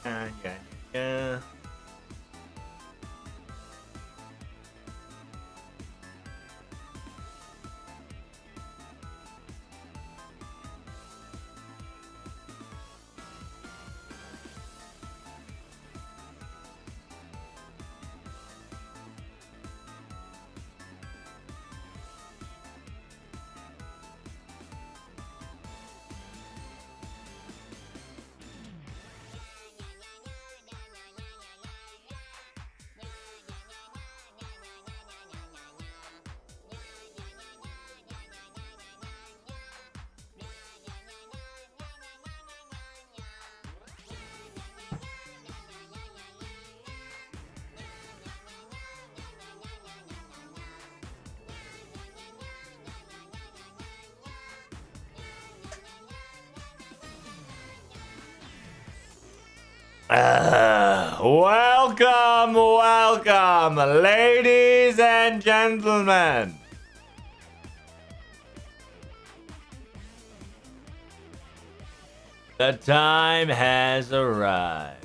Yeah. Welcome, ladies and gentlemen. The time has arrived.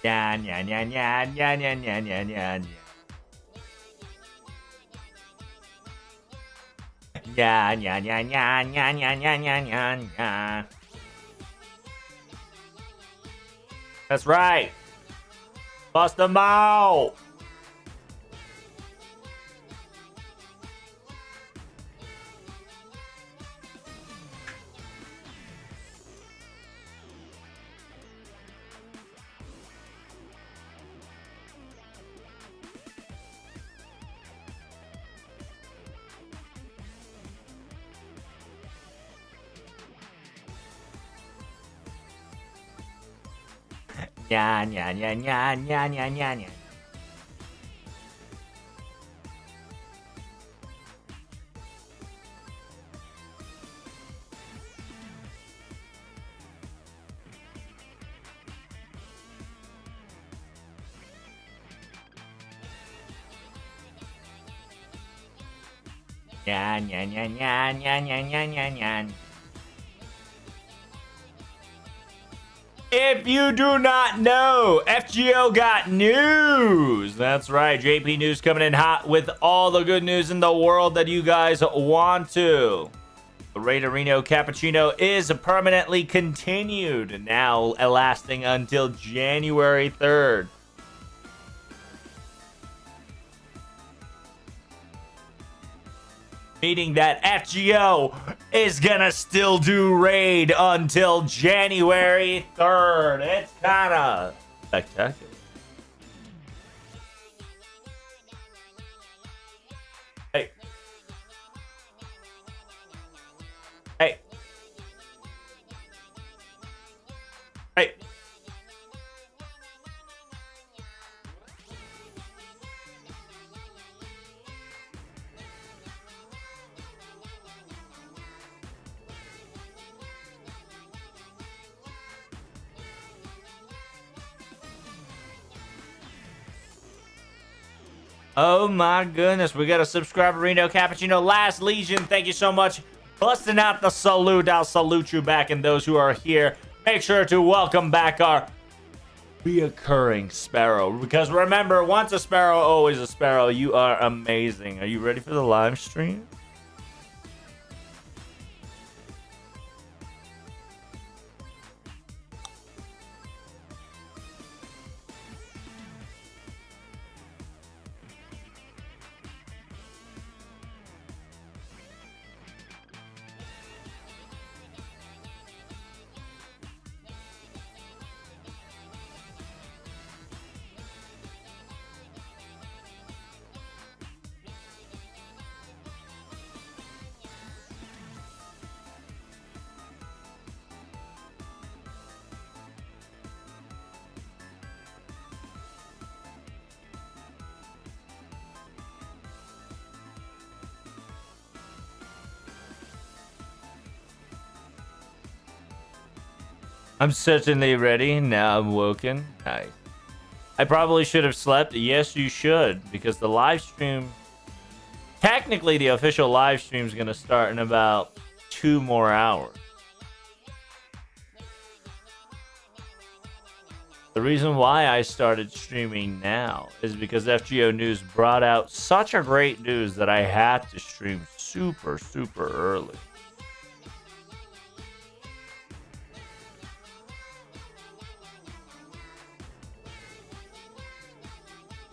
Yeah. That's right. Bust them out. Yeah. If you do not know, FGO got news. That's right, JP News coming in hot with all the good news in the world that you guys want to. The Raiderino Cappuccino is permanently continued, now lasting until January 3rd. Meaning that FGO is gonna still do raid until January 3rd. It's kind of spectacular. Hey. Hey. Hey. Oh my goodness, we got a subscriber, Reno Cappuccino. Last Legion, thank you so much. Busting out the salute. I'll salute you back, and those who are here, make sure to welcome back our reoccurring sparrow. Because remember, once a sparrow, always a sparrow. You are amazing. Are you ready for the live stream? I'm certainly ready. Now I'm woken. Nice. I probably should have slept. Yes, you should. Because the live stream... Technically, the official live stream is going to start in about 2 more hours. The reason why I started streaming now is because FGO News brought out such a great news that I had to stream super, super early.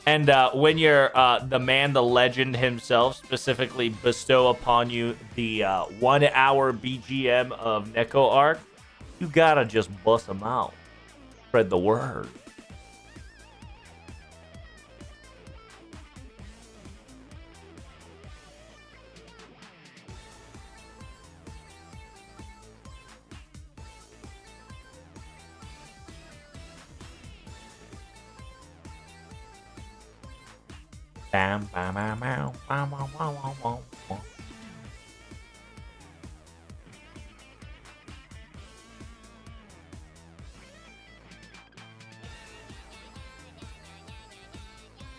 And when you're the man, the legend himself, specifically bestow upon you the 1 hour BGM of Neko Arc, you gotta just bust them out. Spread the word. Bam, bam, bam, bam, bam, bam, bam, bam, bam.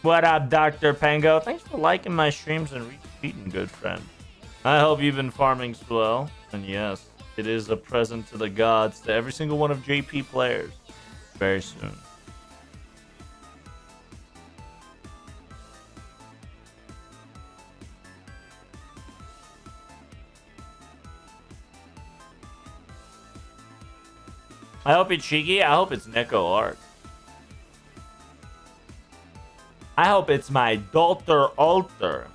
What up, Dr. Pango? Thanks for liking my streams and retweeting, good friend. I hope you've been farming well. And yes, it is a present to the gods, to every single one of JP players. Very soon. I hope it's cheeky. I hope it's Neko Arc. I hope it's my daughter altar.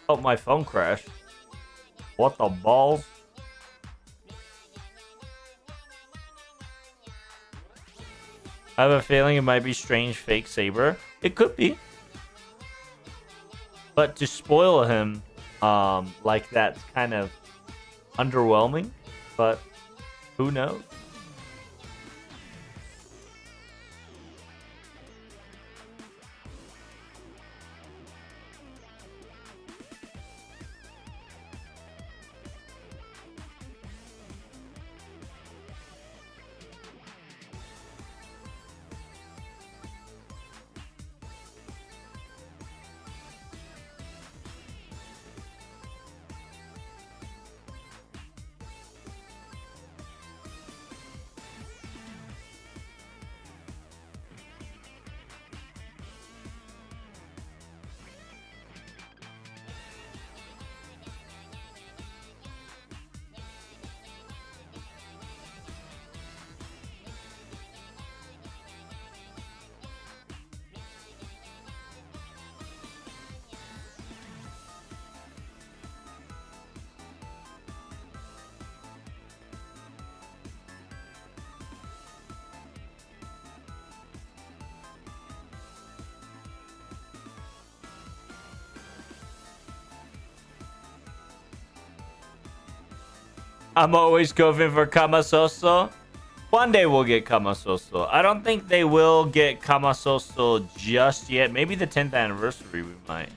Oh, my phone crashed. What the balls? I have a feeling it might be strange fake Saber. It could be. But to spoil him like that's kind of underwhelming. But who knows? I'm always going for Kamasoso. One day we'll get Kamasoso. I don't think they will get Kamasoso just yet. Maybe the 10th anniversary we might.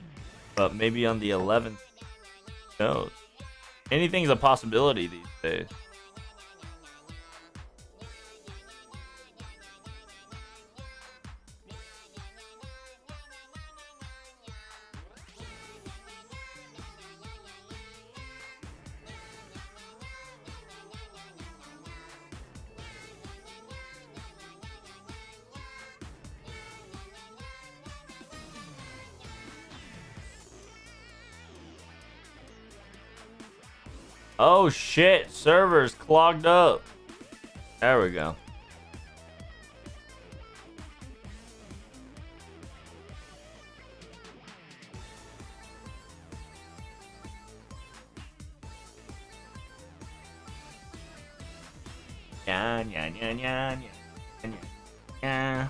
But maybe on the 11th. Who knows? Anything's a possibility these days. Oh shit, servers clogged up. There we go. Yeah, yeah, yeah, yeah, yeah, yeah.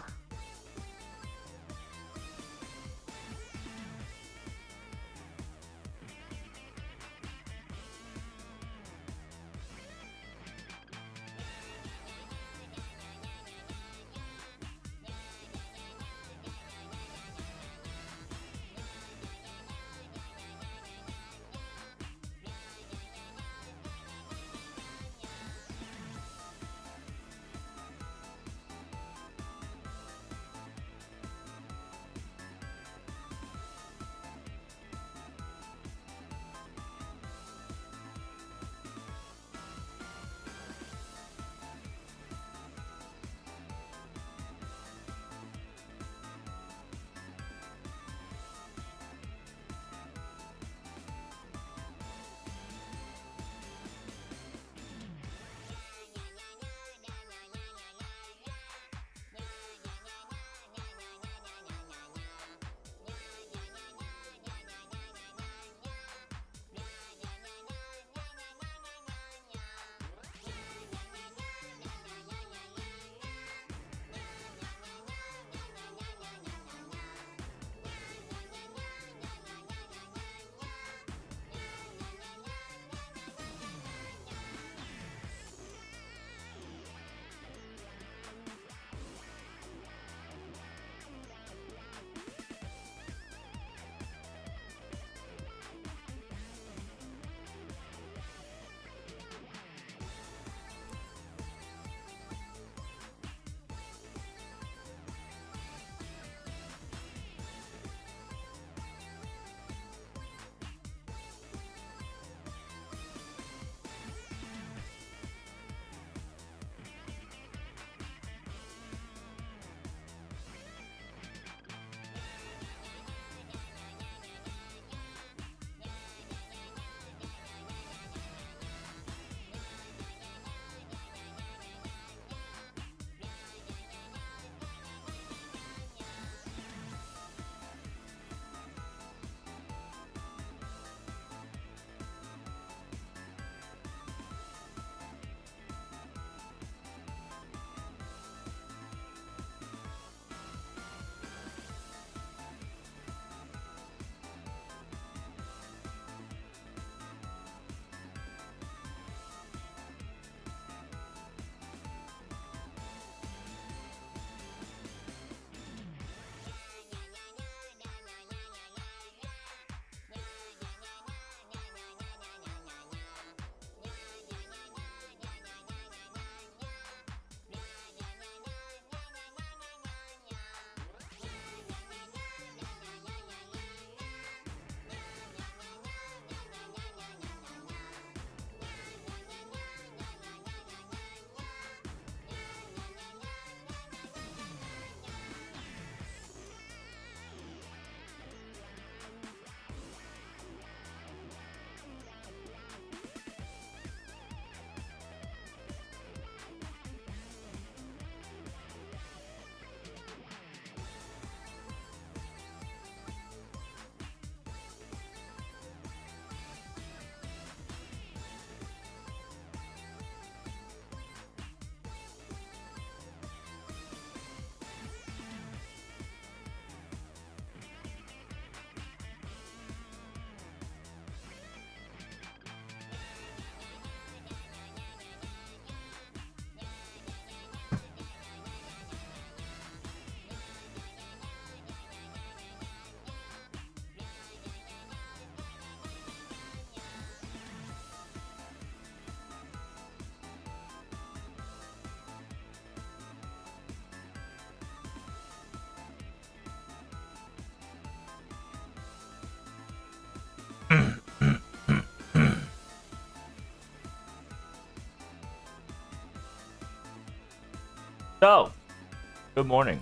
So, good morning.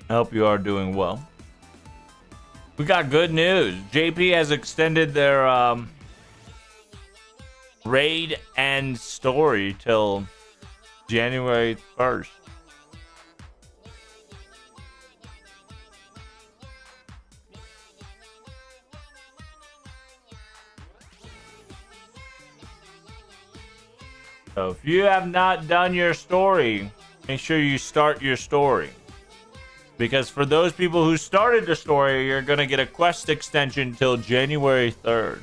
I hope you are doing well. We got good news. JP has extended their raid and story till January 1st. So if you have not done your story, make sure you start your story. Because for those people who started the story, you're going to get a quest extension till January 3rd.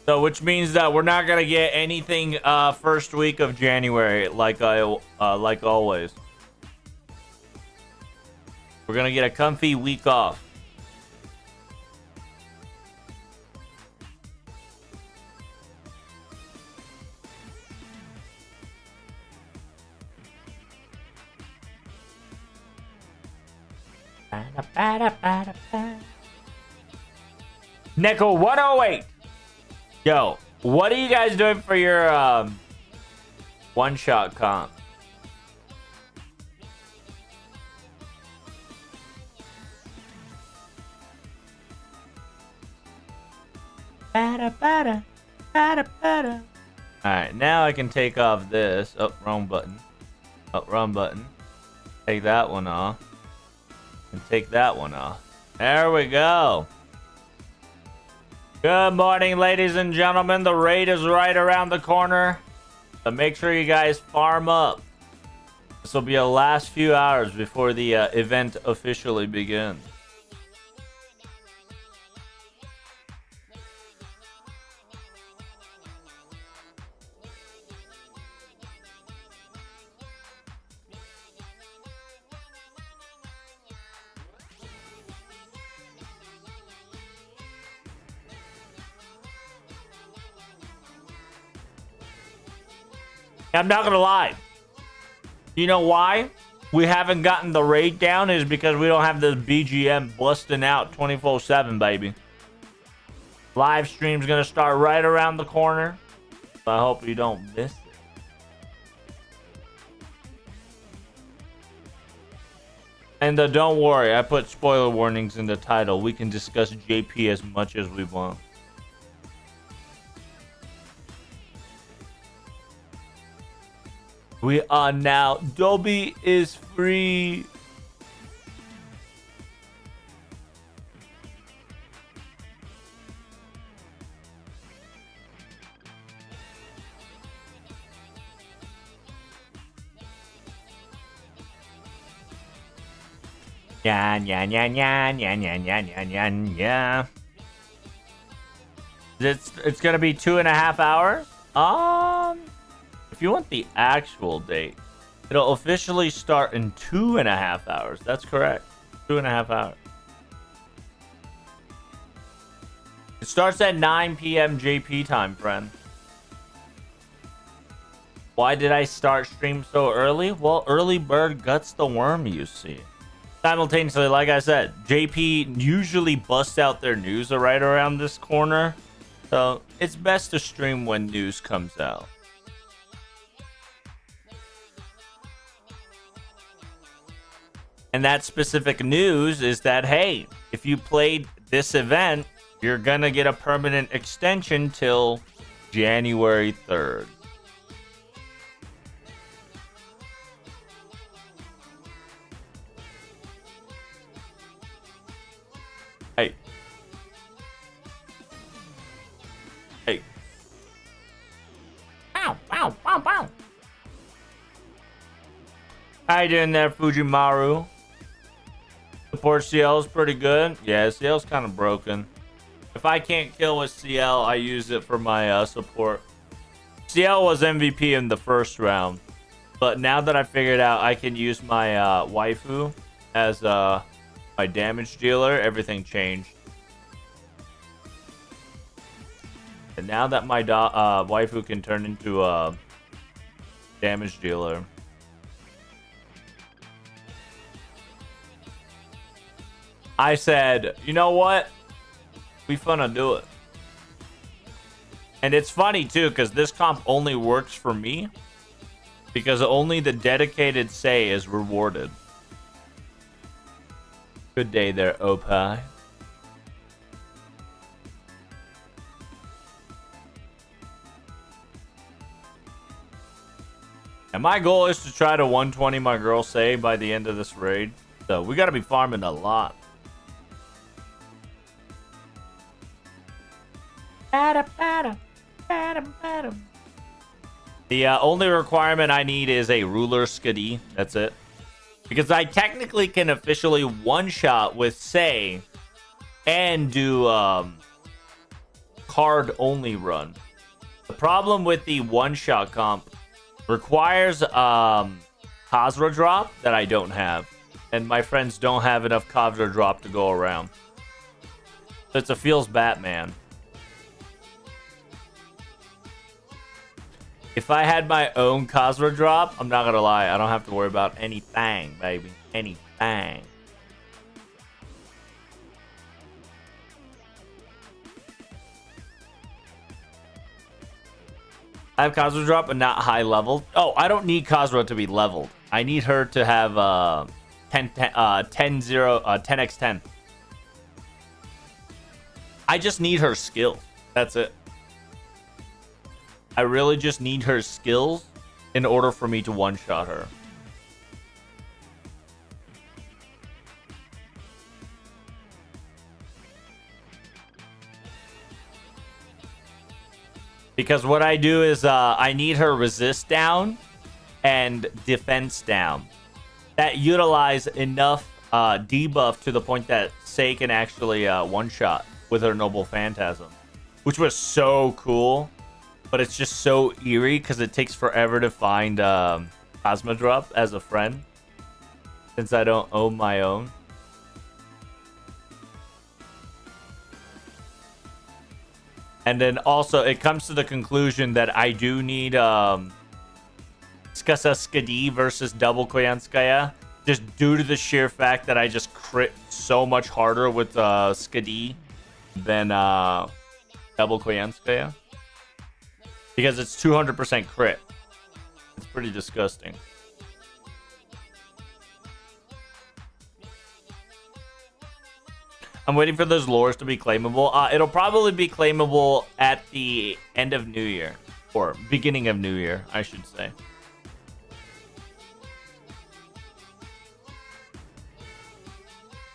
So, which means that we're not gonna get anything first week of January, like always. We're gonna get a comfy week off. Nickel 108. Yo, what are you guys doing for your one-shot comp? Alright, now I can take off this. Oh, wrong button. Oh, wrong button. Take that one off. And take that one off. There we go. Good morning, ladies and gentlemen. The raid is right around the corner. So make sure you guys farm up. This will be the last few hours before the event officially begins. I'm not gonna lie. You know why we haven't gotten the raid down is because we don't have this BGM busting out 24/7, baby. Live stream's gonna start right around the corner. So I hope you don't miss it. And don't worry, I put spoiler warnings in the title. We can discuss JP as much as we want. We are now. Dolby is free. Yeah, yeah, yeah, yeah, yeah, yeah, yeah, yeah, yeah. It's gonna be 2.5 hours. If you want the actual date, it'll officially start in 2.5 hours. That's correct. 2.5 hours. It starts at 9 p.m. JP time, friend. Why did I start stream so early? Well, early bird guts the worm, you see. Simultaneously, like I said, JP usually busts out their news right around this corner. So it's best to stream when news comes out. And that specific news is that, hey, if you played this event, you're gonna get a permanent extension till January 3rd. Hey. Hey. Ow, ow, ow, ow. How you doing there, Fujimaru? Support CL is pretty good. Yeah, CL's kind of broken. If I can't kill with CL, I use it for my support. CL was MVP in the first round. But now that I figured out I can use my waifu as my damage dealer, everything changed. And now that my waifu can turn into a damage dealer. I said, you know what? We finna do it. And it's funny too, because this comp only works for me. Because only the dedicated say is rewarded. Good day there, Opie. And my goal is to try to 120 my girl say by the end of this raid. So we got to be farming a lot. The only requirement I need is a ruler skadi. That's it. Because I technically can officially one-shot with say and do card-only run. The problem with the one-shot comp requires Khazra drop that I don't have. And my friends don't have enough Khazra drop to go around. So it's a feels Batman. If I had my own Khazra drop, I'm not gonna lie, I don't have to worry about anything, baby. Anything. I have Khazra drop, but not high level. Oh, I don't need Khazra to be leveled. I need her to have 10x10. I just need her skill. That's it. I really just need her skills in order for me to one-shot her. Because what I do is I need her resist down and defense down. That utilize enough debuff to the point that Say can actually one-shot with her Noble Phantasm. Which was so cool. But it's just so eerie because it takes forever to find Cosmodrop as a friend. Since I don't own my own. And then also it comes to the conclusion that I do need Skasa Skadi versus Double Koyanskaya. Just due to the sheer fact that I just crit so much harder with Skadi than Double Koyanskaya. Because it's 200% crit. It's pretty disgusting. I'm waiting for those lures to be claimable. It'll probably be claimable at the end of New Year. Or beginning of New Year, I should say.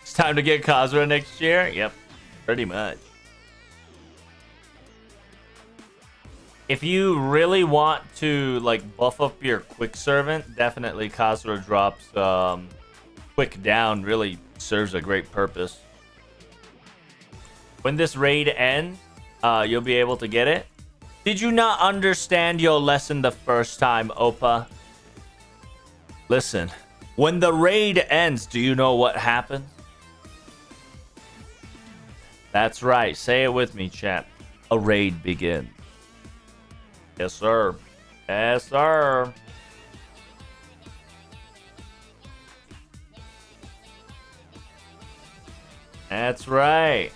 It's time to get Khazra next year? Yep, pretty much. If you really want to like buff up your quick servant, definitely Khazra drops quick down really serves a great purpose. When this raid ends, you'll be able to get it. Did you not understand your lesson the first time, Opa? Listen, when the raid ends, do you know what happens? That's right. Say it with me, chat. A raid begins. Yes, sir. Yes, sir. That's right.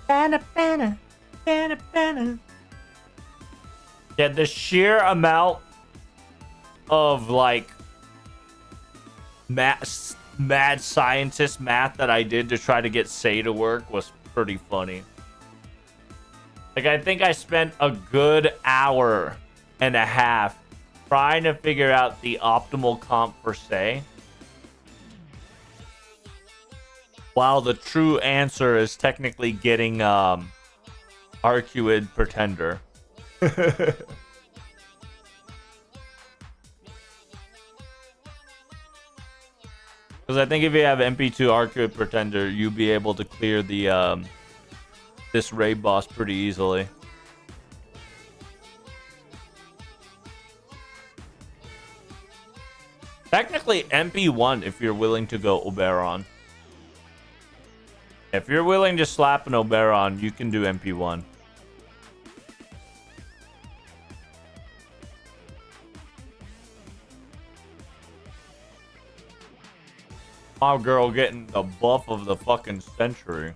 Banna, banna, banna, banna. Yeah, the sheer amount of like mad scientist math that I did to try to get Say to work was pretty funny. Like, I think I spent a good hour and a half trying to figure out the optimal comp for Say. While the true answer is technically getting Arcuid Pretender. Because I think if you have MP2 Arcuid Pretender, you'll be able to clear the this raid boss pretty easily. Technically MP1 if you're willing to go Oberon. If you're willing to slap an Oberon, you can do MP1. My girl getting the buff of the fucking century.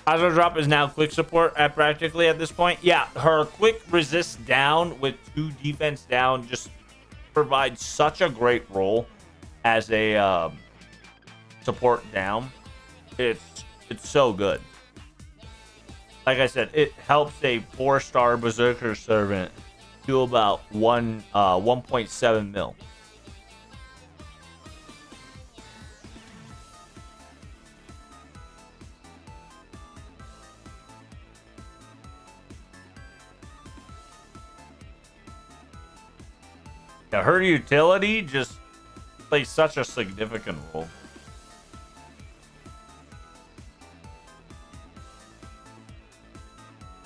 Auto drop is now quick support at practically at this point. Yeah, her quick resist down with 2 defense down just provides such a great role as a support down. It's so good. Like I said, it helps a 4-star Berserker Servant do about 1.7 mil. Yeah, her utility just plays such a significant role.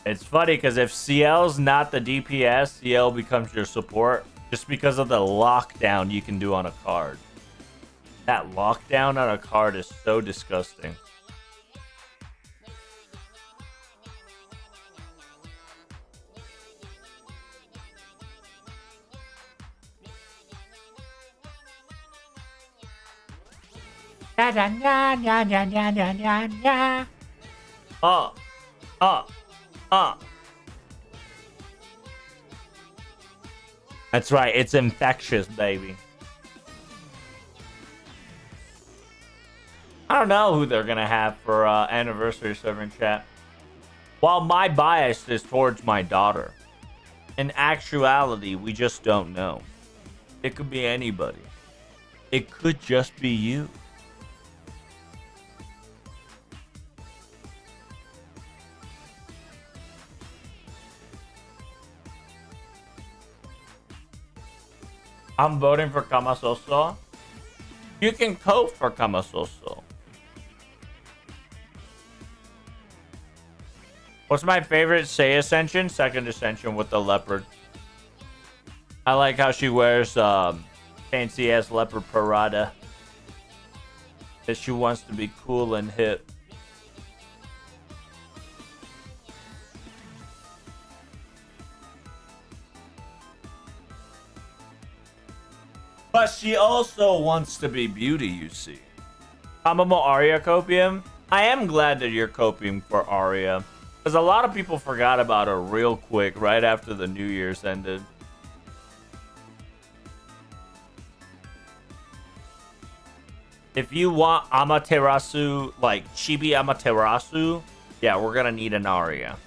It's funny because if CL's not the DPS, CL becomes your support just because of the lockdown you can do on a card. That lockdown on a card is so disgusting. That's right, it's infectious, baby. I don't know who they're gonna have for anniversary server in chat. While my bias is towards my daughter, in actuality, we just don't know. It could be anybody. It could just be you. I'm voting for Kamasoso. You can vote for Kamasoso. What's my favorite Say Ascension? Second Ascension with the leopard. I like how she wears fancy ass leopard parada. That she wants to be cool and hip. But she also wants to be beauty, you see. Amamo Arya copium. I am glad that you're copying for Arya. Because a lot of people forgot about her real quick right after the New Year's ended. If you want Amaterasu, like Chibi Amaterasu, yeah, we're going to need an Arya.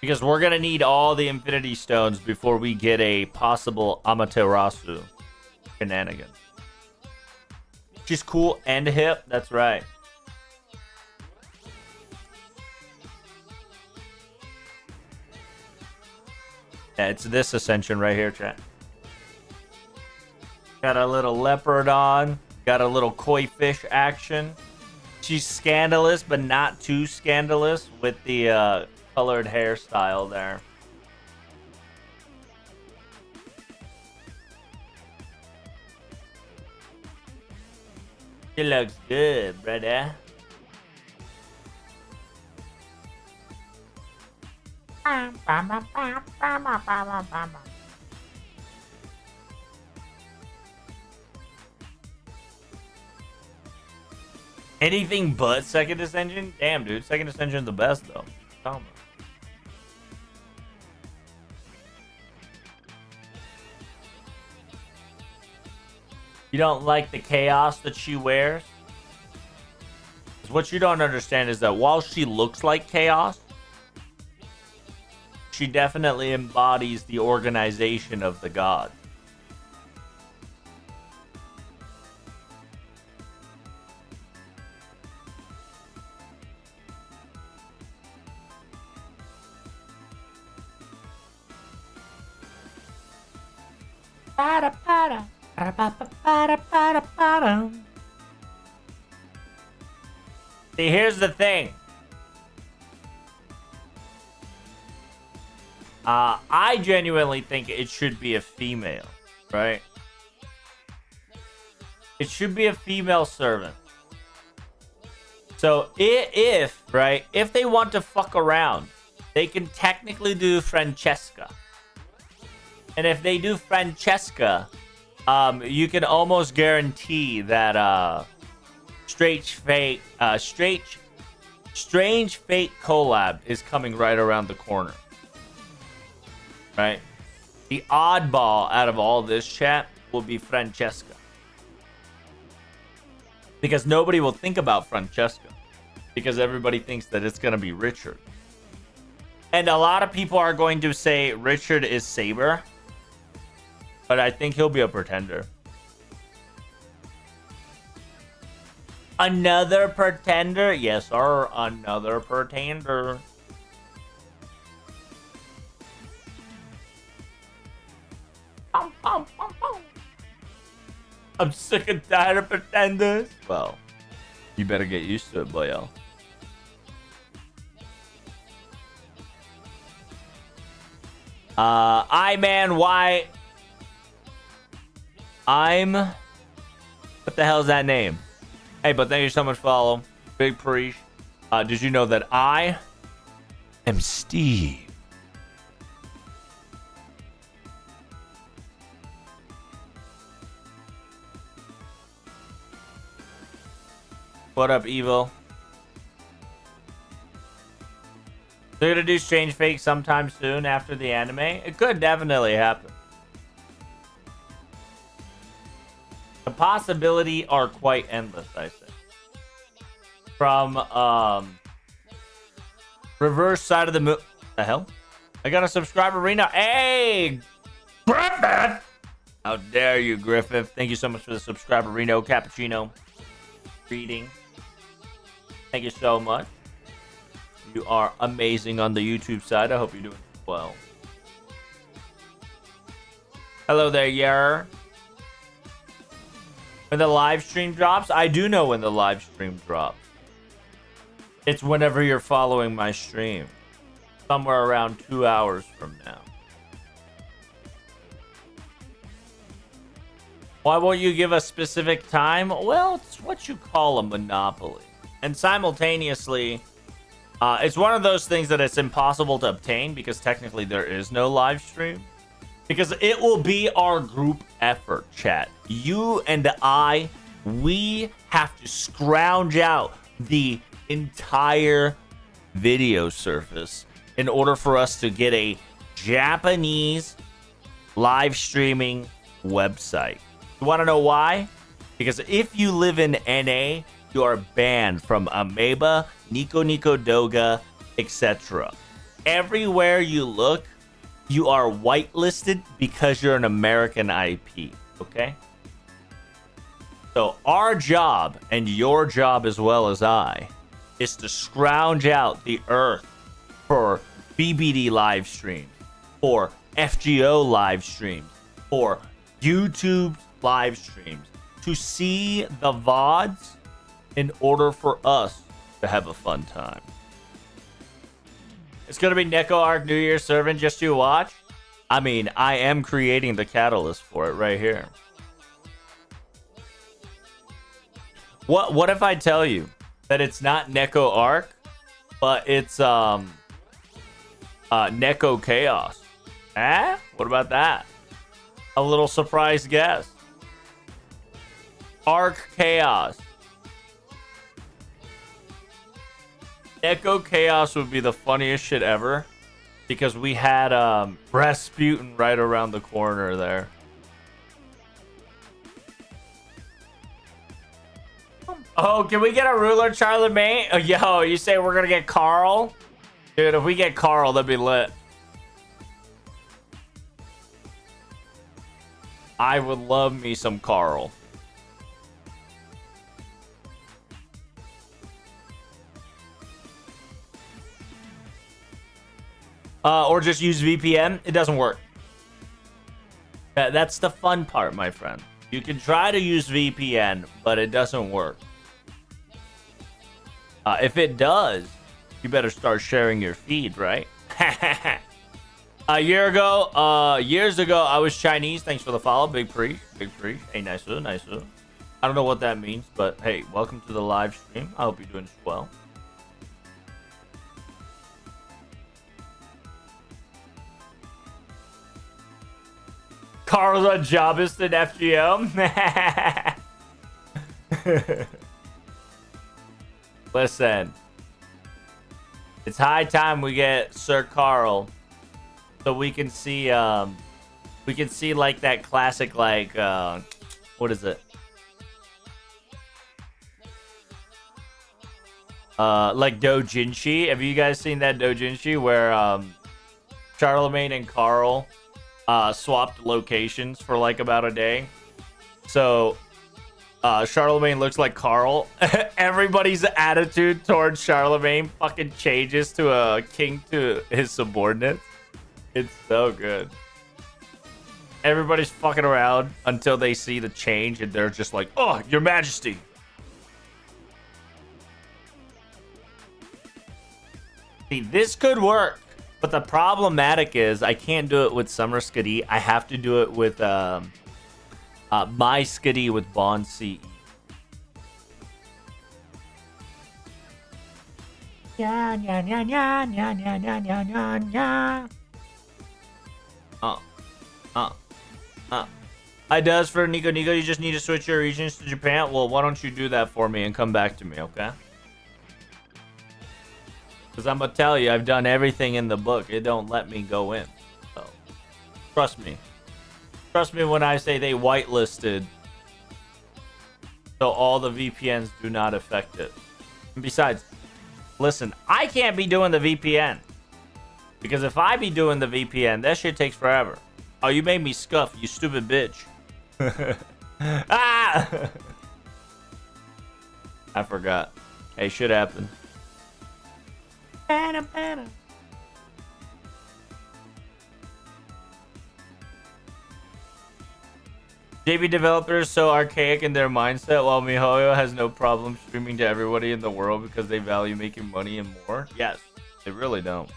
Because we're going to need all the Infinity Stones before we get a possible Amaterasu shenanigan. She's cool and hip. That's right. Yeah, it's this Ascension right here, chat. Got a little leopard on. Got a little koi fish action. She's scandalous, but not too scandalous with the colored hairstyle there. She looks good, brother. Anything but Second Ascension? Damn, dude. Second Ascension's the best, though. Tell me. You don't like the chaos that she wears? 'Cause what you don't understand is that while she looks like chaos, she definitely embodies the organization of the god. See, here's the thing. I genuinely think it should be a female, right? It should be a female servant. So if, right, if they want to fuck around they can technically do Francesca. And if they do Francesca, you can almost guarantee that Strange Fate collab is coming right around the corner. Right? The oddball out of all this chat will be Francesca. Because nobody will think about Francesca. Because everybody thinks that it's going to be Richard. And a lot of people are going to say Richard is Saber. But I think he'll be a pretender. Another pretender? Yes, sir. Another pretender. I'm sick and tired of pretenders. Well, you better get used to it, boyo. Man, why? What the hell is that name? Hey, but thank you so much for follow. Big preach. Did you know that I am Steve? What up, Evil? They're gonna do Strange Fake sometime soon after the anime? It could definitely happen. The possibility are quite endless, I say. From reverse side of the moon. The hell? I got a subscriber arena. Hey, Griffith! How dare you, Griffith? Thank you so much for the subscriber, Reno Cappuccino. Reading. Thank you so much. You are amazing on the YouTube side. I hope you're doing well. Hello there, Yer. When the live stream drops, I do know when the live stream drops. It's whenever you're following my stream. Somewhere around 2 hours from now. Why won't you give a specific time? Well, it's what you call a monopoly. And simultaneously, it's one of those things that it's impossible to obtain because technically there is no live stream. Because it will be our group effort, chat. You and I, we have to scrounge out the entire video surface in order for us to get a Japanese live streaming website. You want to know why? Because if you live in NA, you are banned from Ameba, Nico Nico Doga, etc. Everywhere you look, you are whitelisted because you're an American IP, okay? So our job, and your job as well as I, is to scrounge out the earth for BBD live streams, for FGO live streams, for YouTube live streams, to see the VODs in order for us to have a fun time. It's going to be Neko Arc New Year Servant just to watch. I mean, I am creating the catalyst for it right here. What if I tell you that it's not Neko Arc, but it's Neko Chaos? Eh? What about that? A little surprise guess. Arc Chaos. Neko Chaos would be the funniest shit ever because we had Rasputin right around the corner there. Oh, can we get a ruler, Charlemagne? Oh, yo, you say we're gonna get Carl? Dude, if we get Carl, that'd be lit. I would love me some Carl. Or just use VPN. It doesn't work. That's the fun part, my friend. You can try to use VPN, but it doesn't work. If it does, you better start sharing your feed, right? Years ago, I was Chinese. Thanks for the follow. Big pre. Hey, nice. I don't know what that means, but hey, welcome to the live stream. I hope you're doing well. Carl's a jobist in FGO. Listen, it's high time we get Sir Carl, so we can see like that classic, like what is it? Like doujinshi. Have you guys seen that doujinshi where Charlemagne and Carl swapped locations for like about a day? So Charlemagne looks like Carl. Everybody's attitude towards Charlemagne fucking changes to a king to his subordinates. It's so good. Everybody's fucking around until they see the change and they're just like, "Oh, your majesty." See, this could work, but the problematic is I can't do it with Summer Skadi. I have to do it with my Skadi with Bond CE. Yeah, yeah, yeah, yeah, yeah, yeah, yeah, yeah, yeah. I does for Nico. You just need to switch your regions to Japan. Well, why don't you do that for me and come back to me, okay? Because I'm going to tell you, I've done everything in the book. It don't let me go in. So, trust me. Trust me when I say they whitelisted. So all the VPNs do not affect it. And besides, listen, I can't be doing the VPN. Because if I be doing the VPN, that shit takes forever. Oh, you made me scuff, you stupid bitch. Ah! I forgot. Hey, shit happened. JB developers so archaic in their mindset, while MiHoYo has no problem streaming to everybody in the world because they value making money and more. Yes, they really don't.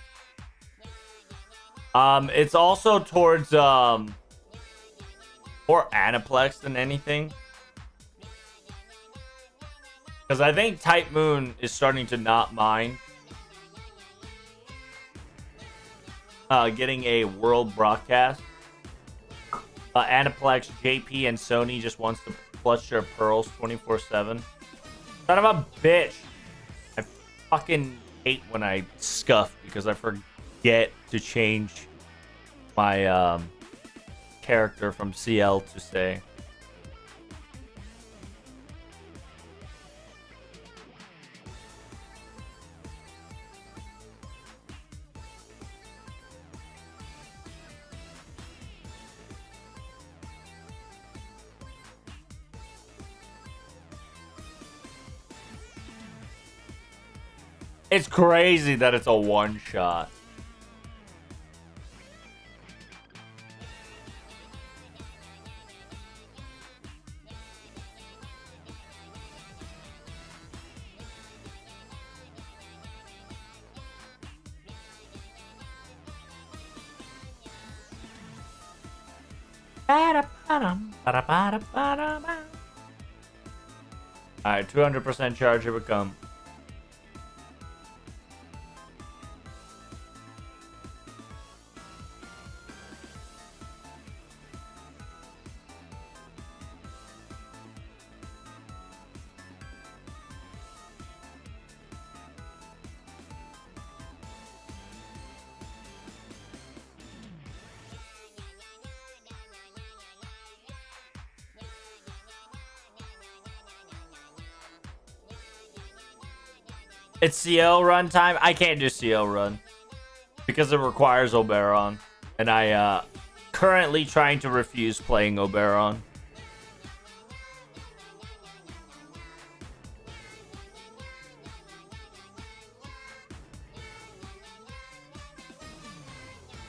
It's also towards more Aniplex than anything. Because I think Type Moon is starting to not mind getting a world broadcast. Aniplex, JP, and Sony just wants to clutch their pearls 24/7. Son of a bitch. I fucking hate when I scuff because I forget to change my character from CL to say. It's crazy that it's a one shot. Alright, 200% charge, here we come. It's CL run time. I can't do CL run because it requires Oberon, and I currently trying to refuse playing Oberon.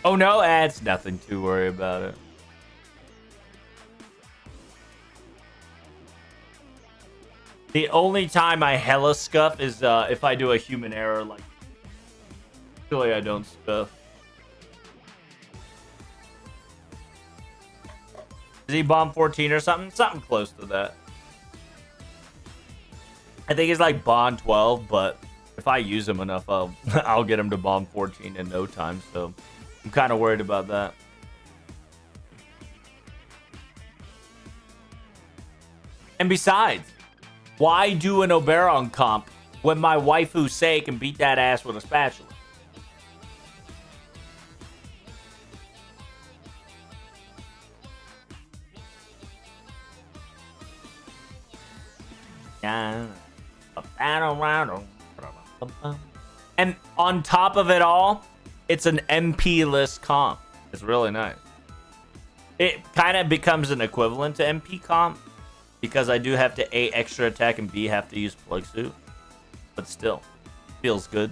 Oh no, it's nothing to worry about it. The only time I hella scuff is if I do a human error. Like, usually I don't scuff. Is he bomb 14 or something? Something close to that. I think he's like bond 12, but if I use him enough, I'll get him to bomb 14 in no time. So I'm kind of worried about that. And besides, why do an Oberon comp when my waifu Sei can beat that ass with a spatula? And on top of it all, it's an MP list comp. It's really nice. It kind of becomes an equivalent to MP comp because I do have to A, extra attack, and B, have to use plug suit. But still, feels good.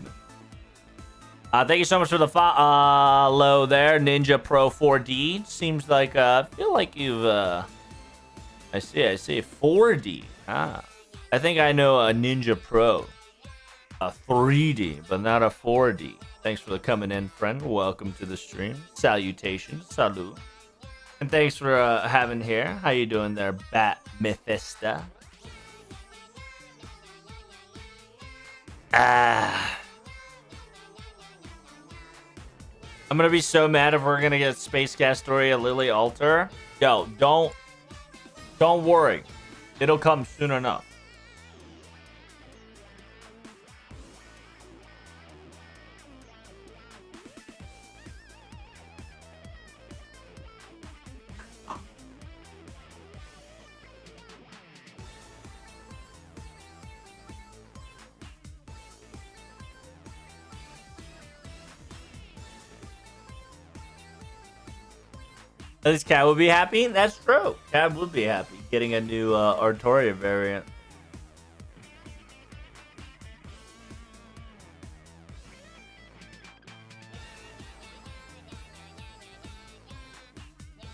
Thank you so much for the follow there, Ninja Pro 4D. Seems like I feel like you've I see 4D. I think I know a Ninja Pro, a 3D, but not a 4D. Thanks for the coming in, friend. Welcome to the stream. Salutations, salute. And thanks for having here. How you doing there, Bat Mephisto? I'm gonna be so mad if we're gonna get Space Castoria Lily Altar. Yo, don't worry. It'll come soon enough. At least Cat would be happy. That's true. Cat would be happy getting a new Artoria variant.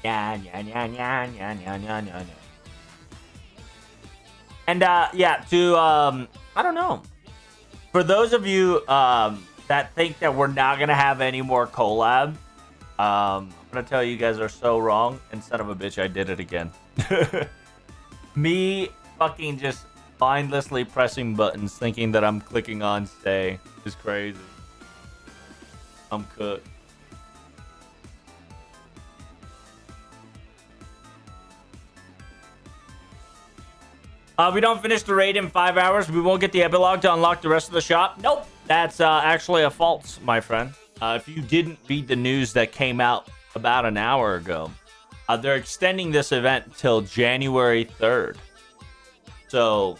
Yeah. And yeah, to I don't know. For those of you that think that we're not gonna have any more collab, I'm gonna tell you guys are so wrong. And son of a bitch, I did it again. Me fucking just mindlessly pressing buttons, thinking that I'm clicking on stay is crazy. I'm cooked. We don't finish the raid in 5 hours. We won't get the epilogue to unlock the rest of the shop. Nope, that's actually a false, my friend. If you didn't read the news that came out about an hour ago, they're extending this event till January 3rd. So,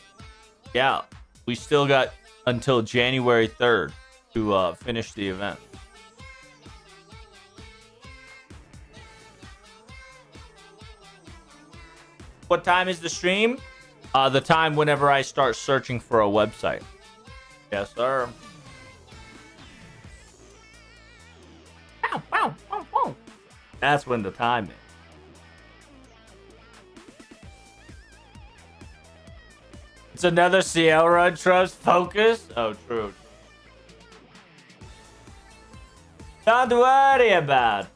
yeah, we still got until January 3rd to finish the event. What time is the stream? The time whenever I start searching for a website. Yes, sir. That's when the time is. It's another CL run, trust, focus. Oh, true. Don't worry about it.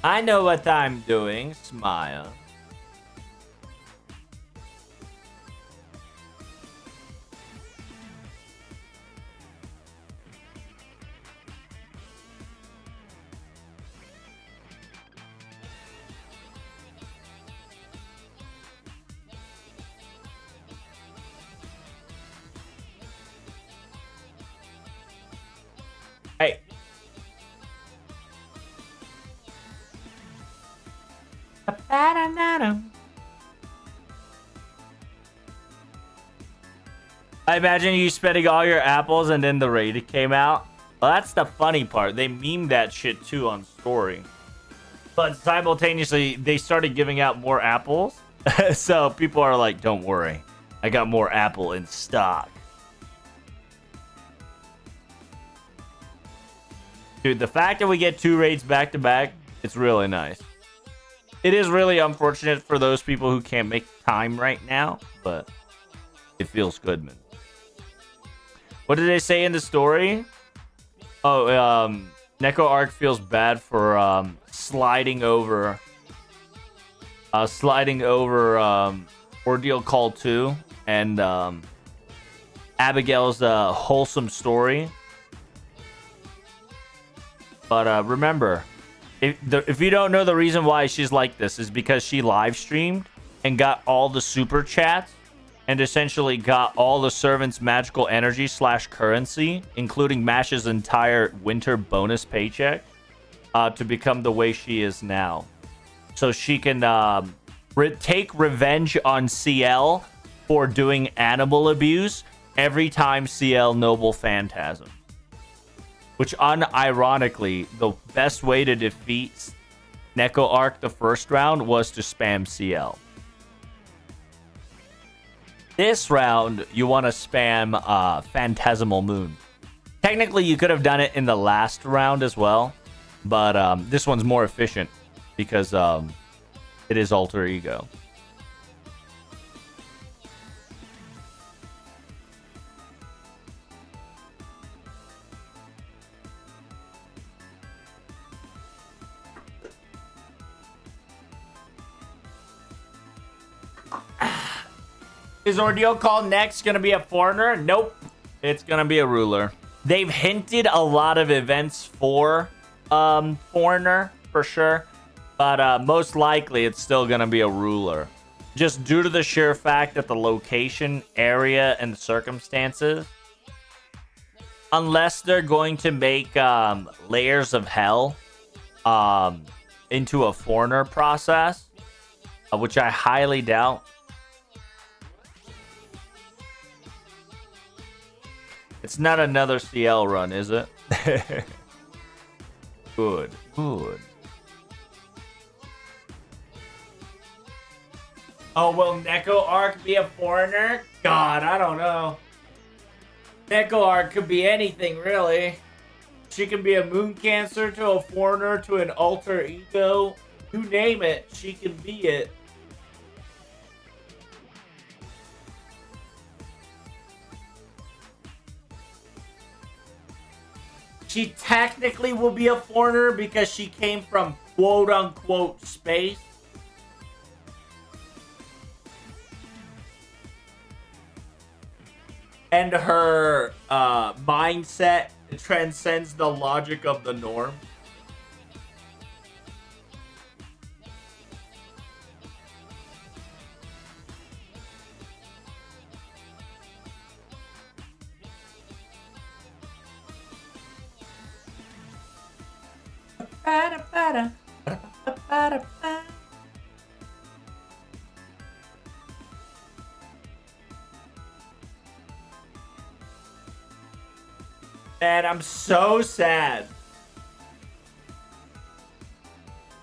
I know what I'm doing. Smile. Hey. I imagine you spending all your apples and then the raid came out. Well, that's the funny part. They meme that shit too on story. But simultaneously, they started giving out more apples. So people are like, don't worry. I got more apple in stock. Dude, the fact that we get 2 raids back to back, it's really nice. It is really unfortunate for those people who can't make time right now, but it feels good, man. What did they say in the story? Oh, Neko Arc feels bad for sliding over Ordeal Call 2 and Abigail's wholesome story. But remember, If you don't know, the reason why she's like this is because she live streamed and got all the super chats and essentially got all the servants' magical energy / currency, including Mash's entire winter bonus paycheck, to become the way she is now. So she can take revenge on CL for doing animal abuse every time CL Noble Phantasm. Which, unironically, the best way to defeat Neko Arc the first round was to spam CL. This round, you want to spam Phantasmal Moon. Technically, you could have done it in the last round as well, but this one's more efficient because it is Alter Ego. Is Ordeal Call next going to be a foreigner? Nope. It's going to be a ruler. They've hinted a lot of events for foreigner, for sure. But most likely, it's still going to be a ruler. Just due to the sheer fact that the location, area, and circumstances. Unless they're going to make Layers of Hell into a foreigner process. Which I highly doubt. It's not another CL run, is it? Good, good. Oh, will Neko Arc be a foreigner? God, I don't know. Neko Arc could be anything, really. She can be a Moon Cancer to a foreigner to an Alter Ego. You name it, she can be it. She technically will be a foreigner because she came from quote-unquote space. And her mindset transcends the logic of the norm. Man, I'm so sad.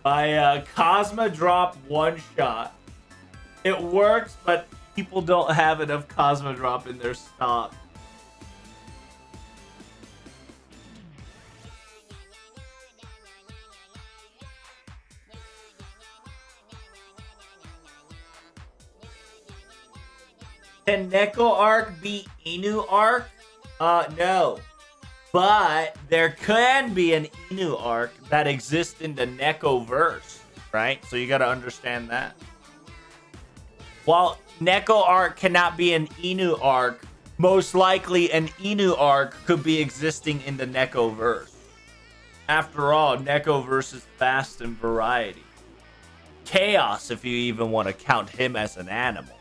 My Cosma drop one shot. It works, but people don't have enough Cosma drop in their stock. Can Neko Arc be Inu Arc? No. But there can be an Inu Arc that exists in the Neko verse, right? So you gotta understand that. While Neko Arc cannot be an Inu Arc, most likely an Inu Arc could be existing in the Neko verse. After all, Neko verse is fast and variety. Chaos, if you even want to count him as an animal.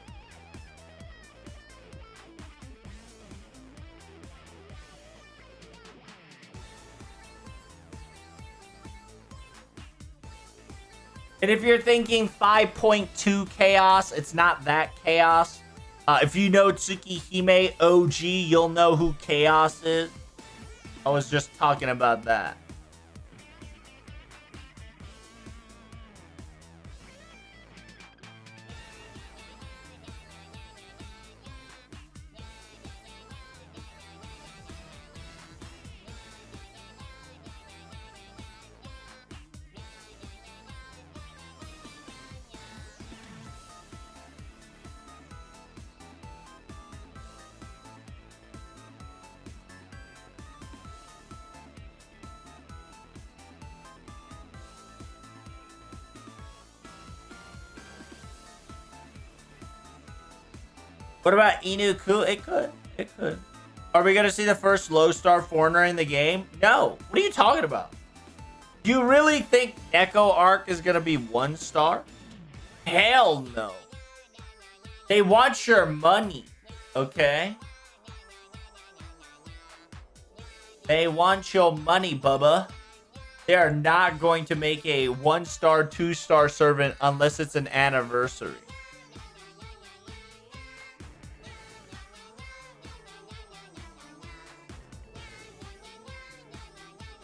And if you're thinking 5.2 Chaos, it's not that Chaos. If you know Tsukihime OG, you'll know who Chaos is. I was just talking about that. What about Inu-ku? It could. It could. Are we going to see the first low star foreigner in the game? No. What are you talking about? You really think Echo Arc is gonna be 1 star? Hell no. They want your money, okay? They want your money, Bubba. They are not going to make a 1 star, 2 star servant unless it's an anniversary.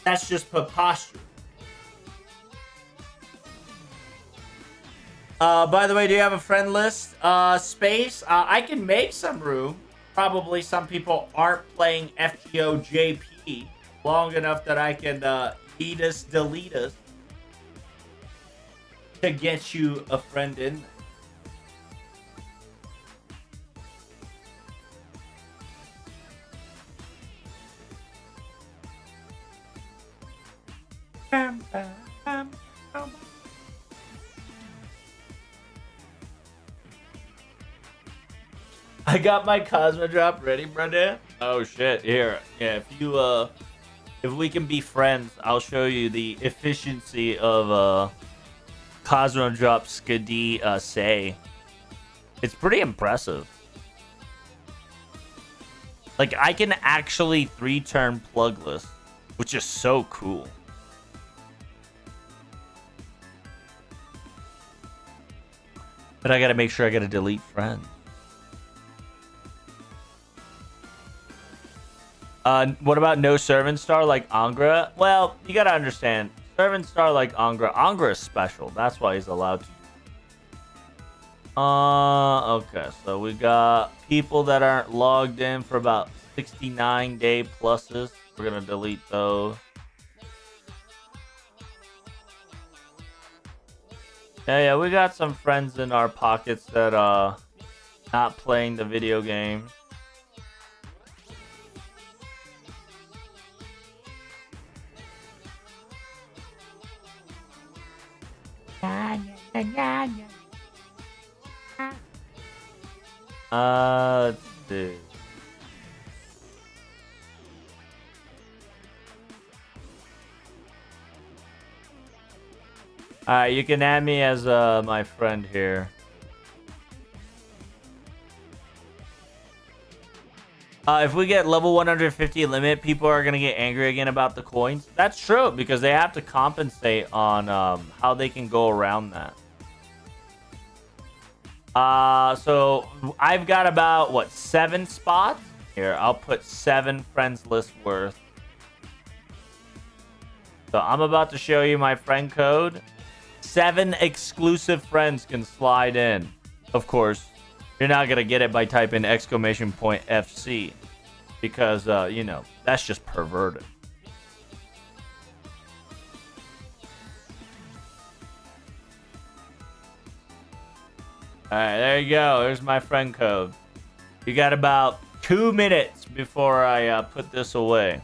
That's just preposterous. By the way, do you have a friend list? Space? I can make some room. Probably some people aren't playing FGO JP long enough that I can delete us to get you a friend in there. I got my Cosmo drop ready, brother. Oh shit! Here, yeah. If we can be friends, I'll show you the efficiency of Cosmo drop Skadi say. It's pretty impressive. Like I can actually 3-turn plugless, which is so cool. But I gotta make sure I gotta delete friends. What about no servant star like Angra? Well, you gotta understand, servant star like Angra. Angra is special. That's why he's allowed to. Okay, so we got people that aren't logged in for about 69 day pluses. We're gonna delete those. Yeah, we got some friends in our pockets that not playing the video game. Let's see. Alright, you can add me as my friend here. If we get level 150 limit, people are going to get angry again about the coins. That's true, because they have to compensate on how they can go around that. So I've got about, what, 7 spots? Here, I'll put 7 friends list worth. So I'm about to show you my friend code. 7 exclusive friends can slide in. Of course, you're not going to get it by typing !FC. Because, you know, that's just perverted. Alright, there you go. There's my friend code. You got about 2 minutes before I put this away.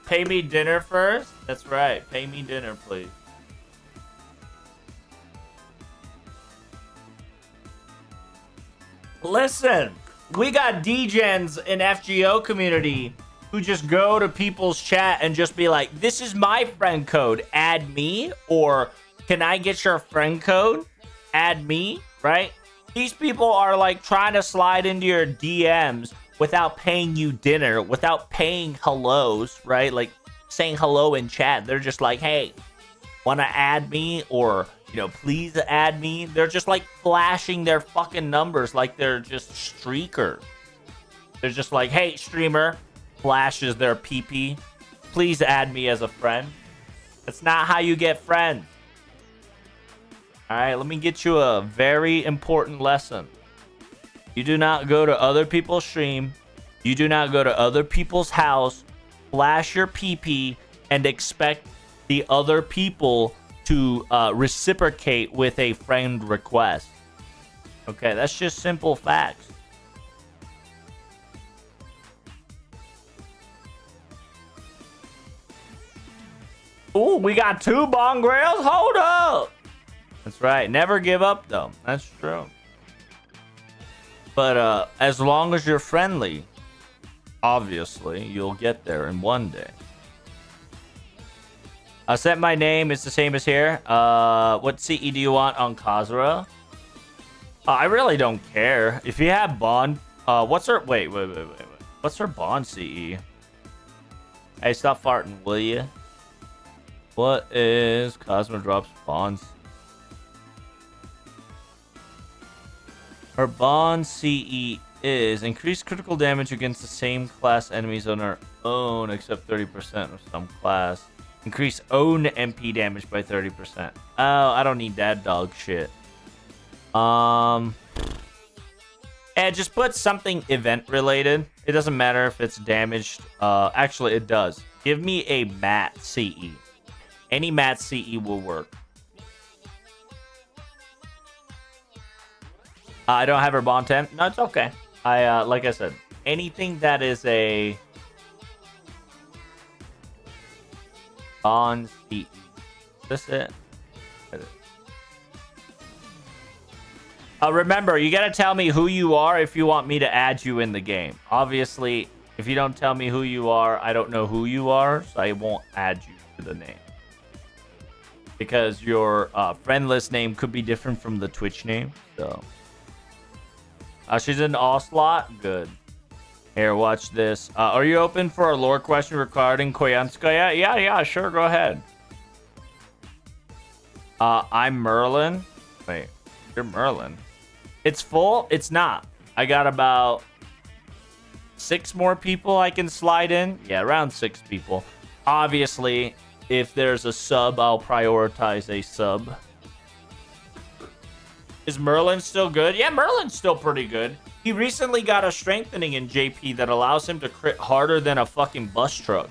Pay me dinner first? That's right. Pay me dinner, please. Listen, we got DGens in FGO community who just go to people's chat and just be like, this is my friend code, add me, or can I get your friend code, add me, right? These people are like trying to slide into your DMs without paying you dinner, without paying hellos, right? Like saying hello in chat. They're just like, hey, want to add me, or, you know, please add me. They're just like flashing their fucking numbers like they're just streakers. They're just like, hey, streamer, flashes their PP. Please add me as a friend. That's not how you get friends. All right, let me get you a very important lesson. You do not go to other people's stream. You do not go to other people's house, flash your PP, and expect the other people to reciprocate with a friend request. Okay, that's just simple facts. Ooh, we got 2 bong grails? Hold up! That's right. Never give up, though. That's true. But as long as you're friendly, obviously, you'll get there in one day. Set my name is the same as here. What CE do you want on Castoria? I really don't care. If you have Bond, what's her... Wait. What's her Bond CE? Hey, stop farting, will you? What is Cosmo Drops Bond? Her Bond CE is increased critical damage against the same class enemies on her own, except 30% of some class. Increase own MP damage by 30%. Oh, I don't need that dog shit. And just put something event related. It doesn't matter if it's damaged. Actually, it does. Give me a mat CE. Any mat CE will work. I don't have her bond 10. No, it's okay. Like I said, anything that is a bond CE. Is this it? Remember, you gotta tell me who you are if you want me to add you in the game. Obviously, if you don't tell me who you are, I don't know who you are, so I won't add you to the name. Because your friend list name could be different from the Twitch name, so... she's in Oslot? Good. Here, watch this. Are you open for a lore question regarding Koyanskaya? Yeah, sure, go ahead. I'm Merlin. Wait, you're Merlin. It's full? It's not. I got about 6 more people I can slide in. Yeah, around 6 people. Obviously, if there's a sub, I'll prioritize a sub. Is Merlin still good? Yeah, Merlin's still pretty good. He recently got a strengthening in JP that allows him to crit harder than a fucking bus truck.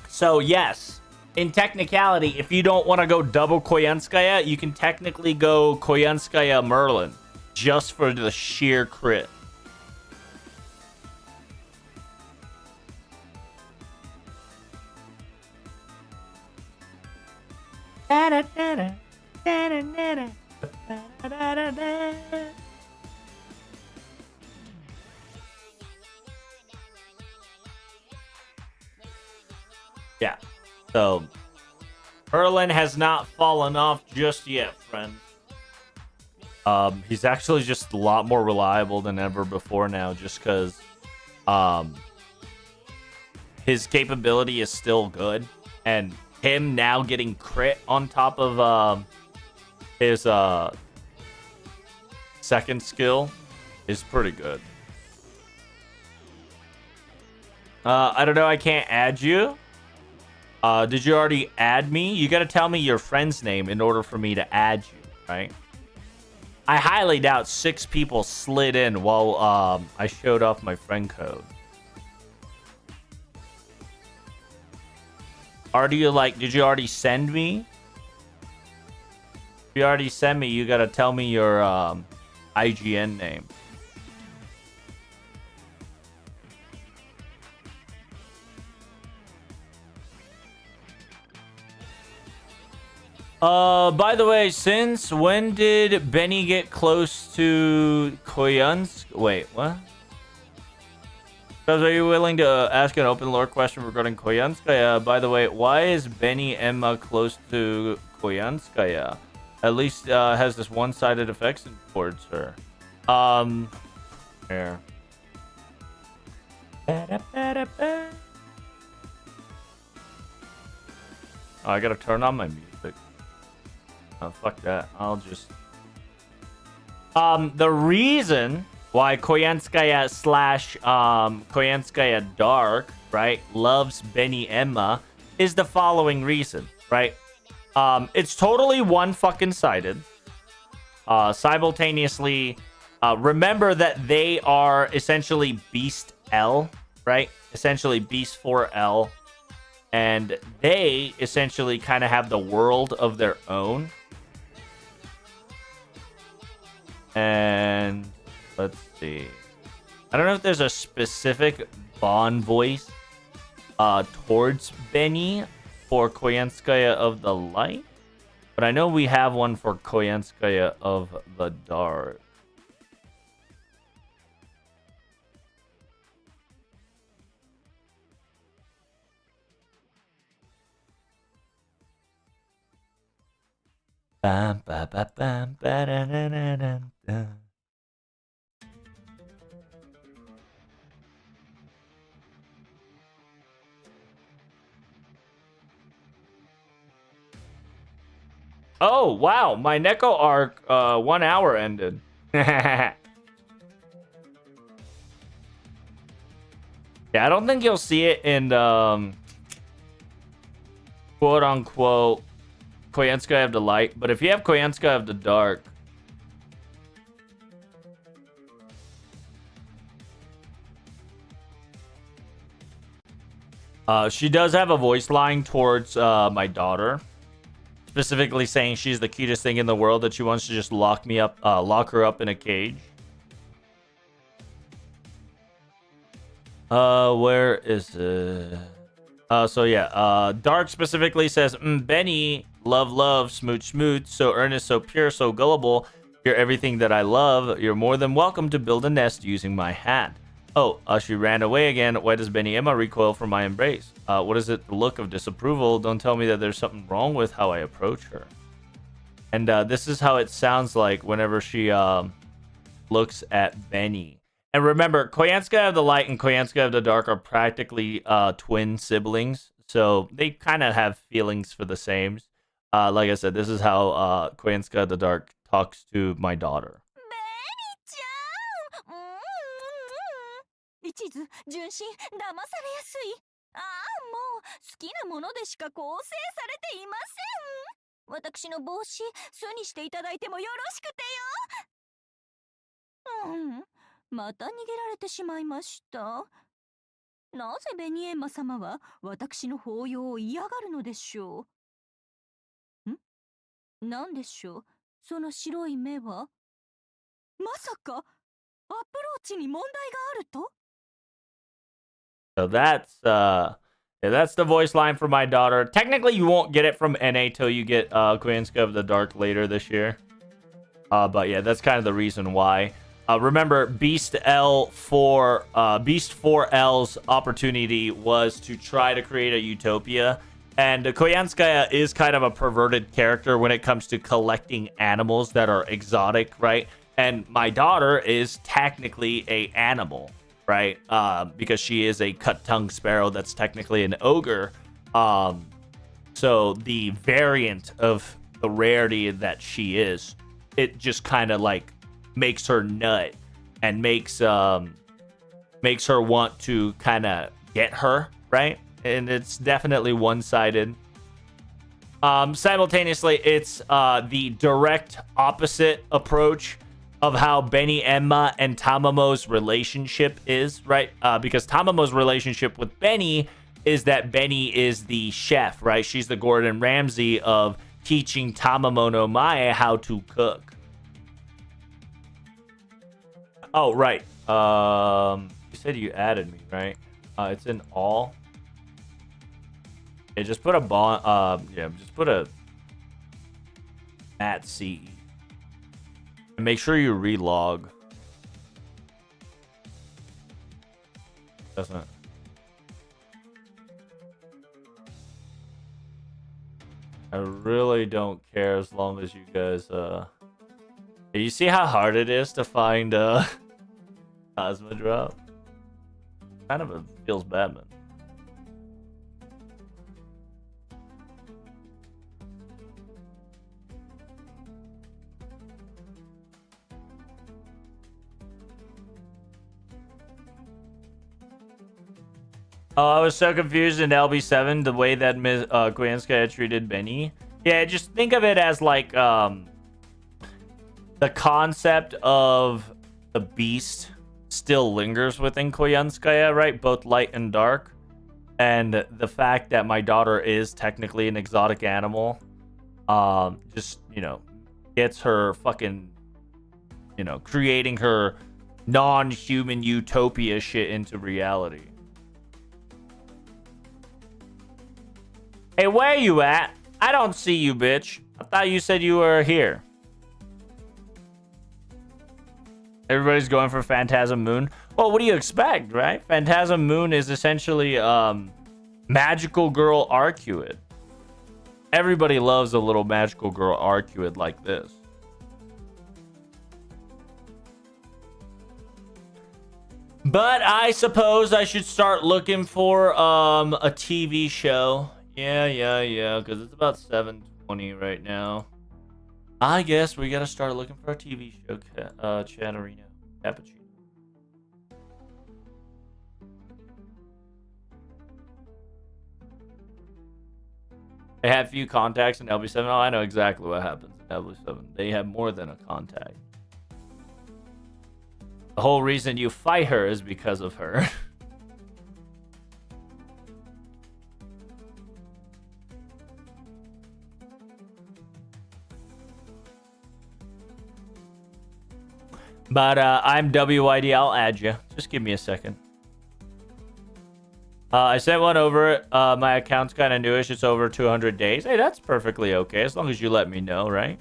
So, yes. In technicality, if you don't want to go double Koyanskaya, you can technically go Koyanskaya Merlin. Just for the sheer crit. Yeah. So, Merlin has not fallen off just yet, friend. He's actually just a lot more reliable than ever before now, just because his capability is still good, and him now getting crit on top of his second skill is pretty good. I don't know, I can't add you. Did you already add me? You gotta tell me your friend's name in order for me to add you, right? I highly doubt 6 people slid in while I showed off my friend code. Did you already send me? If you already sent me, you gotta tell me your IGN name. By the way, since when did Benny get close to Koyansk? Wait, what? Are you willing to ask an open lore question regarding Koyanskaya? By the way, why is Benny Emma close to Koyanskaya? At least has this one-sided effects towards her. Here. Oh, I gotta turn on my music. Oh, fuck that. I'll just... the reason why Koyanskaya / Koyanskaya Dark, right, loves Benny Emma is the following reason, right? It's totally one-fucking-sided. Simultaneously, remember that they are essentially Beast L, right? Essentially Beast 4L. And they essentially kind of have the world of their own. And let's see. I don't know if there's a specific Bond voice towards Benny for Koyanskaya of the Light. But I know we have one for Koyanskaya of the Dark. Bam, ba, ba, bam, ba, da, da, da, da, da. Oh, wow. My Neko arc, 1 hour ended. Yeah, I don't think you'll see it in, quote-unquote, Koyanska of the Light. But if you have Koyanska of the Dark... she does have a voice line towards, my daughter. Specifically saying she's the cutest thing in the world, that she wants to just lock her up in a cage. Where is it? So yeah, Dark specifically says, Benny, love, smooch, so earnest, so pure, so gullible. You're everything that I love. You're more than welcome to build a nest using my hat. Oh, she ran away again. Why does Benny Emma recoil from my embrace? What is it? The look of disapproval. Don't tell me that there's something wrong with how I approach her. And this is how it sounds like whenever she looks at Benny. And remember, Koyanska of the Light and Koyanska of the Dark are practically twin siblings. So they kind of have feelings for the same. Like I said, this is how Koyanska of the Dark talks to my daughter. 一途純真騙されやすい。ああ、もう好きなものでしか構成されていません。私の帽子巣にしていただいてもよろしくてよ。また逃げられてしまいました。なぜベニエンマ様は私の抱擁を嫌がるのでしょう。なんでしょう、その白い目は。まさかアプローチに問題があると。 So that's the voice line for my daughter. Technically, you won't get it from NA till you get Koyanska of the Dark later this year. But yeah, that's kind of the reason why. Remember, Beast 4L's opportunity was to try to create a utopia. And Koyanskaya is kind of a perverted character when it comes to collecting animals that are exotic, right? And my daughter is technically a animal, right? Because she is a cut-tongue sparrow that's technically an ogre. So the variant of the rarity that she is, it just kind of like makes her nut and makes her want to kind of get her, right? And it's definitely one-sided. Simultaneously, it's the direct opposite approach of how Benny Emma and Tamamo's relationship is, right? Because Tamamo's relationship with Benny is that Benny is the chef, right? She's the Gordon Ramsay of teaching Tamamo no Mae how to cook. Oh, right. You said you added me, right? It's in all. Yeah, just put a bond. Yeah, just put a at CE. And make sure you relog. Doesn't. I really don't care as long as you guys. You see how hard it is to find Cosmo drop? Kind of feels bad, man. Oh, I was so confused in LB7 the way that Ms. Koyanskaya treated Benny. Yeah, just think of it as like the concept of the beast still lingers within Koyanskaya, right? Both light and dark. And the fact that my daughter is technically an exotic animal just, you know, gets her fucking, you know, creating her non-human utopia shit into reality. Hey, where you at? I don't see you, bitch. I thought you said you were here. Everybody's going for Phantasm Moon. Well, what do you expect, right? Phantasm Moon is essentially magical girl Arcuate. Everybody loves a little magical girl Arcuid like this. But I suppose I should start looking for a TV show. Yeah, because it's about 7:20 right now. I guess we gotta start looking for a TV show, Chatterino. Cappuccino. They have few contacts in LB7. Oh, I know exactly what happens in LB7. They have more than a contact. The whole reason you fight her is because of her. But I'm WYD. I'll add you. Just give me a second. I sent one over. My account's kind of newish. It's over 200 days. Hey, that's perfectly okay as long as you let me know, right?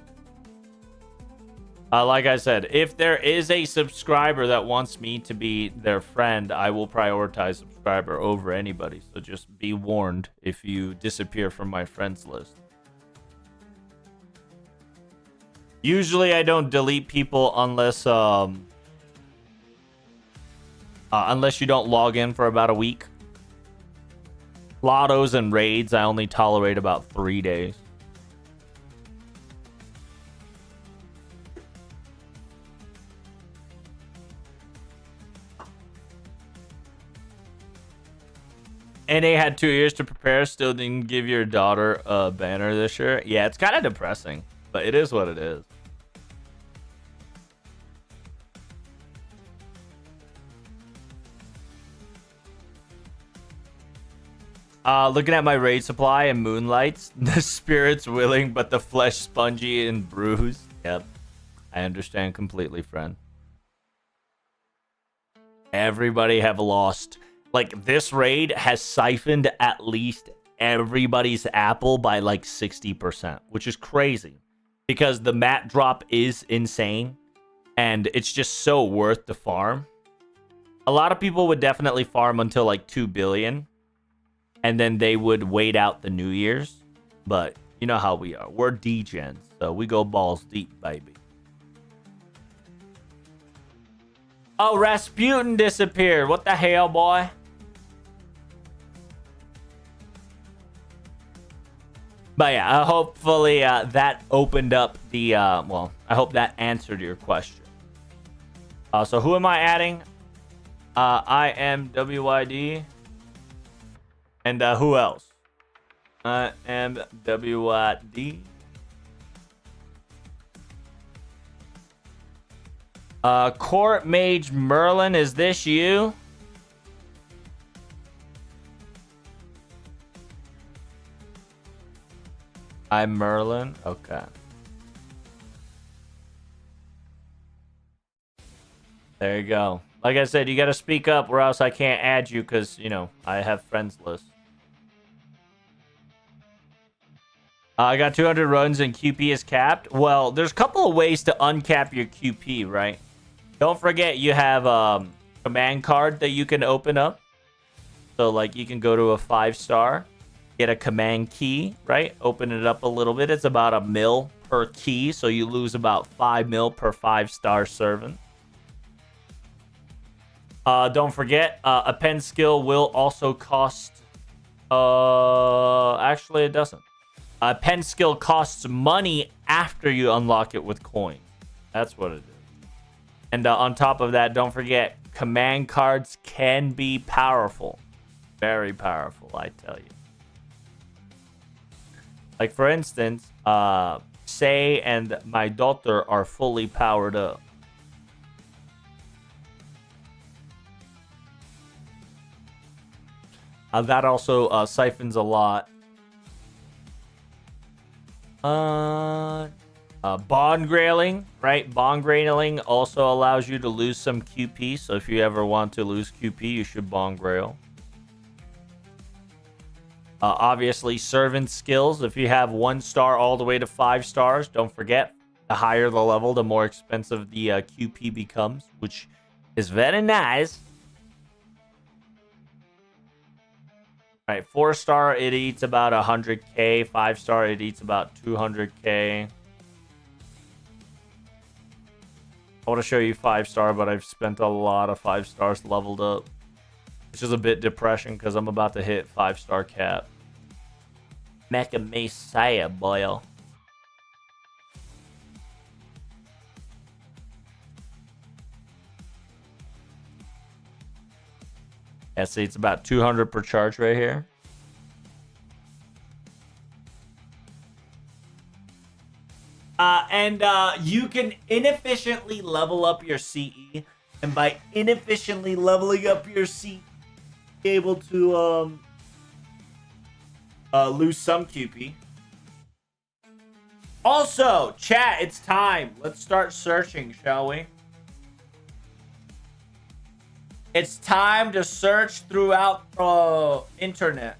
Like I said, if there is a subscriber that wants me to be their friend, I will prioritize subscriber over anybody. So just be warned if you disappear from my friends list. Usually I don't delete people unless unless you don't log in for about a week. Lottos and raids, I only tolerate about 3 days. NA had 2 years to prepare, still didn't give your daughter a banner this year. Yeah, it's kind of depressing, but it is what it is. Looking at my raid supply and moonlights, the spirit's willing, but the flesh spongy and bruised. Yep, I understand completely, friend. Everybody have lost. Like, this raid has siphoned at least everybody's apple by like 60%, which is crazy because the mat drop is insane and it's just so worth the farm. A lot of people would definitely farm until like 2 billion and then they would wait out the New Year's. But you know how we are. We're degens, so we go balls deep, baby. Oh, Rasputin disappeared. What the hell, boy? But yeah, hopefully that opened up the, well, I hope that answered your question. So who am I adding? I am WYD. And who else? I am WYD. Court Mage Merlin, is this you? I'm Merlin. Okay. There you go. Like I said, you got to speak up or else I can't add you because, you know, I have friends list. I got 200 runs and QP is capped. Well, there's a couple of ways to uncap your QP, right? Don't forget you have a command card that you can open up. So, like, you can go to a 5-star. Get a command key, right? Open it up a little bit. It's about 1 mil per key, so you lose about 5 mil per 5-star servant. Don't forget, a pen skill will also cost... actually, it doesn't. A pen skill costs money after you unlock it with coins. That's what it is. And on top of that, don't forget, command cards can be powerful. Very powerful, I tell you. Like, for instance, Say and my daughter are fully powered up. That also siphons a lot. Bond grailing, right? Bond grailing also allows you to lose some QP. So if you ever want to lose QP, you should bond grail. Obviously, servant skills. If you have 1 star all the way to 5 stars, don't forget, the higher the level, the more expensive the QP becomes, which is very nice. All right, 4-star, it eats about 100k. 5-star, it eats about 200k. I want to show you 5-star, but I've spent a lot of 5-stars leveled up. Which is a bit depressing because I'm about to hit 5-star cap. Mecha Messiah, boy. Yeah, see, it's about 200 per charge right here. And you can inefficiently level up your CE. And by inefficiently leveling up your CE, be able to lose some QP. Also, chat, it's time. Let's start searching, shall we? It's time to search throughout the internet.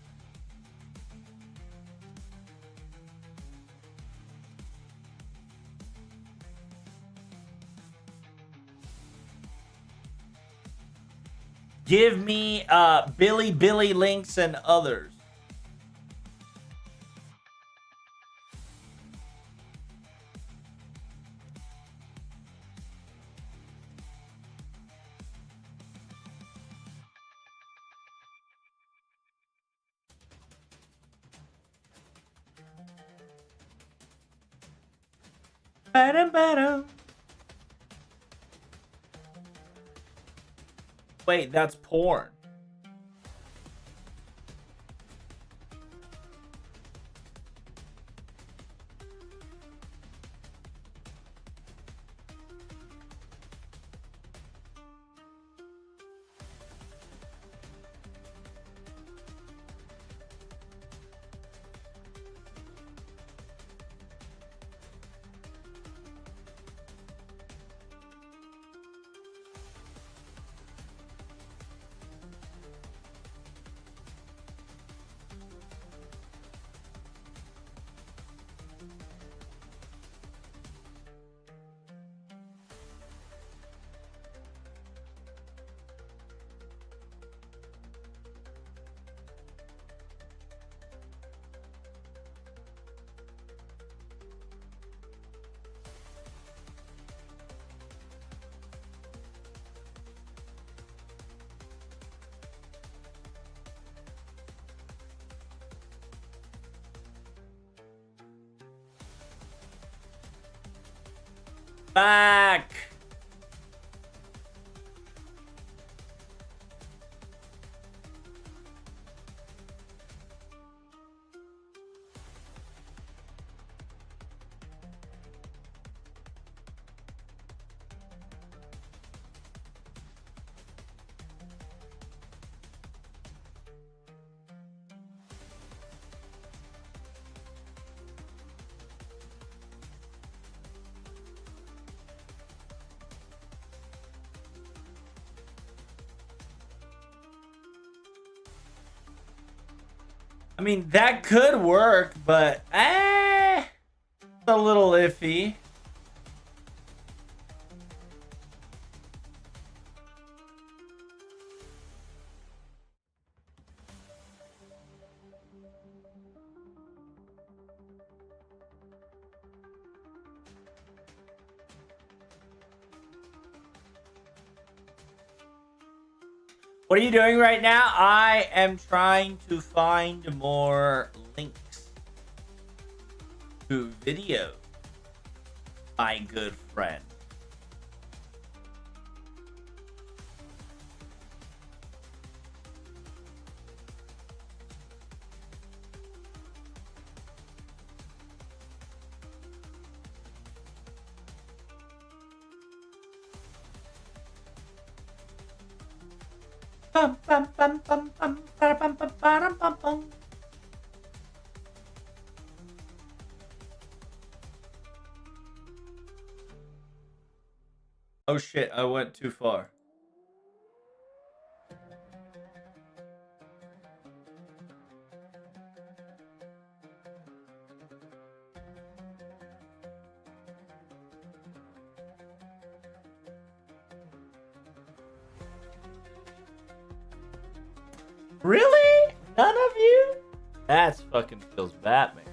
Give me Billy links and others. Wait, that's porn. Back. I mean, that could work, but it's a little iffy. What are you doing right now? I am trying to find more links to videos, my good friend. Bum, bum, bum, bum, bum, bum, bum, bum, bum, bum, bum. Oh shit, I went too far. Really? None of you? That's fucking feels Batman.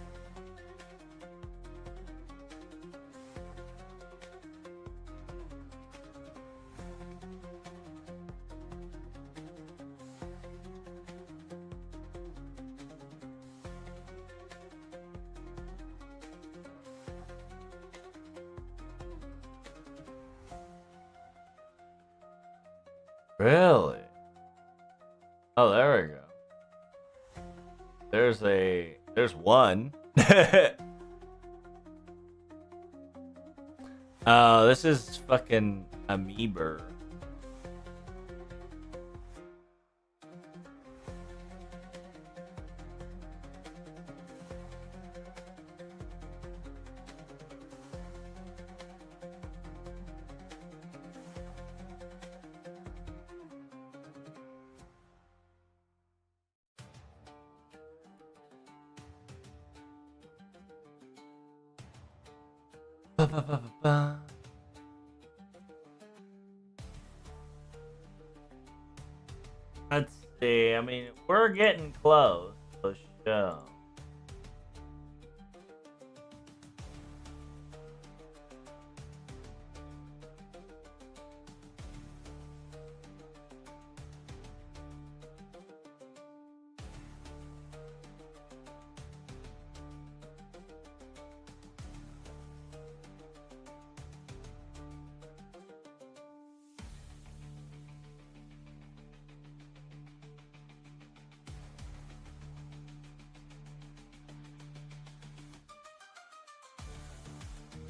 Really? Oh, there we go. There's one. Oh, this is fucking Amoeba. Let's see. I mean, we're getting close. For sure.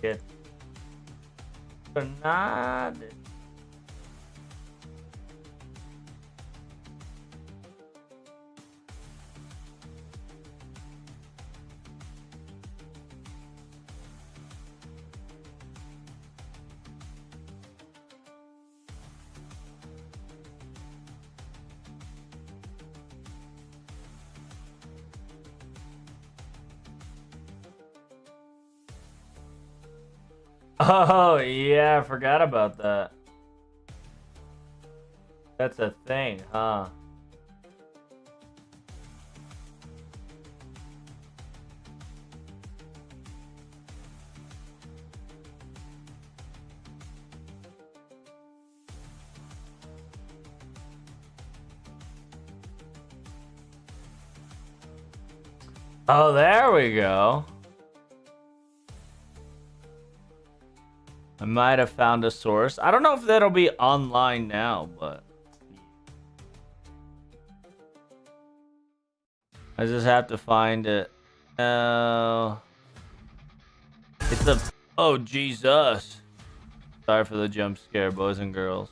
Get grenade. Oh, yeah, I forgot about that. That's a thing, huh? Oh, there we go. I might have found a source. I don't know if that'll be online now, but I just have to find it. It's a... Oh, Jesus. Sorry for the jump scare, boys and girls.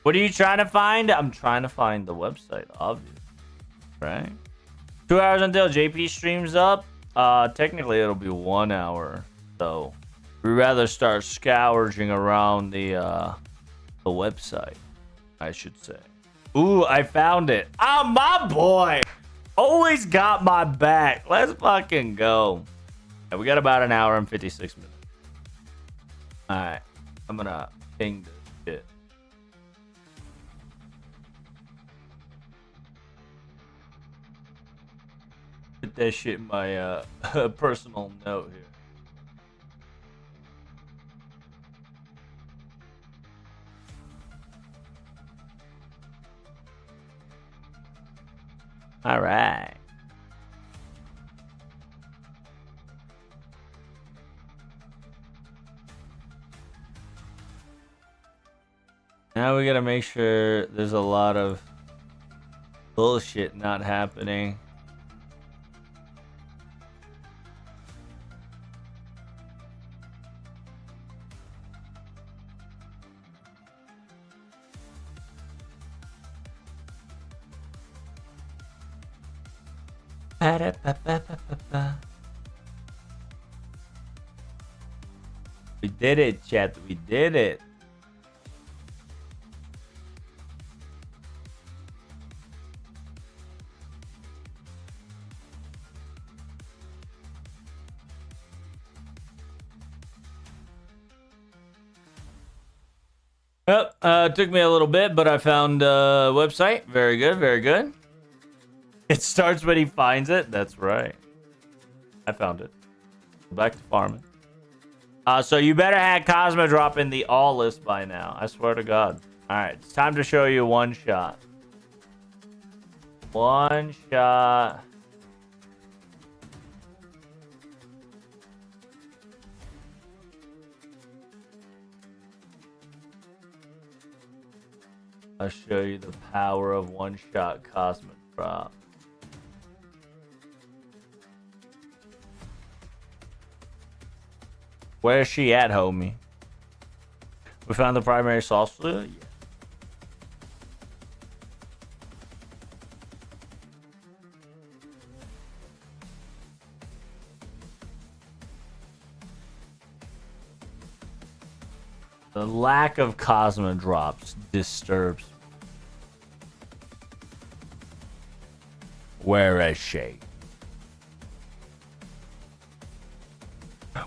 What are you trying to find? I'm trying to find the website, obviously. Right? 2 hours until JP streams up. Technically, it'll be 1 hour. So... we'd rather start scourging around the website, I should say. Ooh, I found it. Oh, my boy. Always got my back. Let's fucking go. Yeah, we got about 1 hour and 56 minutes. All right. I'm going to ping this shit. Put that shit in my personal note here. All right. Now we gotta make sure there's a lot of bullshit not happening. We did it, chat. We did it. Yep, took me a little bit, but I found a website. Very good, very good. It starts when he finds it. That's right. I found it. Back to farming. So you better have Cosmo drop in the all list by now. I swear to God. All right, it's time to show you one shot. One shot. I'll show you the power of one shot Cosmo drop. Where's she at, homie? We found the primary source. Yeah. The lack of Cosmo drops disturbs me. Where is she?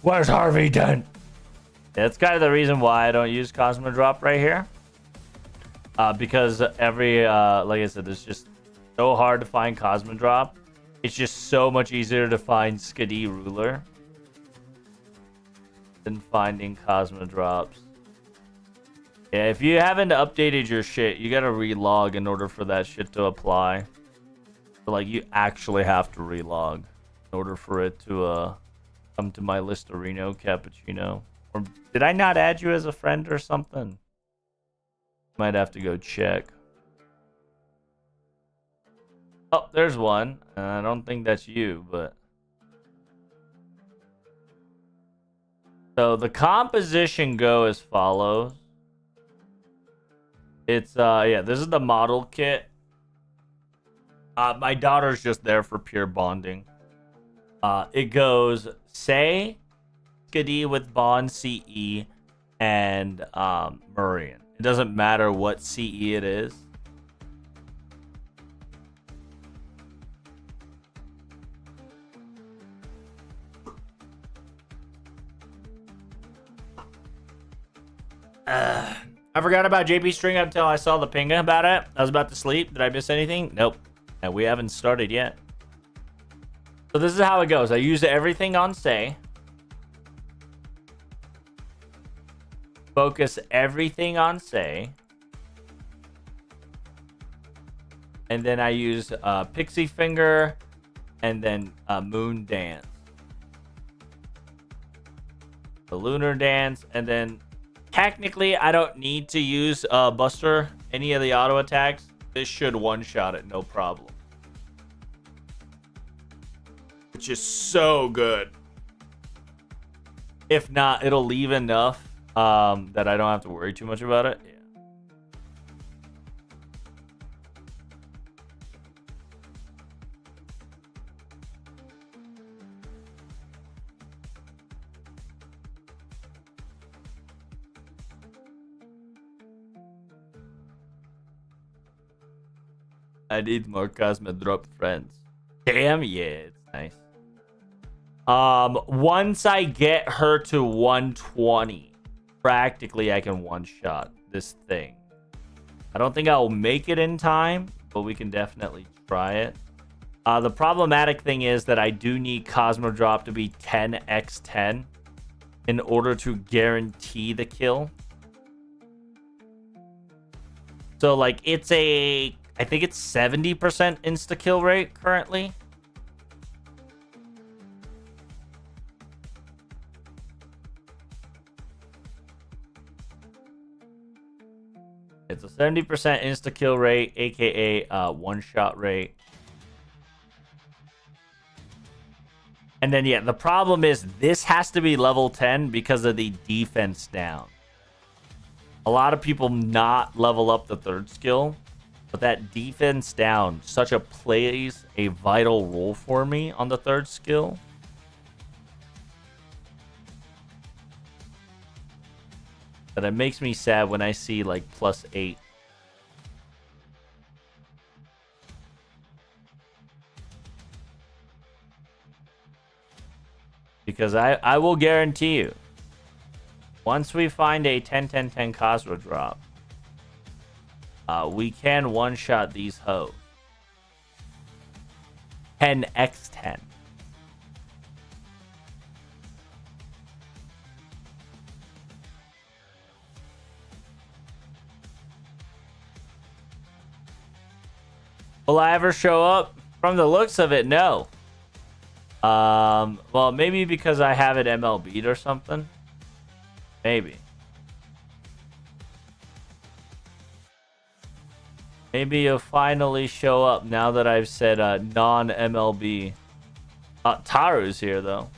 Where's Harvey Dent? That's kind of the reason why I don't use Cosmo Drop right here. Because every, like I said, it's just so hard to find Cosmo Drop. It's just so much easier to find Skadi Ruler than finding Cosmo Drops. Yeah, if you haven't updated your shit, you gotta relog in order for that shit to apply. So, like, you actually have to relog in order for it to, come to my list of Reno Cappuccino. Or did I not add you as a friend or something? Might have to go check. Oh, there's one. I don't think that's you, but... So the composition go as follows. It's, yeah, this is the model kit. My daughter's just there for pure bonding. It goes Say, Skadi with Bond CE, and Murian. It doesn't matter what CE it is. I forgot about JP String until I saw the ping about it. I was about to sleep. Did I miss anything? Nope. And we haven't started yet. So this is how it goes. I use everything on Say. Focus everything on Say. And then I use Pixie Finger and then Moon Dance. The Lunar Dance, and then technically I don't need to use Buster, any of the auto attacks. This should one-shot it, no problem. Which is so good. If not, it'll leave enough that I don't have to worry too much about it. Yeah. I need more Cosmo Drop friends. Damn, yeah, it's nice. Once I get her to 120, practically I can one-shot this thing. I don't think I'll make it in time, but we can definitely try it. The problematic thing is that I do need Cosmo Drop to be 10x10 in order to guarantee the kill. So, like, it's a... I think it's 70% insta-kill rate currently. It's a 70% insta-kill rate, aka one-shot rate. And then, yeah, the problem is this has to be level 10 because of the defense down. A lot of people not level up the third skill. But that defense down plays a vital role for me on the third skill. That it makes me sad when I see like +8. Because I will guarantee you, once we find a 10-10-10 Cosmo Drop, we can one-shot these hoes. 10x10. Will I ever show up? From the looks of it, no. Well, maybe because I have it MLB'd or something. Maybe. Maybe you'll finally show up now that I've said non-MLB. Taru's here, though.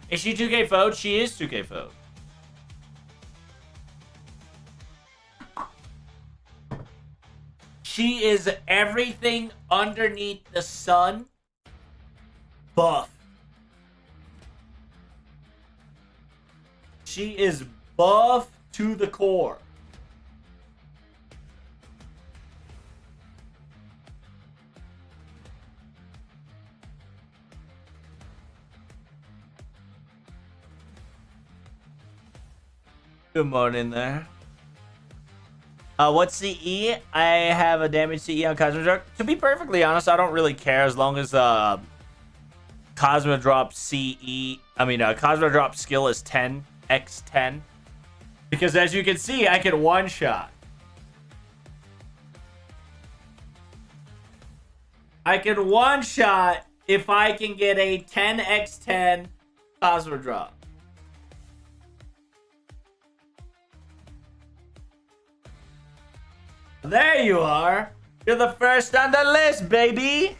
Is she 2K Fode? She is 2K Fode. She is everything underneath the sun. Buff. She is buff to the core. Good morning there. What's CE? I have a damage CE on Cosmodrop. To be perfectly honest, I don't really care as long as Cosmodrop CE. Cosmodrop skill is 10x10. Because as you can see, I can one-shot. I can one-shot if I can get a 10x10 Cosmodrop. There you are. You're the first on the list, baby.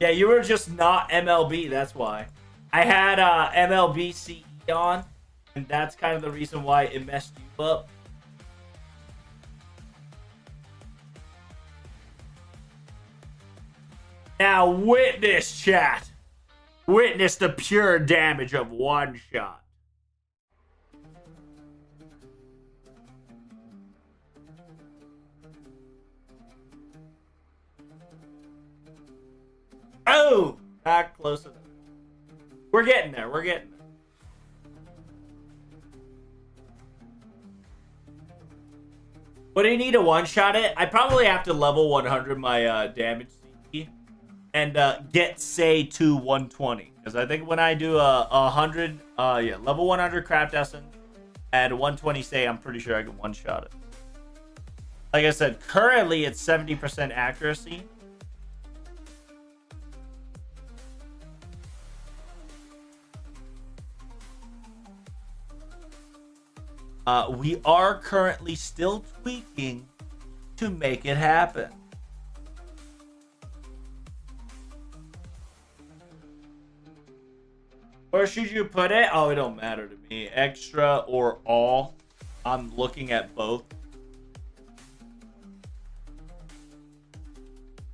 Yeah, you were just not MLB, that's why. I had MLB CE on, and that's kind of the reason why it messed you up. Now witness, chat. Witness the pure damage of one shot. Oh! Not close enough. We're getting there. We're getting there. What do you need to one-shot it? I probably have to level 100 my damage CE and get say to 120. Because I think when I do level 100 craft essence and 120 say, I'm pretty sure I can one-shot it. Like I said, currently it's 70% accuracy. We are currently still tweaking to make it happen. Where should you put it? Oh, it don't matter to me. Extra or all. I'm looking at both.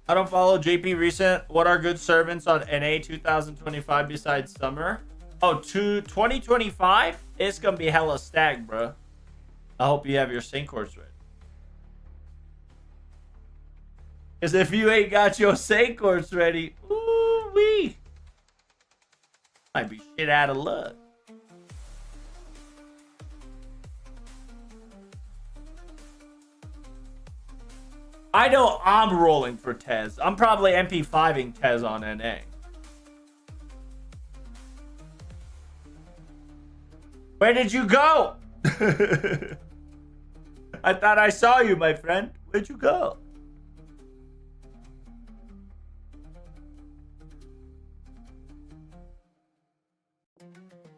I don't follow JP recent. What are good servants on NA 2025 besides summer? Oh, 2025? It's gonna be hella stacked, bro. I hope you have your sync course ready. Because if you ain't got your sync course ready, ooh-wee, might be shit out of luck. I know I'm rolling for Tez. I'm probably MP5ing Tez on NA. Where did you go? I thought I saw you, my friend. Where'd you go?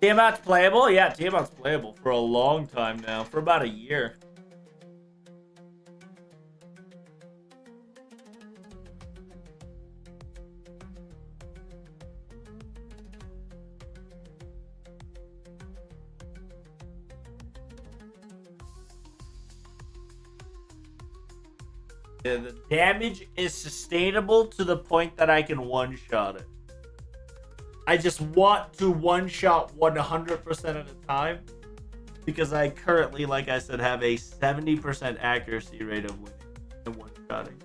Tiamat's playable? Yeah, Tiamat's playable for a long time now. For about a year. Yeah, the damage is sustainable to the point that I can one-shot it. I just want to one-shot 100% of the time because I currently, like I said, have a 70% accuracy rate of winning and one-shotting.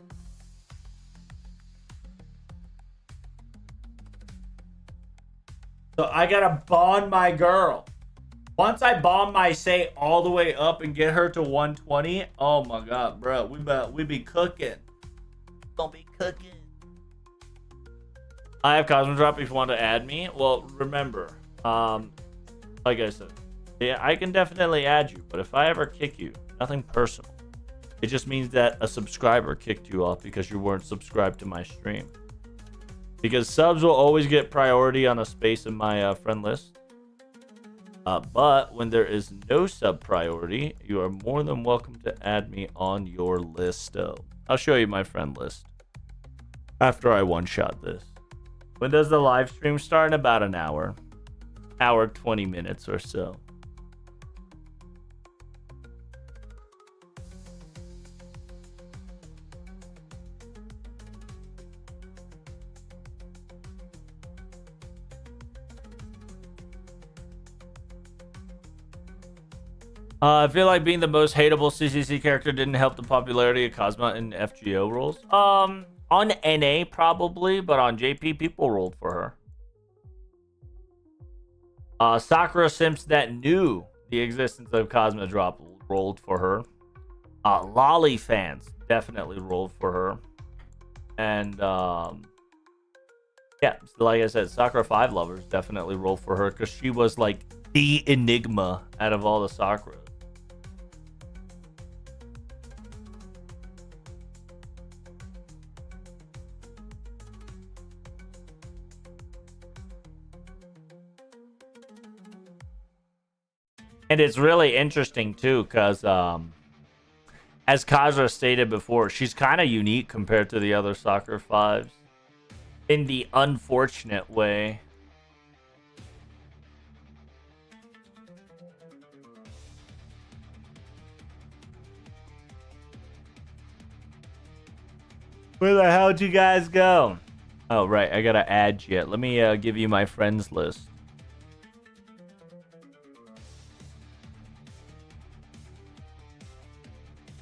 So I gotta bond my girl. Once I bomb my say all the way up and get her to 120, oh my god, bro, we be cooking. Gonna be cooking. I have Cosmo Drop if you want to add me. Well, remember, like I said, yeah, I can definitely add you, but if I ever kick you, nothing personal. It just means that a subscriber kicked you off because you weren't subscribed to my stream. Because subs will always get priority on a space in my friend list. But when there is no sub priority, you are more than welcome to add me on your list. I'll show you my friend list after I one-shot this. When does the live stream start? In about an hour. Hour, 20 minutes or so. I feel like being the most hateable CCC character didn't help the popularity of Cosmo in FGO roles. On NA probably, but on JP people rolled for her. Sakura Simps that knew the existence of Cosmo Drop rolled for her. Lolly fans definitely rolled for her. And yeah, like I said, Sakura 5 lovers definitely rolled for her because she was like the enigma out of all the Sakuras. And it's really interesting too, because as Kaja stated before, she's kind of unique compared to the other Soccer 5s in the unfortunate way. Where the hell did you guys go? Oh, right. I gotta add you. Let me give you my friends list.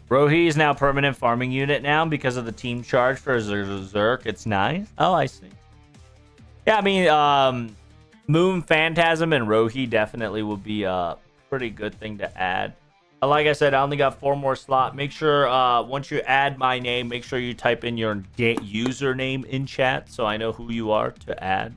Rohi is now permanent farming unit now because of the team charge for Zerk. It's nice. Oh, I see. Yeah, I mean, Moon Phantasm and Rohi definitely would be a pretty good thing to add. Like I said, I only got 4 more slots. Make sure once you add my name, make sure you type in your username in chat so I know who you are to add.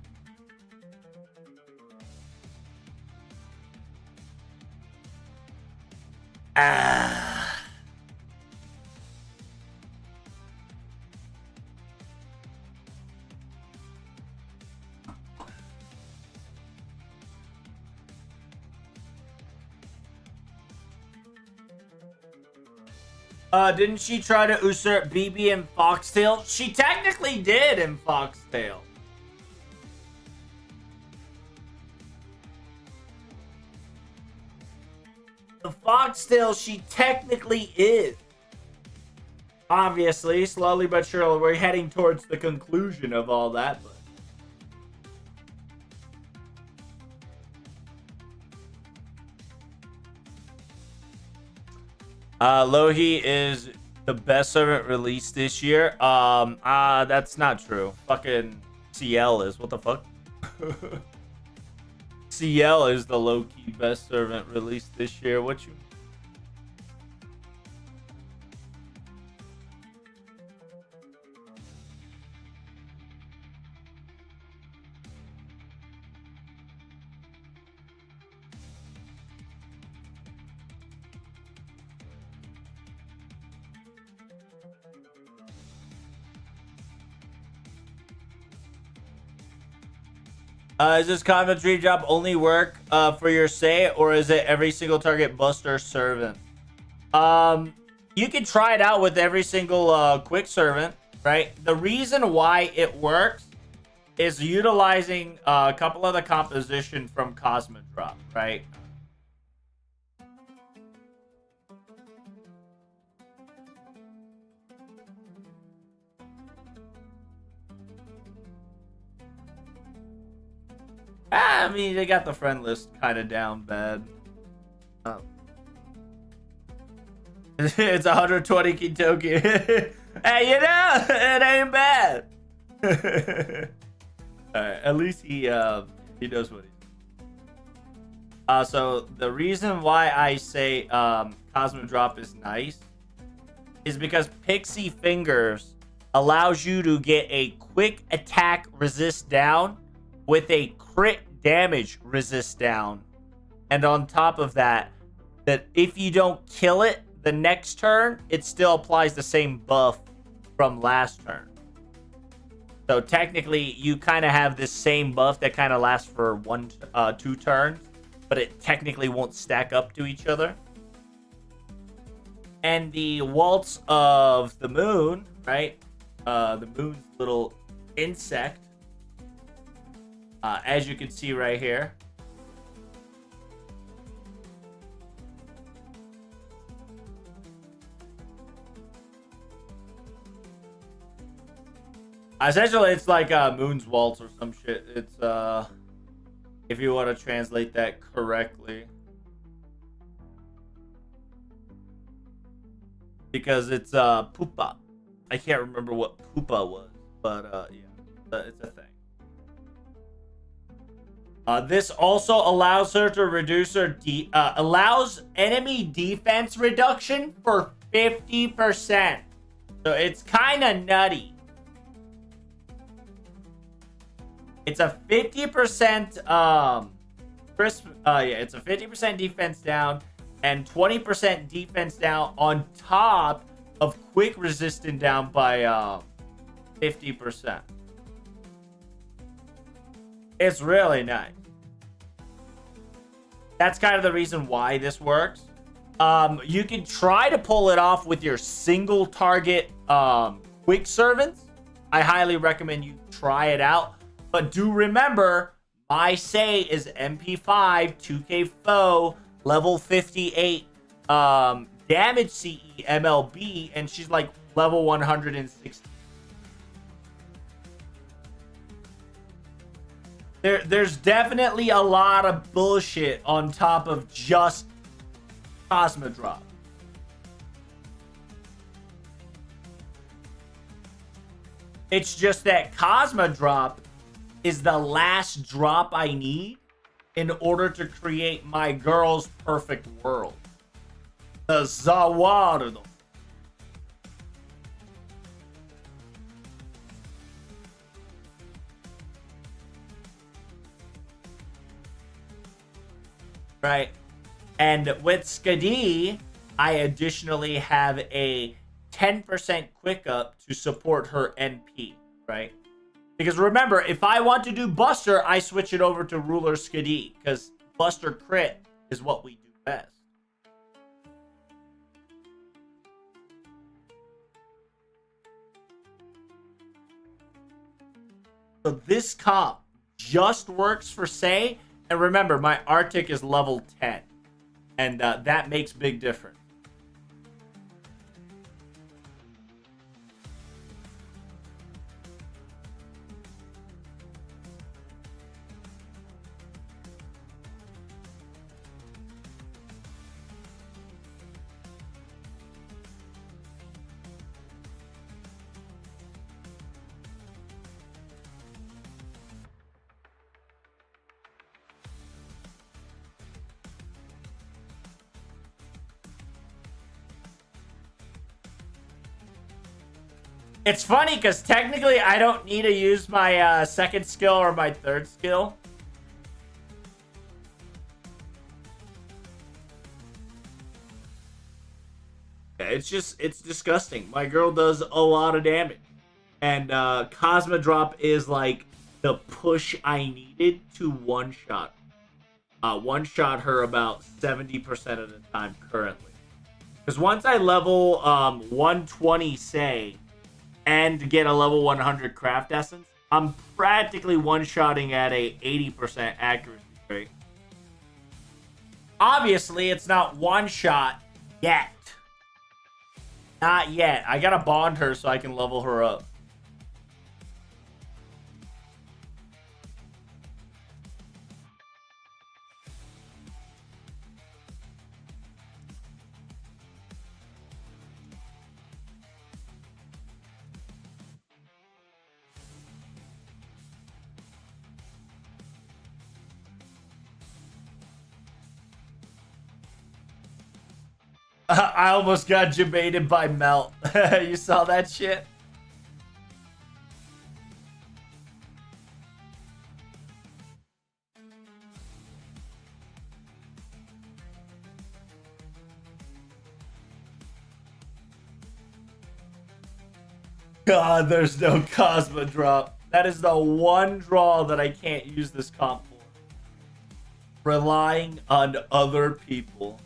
Didn't she try to usurp BB in Foxtail? She technically did in Foxtail. The Foxtail, she technically is. Obviously, slowly but surely, we're heading towards the conclusion of all that. Lohi is the best servant released this year. That's not true. Fucking CL is. What the fuck? CL is the low-key best servant released this year. What you... Is this Coventry job only work for your say, or is it every single target buster servant? You can try it out with every single quick servant, right? The reason why it works is utilizing a couple of the composition from Cosmo Drop, right? I mean, they got the friend list kind of down bad. Oh. It's 120 Kintoki. Hey, you know, it ain't bad. Alright, at least he He knows what he's so the reason why I say Cosmo Drop is nice is because Pixie Fingers allows you to get a quick attack resist down with a crit damage resist down. And on top of that, that if you don't kill it the next turn, it still applies the same buff from last turn. So technically, you kind of have this same buff that kind of lasts for 2 turns, but it technically won't stack up to each other. And the Waltz of the Moon, right? The moon's little insect, as you can see right here. Essentially, it's like Moon's Waltz or some shit. It's, if you want to translate that correctly. Because it's, Poopa. I can't remember what Poopa was, but, yeah, it's a thing. This also allows her to reduce her, allows enemy defense reduction for 50%. So it's kind of nutty. It's a 50% it's a 50% defense down and 20% defense down on top of quick resistance down by 50%. It's really nice. That's kind of the reason why this works. You can try to pull it off with your single target quick servants. I highly recommend you try it out. But do remember, my say is MP5, 2K foe, level 58, damage CE MLB, and she's like level 160. There's definitely a lot of bullshit on top of just Cosmo Drop. It's just that Cosmo Drop is the last drop I need in order to create my girl's perfect world. The Zawardo. Right. And with Skadi, I additionally have a 10% quick up to support her NP, right? Because remember, if I want to do Buster, I switch it over to Ruler Skadi, because Buster Crit is what we do best. So this comp just works for Say, and remember, my Arctic is level 10, and that makes big difference. It's funny because technically I don't need to use my second skill or my third skill. It's disgusting. My girl does a lot of damage. And Cosmo Drop is like the push I needed to one-shot. One-shot her about 70% of the time currently. Because once I level 120 Say, and get a level 100 craft essence, I'm practically one-shotting at a 80% accuracy rate. Obviously, it's not one-shot yet. Not yet. I gotta bond her so I can level her up. I almost got debated by Melt. You saw that shit? God, there's no Cosmo drop. That is the one draw that I can't use this comp for. Relying on other people.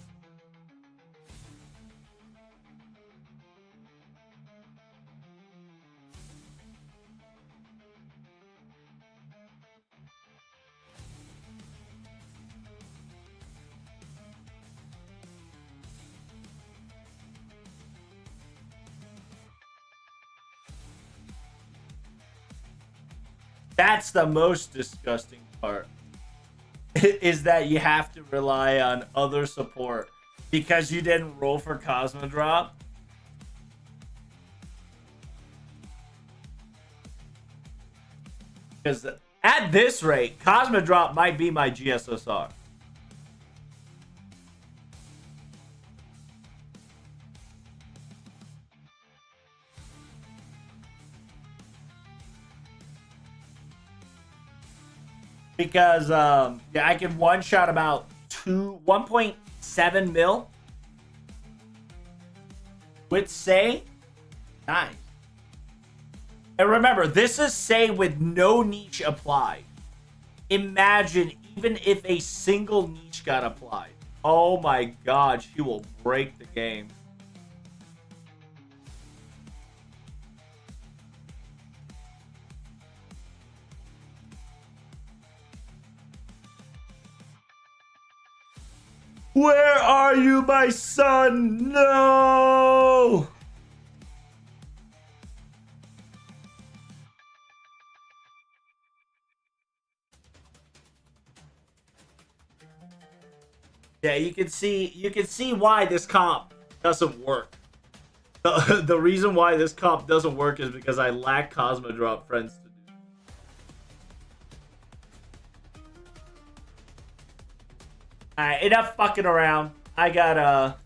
That's the most disgusting part. Is that you have to rely on other support because you didn't roll for Cosmo Drop. Because at this rate, Cosmo Drop might be my GSSR. Because yeah, I can one shot about 1.7 mil with Say. Nice. And remember, this is Say with no niche applied. Imagine even if a single niche got applied. Oh my god, she will break the game. Where are you, my son? No! Yeah, you can see why this comp doesn't work. The reason why this comp doesn't work is because I lack Cosmo Drop friends to do. Alright, enough fucking around. I gotta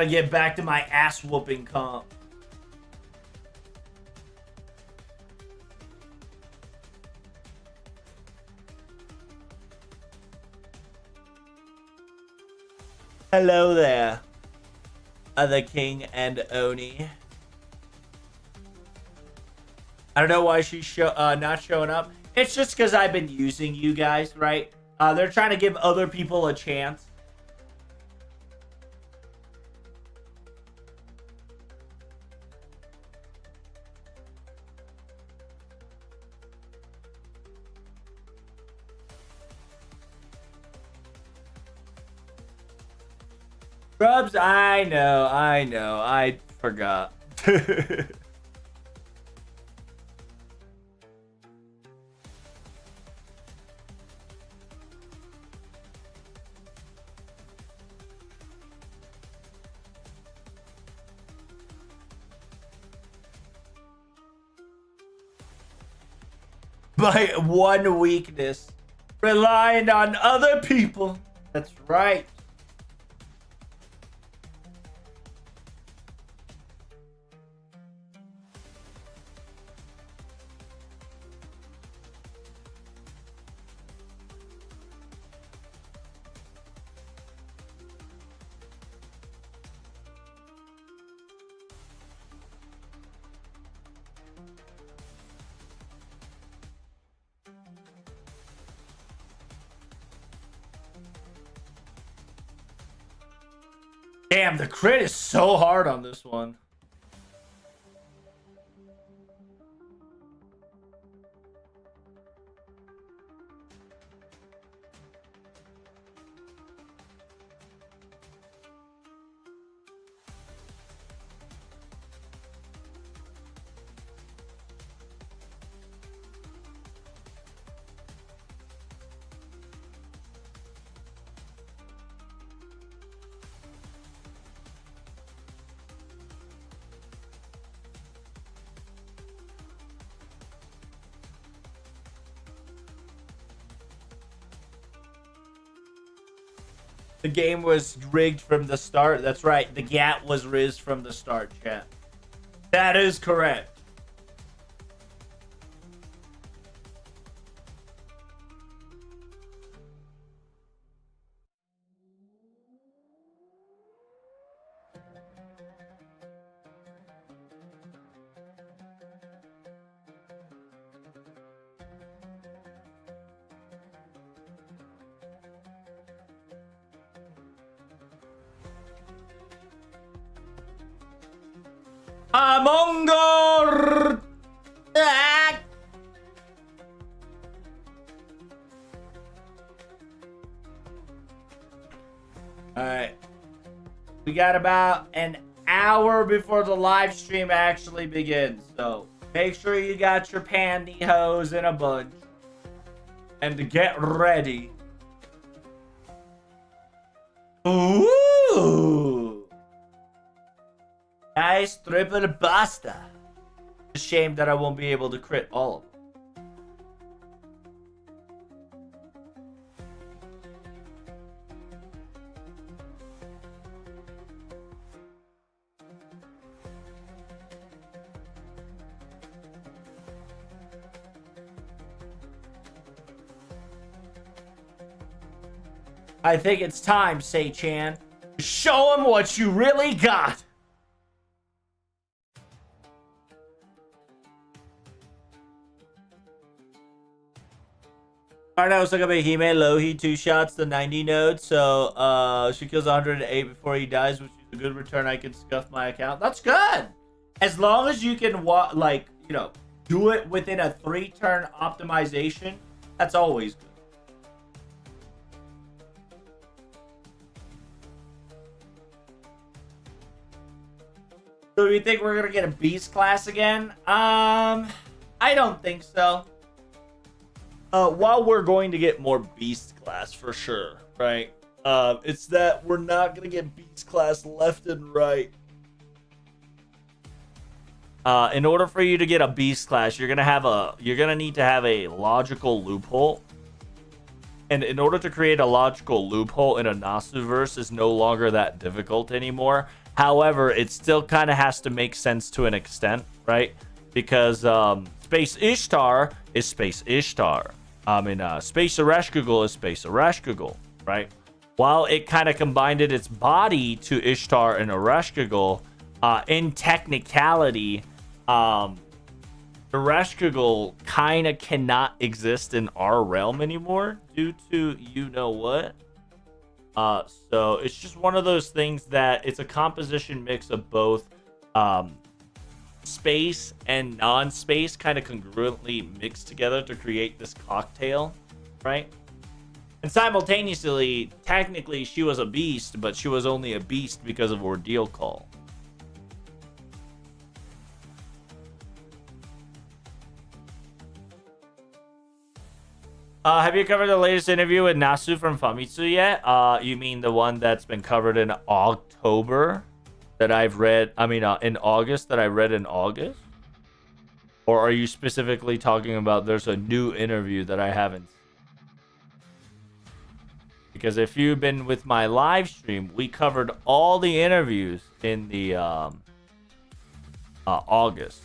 get back to my ass whooping comp. Hello there, other king and Oni. I don't know why she's not showing up. It's just because I've been using you guys, right? They're trying to give other people a chance. Scrubs, I know, I forgot. My one weakness, relying on other people. That's right. Damn, the crit is so hard on this one. The game was rigged from the start. That's right. The GAT was rigged from the start, chat. That is correct. Amongor. Alright. We got about an hour before the live stream actually begins. So make sure you got your pantyhose in a bunch. And to get ready. Ooh. Nice triple pasta. It's a shame that I won't be able to crit all of them. I think it's time, Sei-chan. Show him what you really got. Alright, now it's like a Hime Lohi, 2 shots, the 90 node. So, she kills 108 before he dies, which is a good return. I can scuff my account. That's good. As long as you can, do it within a 3-turn optimization, that's always good. So do you think we're gonna get a beast class again? I don't think so. While we're going to get more beast class for sure, right? It's that we're not gonna get beast class left and right. In order for you to get a beast class, you're gonna need to have a logical loophole. And in order to create a logical loophole in a Nasuverse is no longer that difficult anymore. However, it still kind of has to make sense to an extent, right? Because Space Ishtar is Space Ishtar. Space Ereshkigal is Space Ereshkigal, right? While it kind of combined its body to Ishtar and Ereshkigal, in technicality, Ereshkigal kind of cannot exist in our realm anymore due to you-know-what. So it's just one of those things that it's a composition mix of both space and non-space kind of congruently mixed together to create this cocktail, right? And simultaneously, technically, she was a beast, but she was only a beast because of Ordeal Call. Have you covered the latest interview with Nasu from Famitsu yet? You mean the one that's been covered in October that I've read? In August that I read in August? Or are you specifically talking about there's a new interview that I haven't? Because if you've been with my live stream, we covered all the interviews in the August.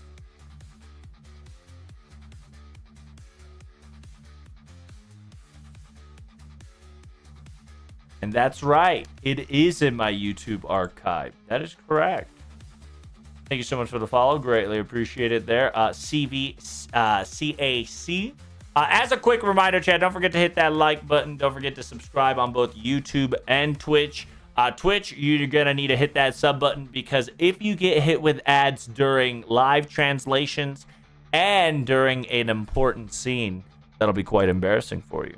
And that's right. It is in my YouTube archive. That is correct. Thank you so much for the follow. Greatly appreciate it there. CVCAC. As a quick reminder, chat, don't forget to hit that like button. Don't forget to subscribe on both YouTube and Twitch. Twitch, you're going to need to hit that sub button because if you get hit with ads during live translations and during an important scene, that'll be quite embarrassing for you.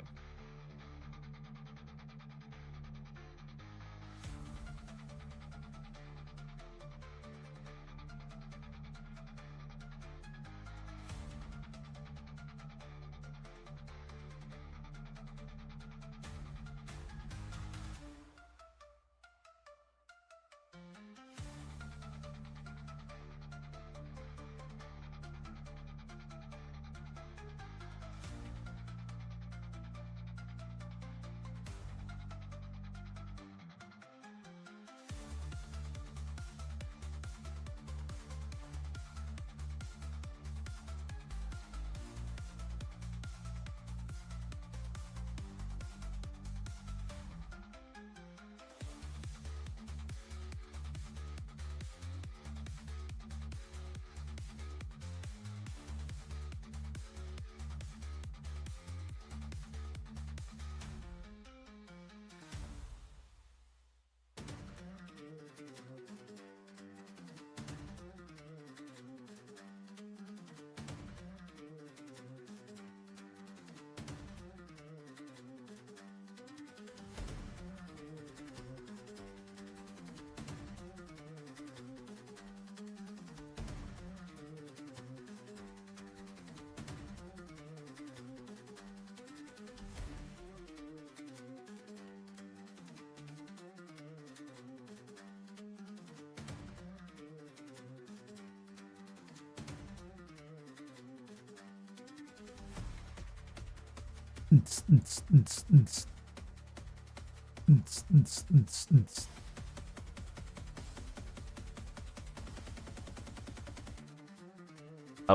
Oh,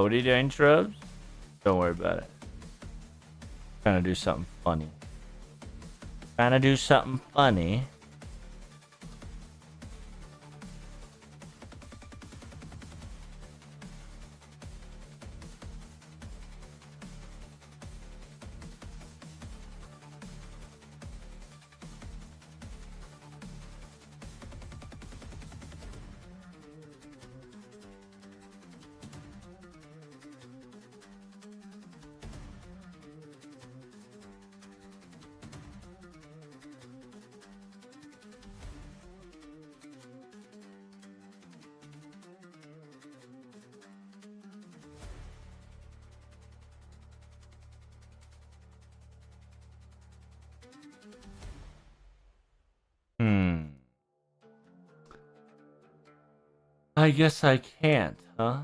what are you doing, Trubs? Don't worry about it. Trying to do something funny. Trying to do something funny. I guess I can't, huh?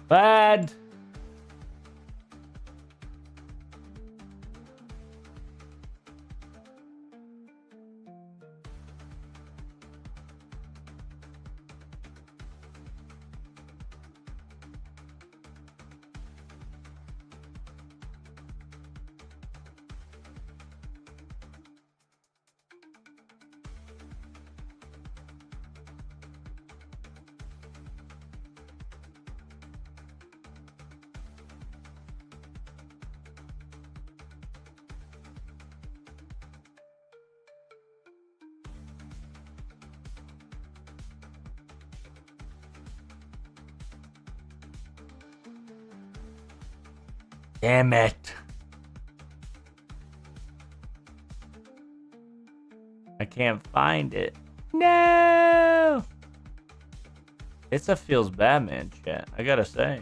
Bad. Damn it. I can't find it. No. It's a feels Batman chat, I gotta say.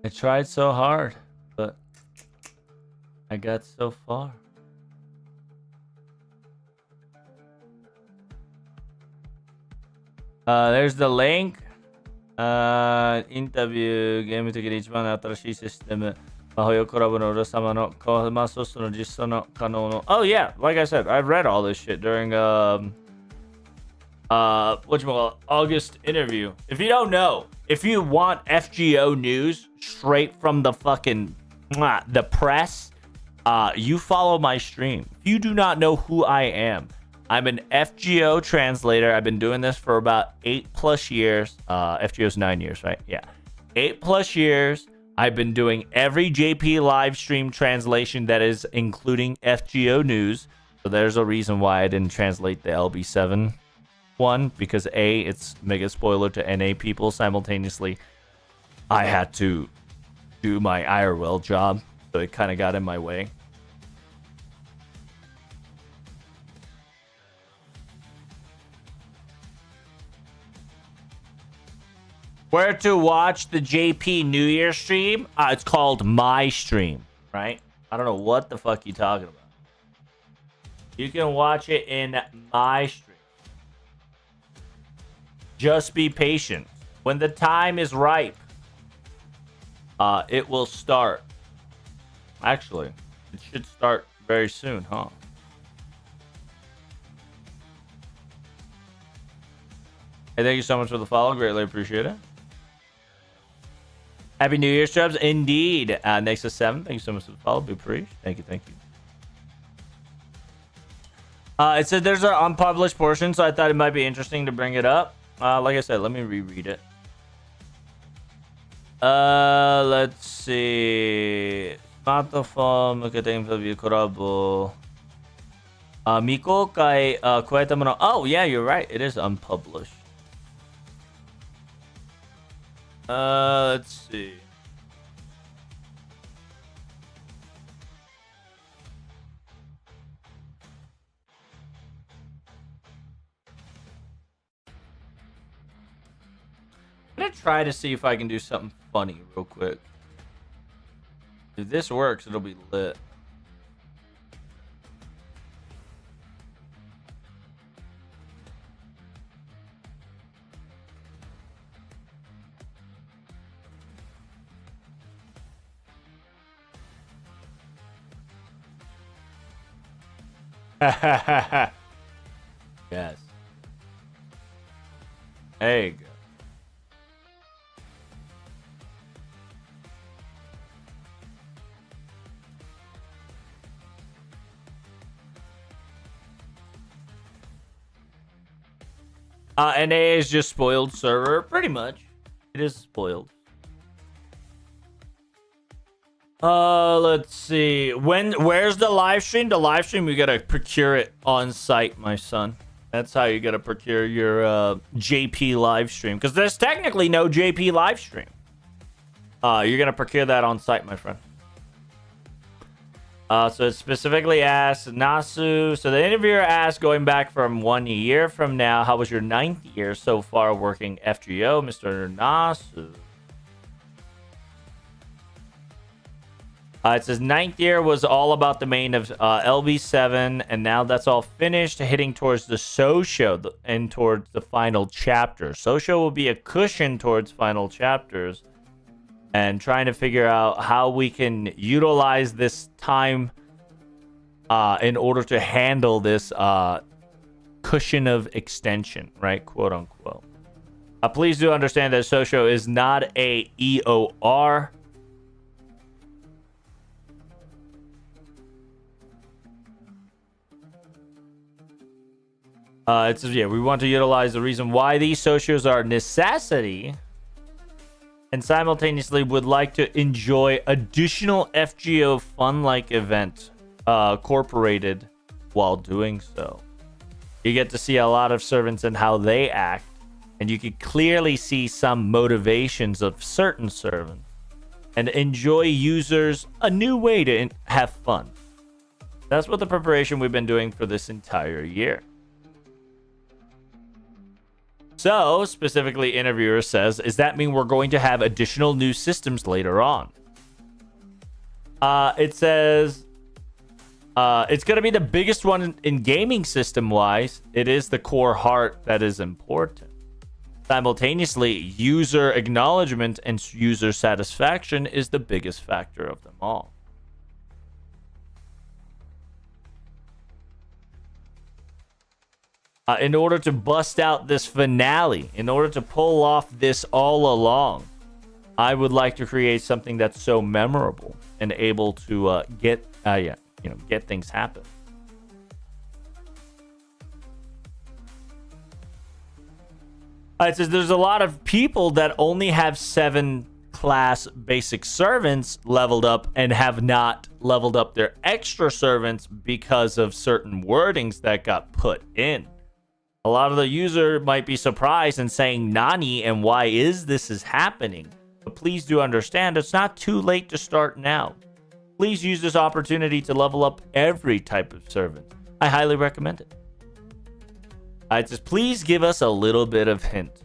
I tried so hard, but I got so far. There's the link. インタビューゲーム的に一番新しいシステム。魔法用コラボの裏様のコマソストの実装の可能の。Oh yeah, like I said, I've read all this shit during whatchamacallit, August interview. If you don't know, if you want FGO news straight from the fucking the press, you follow my stream. If you do not know who I am, I'm an FGO translator. I've been doing this for about 8+ years. FGO's 9 years, right? Yeah. 8+ years. I've been doing every JP live stream translation that is including FGO news. So there's a reason why I didn't translate the LB7 one, because A, it's mega spoiler to NA people simultaneously. I had to do my IRL job, so it kind of got in my way. Where to watch the JP New Year stream? It's called My Stream, right? I don't know what the fuck you talking about. You can watch it in My Stream. Just be patient. When the time is ripe, it will start. Actually, it should start very soon, huh? Hey, thank you so much for the follow. Greatly appreciate it. Happy New Year's, Chubbs. Indeed. Nexus7, thank you so much for the follow. Be appreciated. Thank you, thank you. It said there's an unpublished portion, so I thought it might be interesting to bring it up. Like I said, let me reread it. Let's see. Smartphone, 向けてインタビューコラボ。未公開、加えたもの。Oh, yeah, you're right. It is unpublished. Let's see. I'm gonna try to see if I can do something funny real quick. If this works, it'll be lit. Yes. There you go. NA is just spoiled server, pretty much. It is spoiled. Let's see. Where's the live stream? The live stream, you gotta procure it on site, my son. That's how you gotta procure your JP live stream. Because there's technically no JP live stream. You're gonna procure that on site, my friend. So it specifically asked Nasu. So the interviewer asked, going back from 1 year from now, how was your 9th year so far working FGO, Mr. Nasu? It says 9th year was all about the main of LB7, and now that's all finished, heading towards the Sosho and towards the final chapter. Sosho will be a cushion towards final chapters, and trying to figure out how we can utilize this time in order to handle this cushion of extension, right? Quote unquote. Please do understand that Sosho is not a EOR. It says, yeah, we want to utilize the reason why these socios are a necessity and simultaneously would like to enjoy additional FGO fun-like event incorporated while doing so. You get to see a lot of servants and how they act, and you can clearly see some motivations of certain servants and enjoy users a new way to have fun. That's what the preparation we've been doing for this entire year. So, specifically, interviewer says, does that mean we're going to have additional new systems later on? It says, it's going to be the biggest one in gaming system-wise. It is the core heart that is important. Simultaneously, user acknowledgement and user satisfaction is the biggest factor of them all. In order to bust out this finale, in order to pull off this all along, I would like to create something that's so memorable and able to get things happen. It says there's a lot of people that only have 7 class basic servants leveled up and have not leveled up their extra servants because of certain wordings that got put in. A lot of the user might be surprised and saying, Nani, and why is this happening? But please do understand, it's not too late to start now. Please use this opportunity to level up every type of servant. I highly recommend it. It says, please give us a little bit of hint.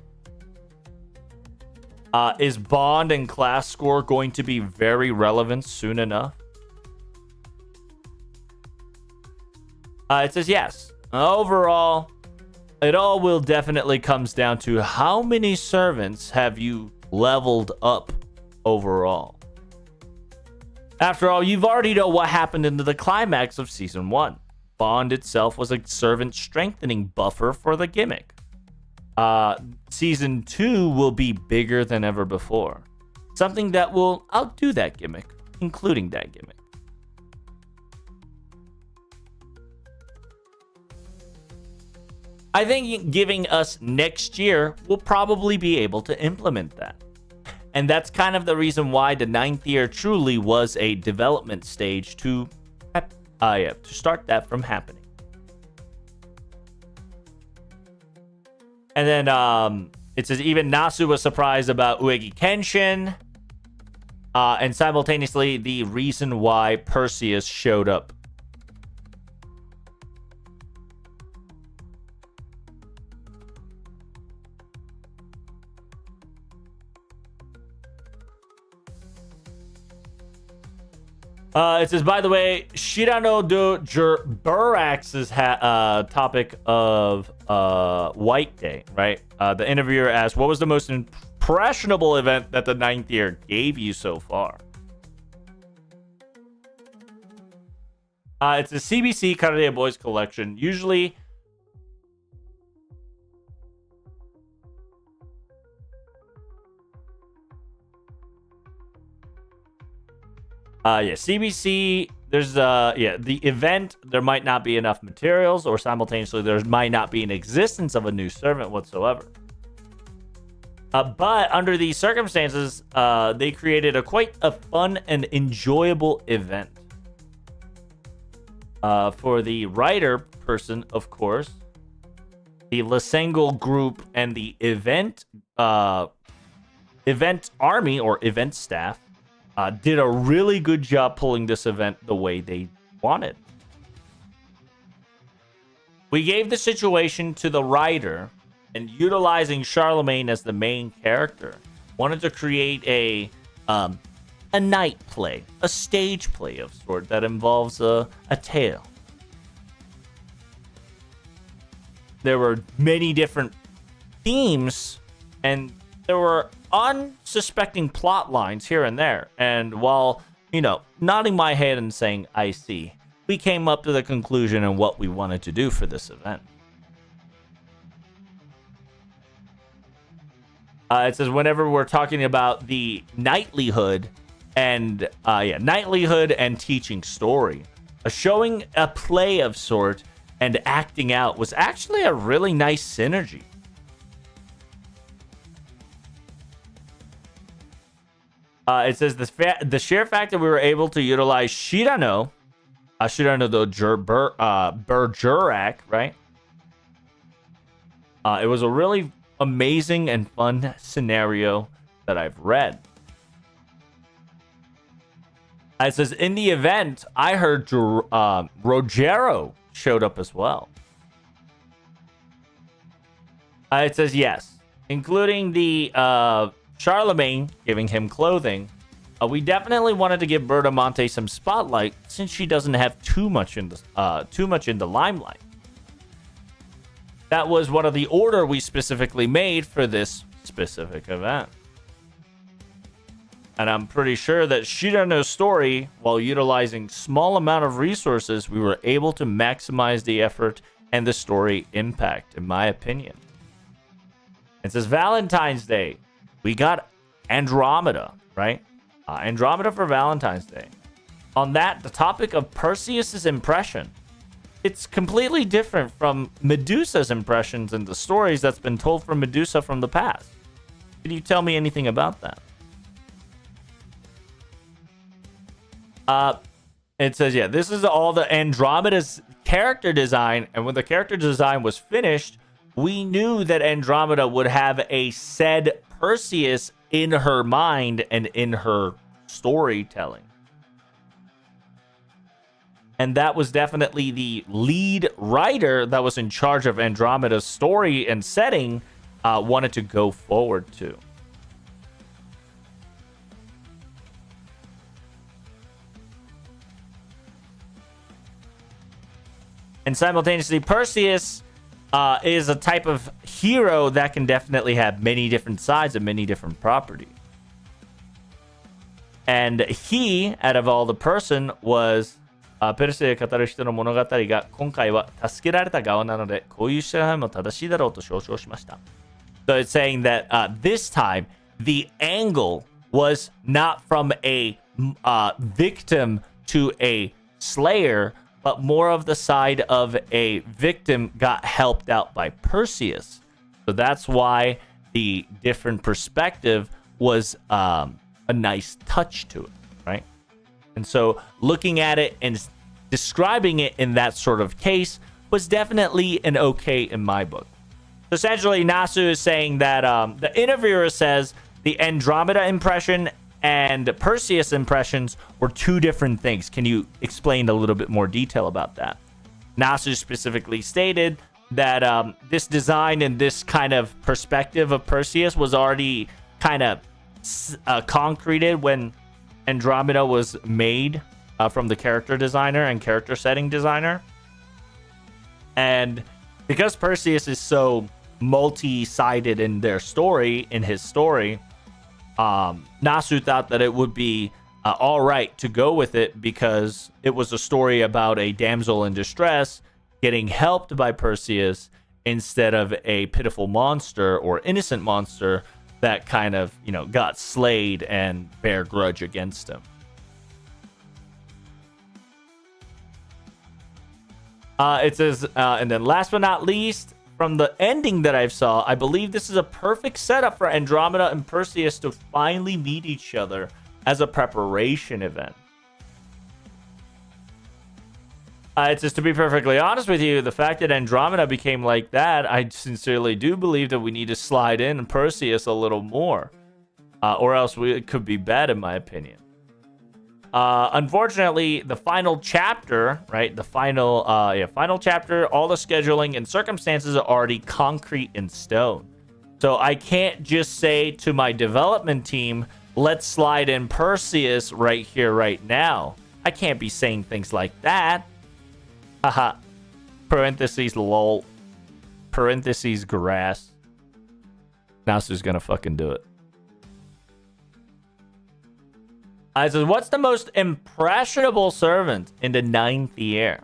Is bond and class score going to be very relevant soon enough? It says yes. Overall, it all will definitely comes down to how many servants have you leveled up overall. After all, you've already know what happened into the climax of Season 1. Bond itself was a servant strengthening buffer for the gimmick. Season 2 will be bigger than ever before. Something that will outdo that gimmick, including that gimmick. I think giving us next year, we'll probably be able to implement that. And that's kind of the reason why the 9th year truly was a development stage to start that from happening. And then It says even Nasu was surprised about Uegi Kenshin, and simultaneously the reason why Perseus showed up. It says, by the way, Shirano do Burax's topic of White Day, right? The interviewer asked, what was the most impressionable event that the 9th year gave you so far? It's a CBC Castoria Boys collection. Usually... CBC, there's the event, there might not be enough materials, or simultaneously there might not be an existence of a new servant whatsoever. But under these circumstances, they created quite a fun and enjoyable event. For the writer person, of course, the Lasengo group and the event army or event staff did a really good job pulling this event the way they wanted. We gave the situation to the writer, and utilizing Charlemagne as the main character, wanted to create a night play, a stage play of sort that involves a tale. There were many different themes, and there were unsuspecting plot lines here and there. And while, nodding my head and saying, I see, we came up to the conclusion and what we wanted to do for this event. It says, whenever we're talking about the knightlyhood and, knightlyhood and teaching story, showing a play of sort and acting out was actually a really nice synergy. It says the sheer fact that we were able to utilize Shirano the Bergerac, right? It was a really amazing and fun scenario that I've read. It says in the event, I heard Rogero showed up as well. It says yes, including the Charlemagne giving him clothing. We definitely wanted to give Bertamonte some spotlight since she doesn't have too much in the limelight. That was one of the order we specifically made for this specific event. And I'm pretty sure that Shirano's story, while utilizing small amount of resources, we were able to maximize the effort and the story impact, in my opinion. It says Valentine's Day. We got Andromeda, right? Andromeda for Valentine's Day. On that, the topic of Perseus's impression. It's completely different from Medusa's impressions and the stories that's been told from Medusa from the past. Can you tell me anything about that? It says, this is all the Andromeda's character design, and when the character design was finished, we knew that Andromeda would have a said Perseus in her mind and in her storytelling. And that was definitely the lead writer that was in charge of Andromeda's story and setting wanted to go forward to. And simultaneously, Perseus is a type of hero that can definitely have many different sides and many different properties. And he, out of all the person, was ペルセで語る人の物語が今回は助けられた側なのでこういう視点も正しいだろうと称唱しました。So it's saying that this time the angle was not from a victim to a slayer, but more of the side of a victim got helped out by Perseus. So that's why the different perspective was a nice touch to it, right? And so looking at it and describing it in that sort of case was definitely an okay in my book. Essentially, Nasu is saying that the interviewer says the Andromeda impression and Perseus impressions were two different things. Can you explain a little bit more detail about that? Nasu specifically stated that this design and this kind of perspective of Perseus was already kind of concreted when Andromeda was made from the character designer and character setting designer. And because Perseus is so multi-sided in their story, in his story, Nasu thought that it would be all right to go with it because it was a story about a damsel in distress getting helped by Perseus instead of a pitiful monster or innocent monster that kind of, you know, got slayed and bear grudge against him. It says, and then last but not least, from the ending that I saw, I believe this is a perfect setup for Andromeda and Perseus to finally meet each other as a preparation event. It's just, to be perfectly honest with you, the fact that Andromeda became like that, I sincerely do believe that we need to slide in Perseus a little more. Or else it could be bad, in my opinion. Unfortunately, the final chapter, right? The final chapter, all the scheduling and circumstances are already concrete in stone. So I can't just say to my development team, let's slide in Perseus right here, right now. I can't be saying things like that. Haha. Parentheses lol. Parentheses grass. Nasu's gonna fucking do it. I says, what's the most impressionable servant in the 9th year?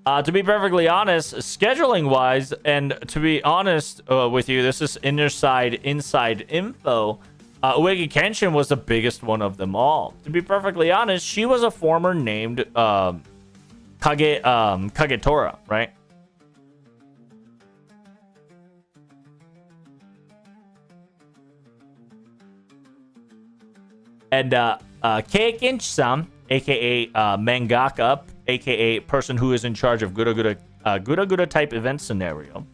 To be perfectly honest, scheduling wise, and to be honest with you, this is inside info. Uegi Kenshin was the biggest one of them all. To be perfectly honest, she was a former named Kagetora, right? And Keikinchi-san, aka mangaka, aka person who is in charge of Gura type event scenario,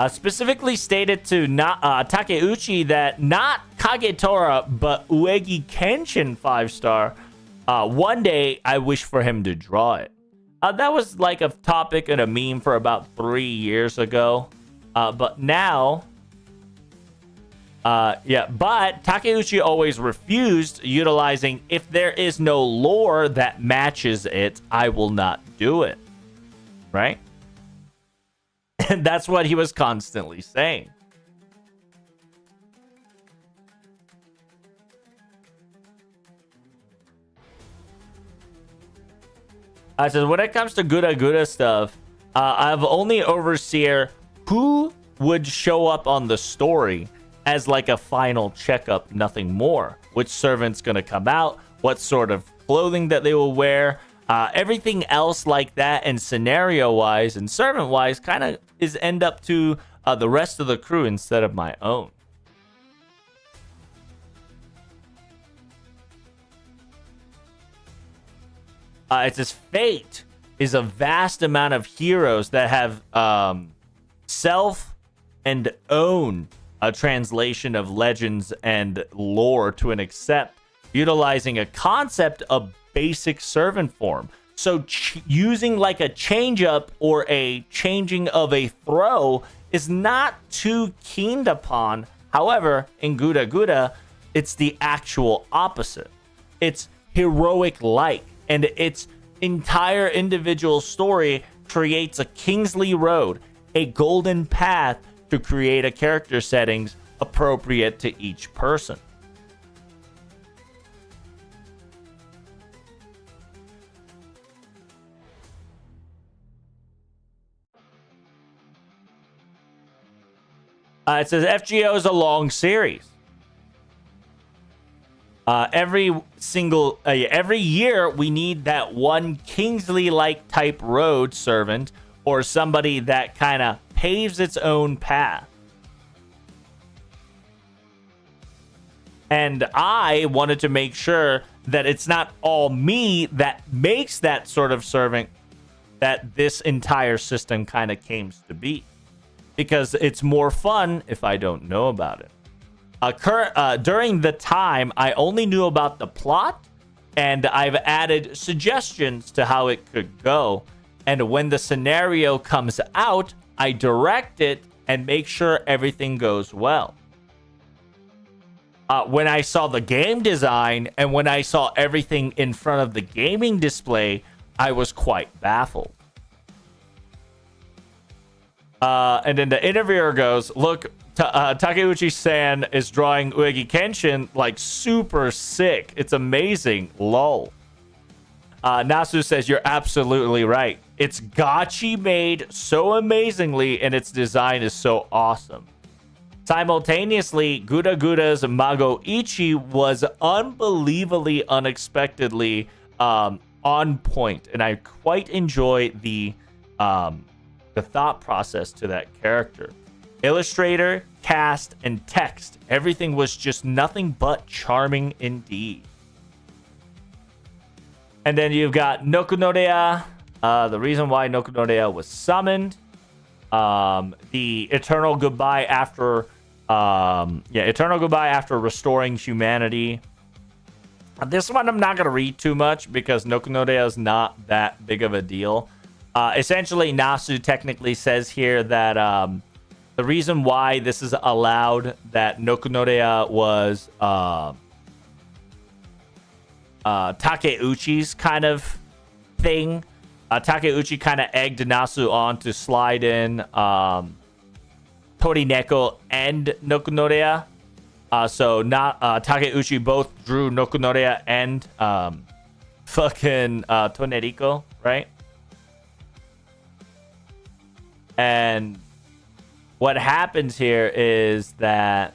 specifically stated to Takeuchi that not Kagetora but Uegi Kenshin 5-star. One day I wish for him to draw it. That was like a topic and a meme for about 3 years ago. But now, but Takeuchi always refused, utilizing, if there is no lore that matches it, I will not do it. Right? And that's what he was constantly saying. I said, when it comes to Gura stuff, I've only overseer who would show up on the story as like a final checkup, nothing more. Which servant's gonna come out, what sort of clothing that they will wear, everything else like that, and scenario-wise and servant-wise kind of is end up to the rest of the crew instead of my own. It says fate is a vast amount of heroes that have self and own a translation of legends and lore to an extent, utilizing a concept of basic servant form. So using like a change up or a changing of a throw is not too keened upon. However, in Gura, it's the actual opposite. It's heroic-like, and its entire individual story creates a Kingsley Road, a golden path to create a character settings appropriate to each person. It says FGO is a long series. Every year we need that one Kingsley-like type road servant or somebody that kind of paves its own path. And I wanted to make sure that it's not all me that makes that sort of servant that this entire system kind of came to be, because it's more fun if I don't know about it. During the time, I only knew about the plot, and I've added suggestions to how it could go. And when the scenario comes out, I direct it and make sure everything goes well. When I saw the game design and when I saw everything in front of the gaming display, I was quite baffled. And then the interviewer goes, look, Takeuchi-san is drawing Uegi Kenshin like super sick. It's amazing. Lol. Nasu says, you're absolutely right. It's gachi made so amazingly, and its design is so awesome. Simultaneously, Guda Guda's Mago Ichi was unbelievably, unexpectedly on point, and I quite enjoy the thought process to that character. Illustrator, cast, and text, everything was just nothing but charming indeed. And then you've got Nokunorea. The reason why Nokunorea was summoned. The eternal goodbye after eternal goodbye after restoring humanity. This one I'm not going to read too much because Nokunorea is not that big of a deal. Essentially, Nasu technically says here that the reason why this is allowed, that Nokunorea was Takeuchi's kind of thing. Takeuchi kind of egged Nasu on to slide in Torineko and Nokunorea. So not Takeuchi both drew Nokunorea and fucking Toneriko, right? And what happens here is that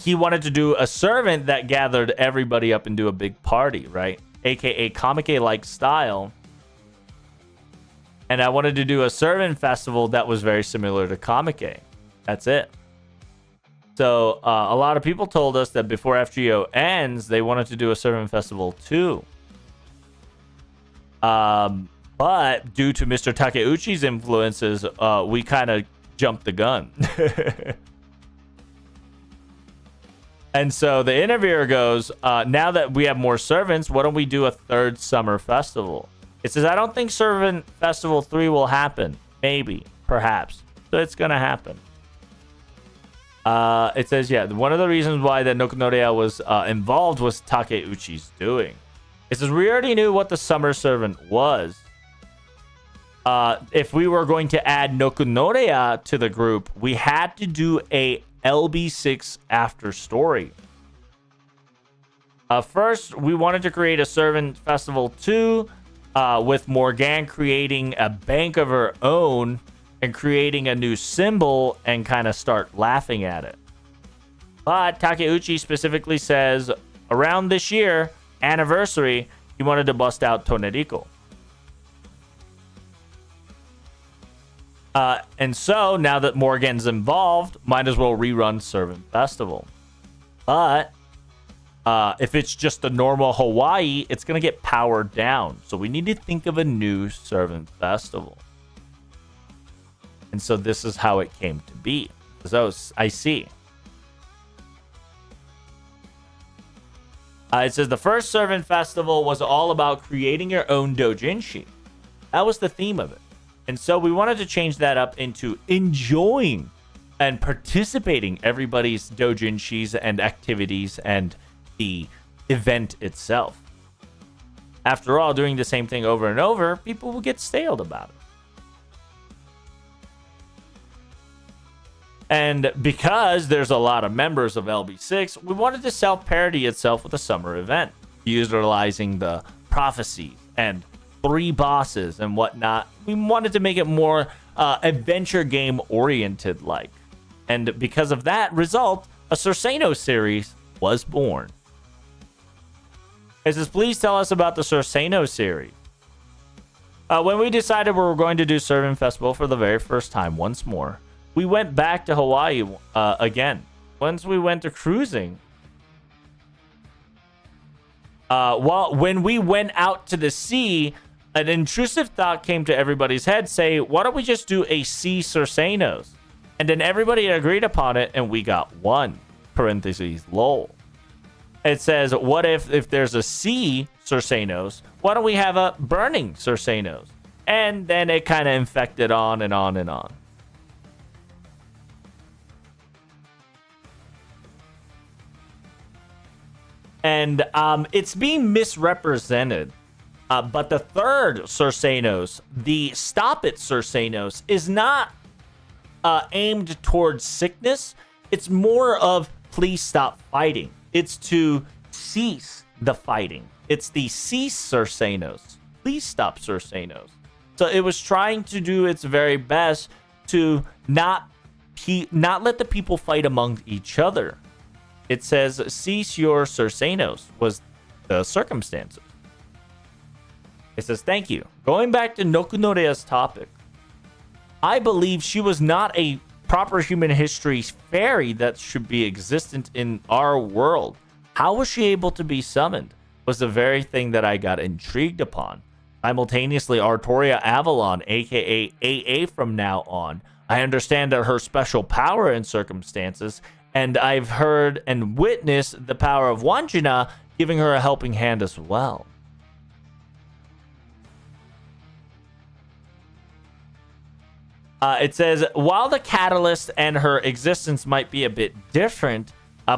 he wanted to do a servant that gathered everybody up into a big party, right? AKA Kamike-like style. And I wanted to do a servant festival that was very similar to Kamike. That's it. So a lot of people told us that before FGO ends, they wanted to do a servant festival too. But due to Mr. Takeuchi's influences, we kind of jumped the gun. And so the interviewer goes, now that we have more servants, why don't we do a third summer festival? It says, I don't think Servant Festival 3 will happen. Maybe. Perhaps. So it's going to happen. It says, yeah, one of the reasons why that Nokunorea was involved was Takeuchi's doing. It says, we already knew what the summer servant was. If we were going to add Nokunorea to the group, we had to do a LB6 after story. First, we wanted to create a Servant Festival 2 with Morgane creating a bank of her own and creating a new symbol and kind of start laughing at it. But Takeuchi specifically says around this year, anniversary, he wanted to bust out Toneriko. And so, now that Morgane's involved, might as well rerun Servant Festival. But if it's just a normal Hawaii, it's going to get powered down. So we need to think of a new Servant Festival. And so this is how it came to be. So I see. It says the first Servant Festival was all about creating your own doujinshi. That was the theme of it. And so we wanted to change that up into enjoying and participating everybody's doujinshis and activities and the event itself. After all, doing the same thing over and over, people will get staled about it. And because there's a lot of members of LB6, we wanted to self-parody itself with a summer event, utilizing the prophecies and 3 bosses and whatnot. We wanted to make it more adventure game oriented like. And because of that result, a Surseno series was born. It says, please tell us about the Surseno series. When we decided we were going to do Servant Festival for the very first time once more, we went back to Hawaii again. Once we went to cruising, when we went out to the sea, an intrusive thought came to everybody's head. Say, why don't we just do a C Cersanos? And then everybody agreed upon it, and we got one. Parentheses, lol. It says, what if there's a C Cersanos? Why don't we have a burning Cersanos? And then it kind of infected on and on and on. And it's being misrepresented. But the third Cersanos, the Stop It Cersanos, is not aimed towards sickness. It's more of please stop fighting. It's to cease the fighting. It's the cease Cersanos. Please stop Cersanos. So it was trying to do its very best to not let the people fight among each other. It says, cease your Cersanos was the circumstances. It says, thank you. Going back to Nokunorea's topic, I believe she was not a proper human history fairy that should be existent in our world. How was she able to be summoned was the very thing that I got intrigued upon. Simultaneously, Artoria Avalon, aka AA from now on, I understand that her special power in circumstances, and I've heard and witnessed the power of Wanjina giving her a helping hand as well. It says, while the catalyst and her existence might be a bit different,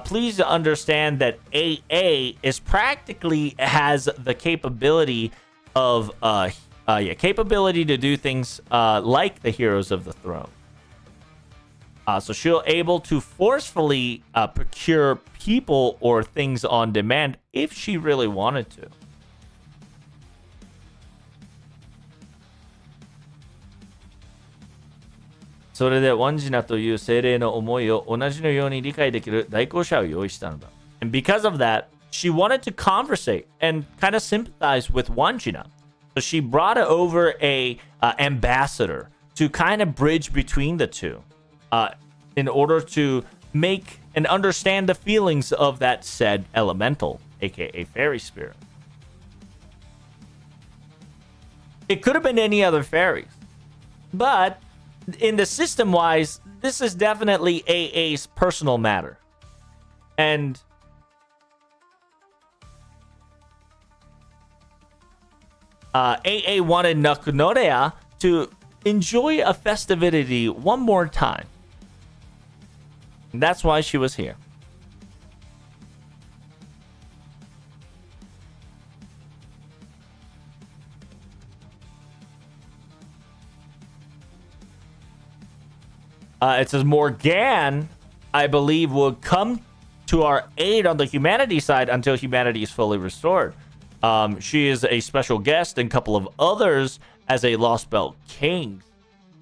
please understand that AA is practically has the capability of capability to do things like the Heroes of the Throne. So she'll able to forcefully procure people or things on demand if she really wanted to. So that Wanjina という精霊の思いを同じのように理解できる代行者を用意したのだ. And because of that, she wanted to conversate and kind of sympathize with Wanjina. So she brought over a ambassador to kind of bridge between the two. In order to make and understand the feelings of that said elemental, aka fairy spirit. It could have been any other fairies, but in the system wise, this is definitely AA's personal matter. And AA wanted Nakunorea to enjoy a festivity one more time. And that's why she was here. It says Morgan, I believe, will come to our aid on the humanity side until humanity is fully restored. She is a special guest and a couple of others as a Lostbelt king.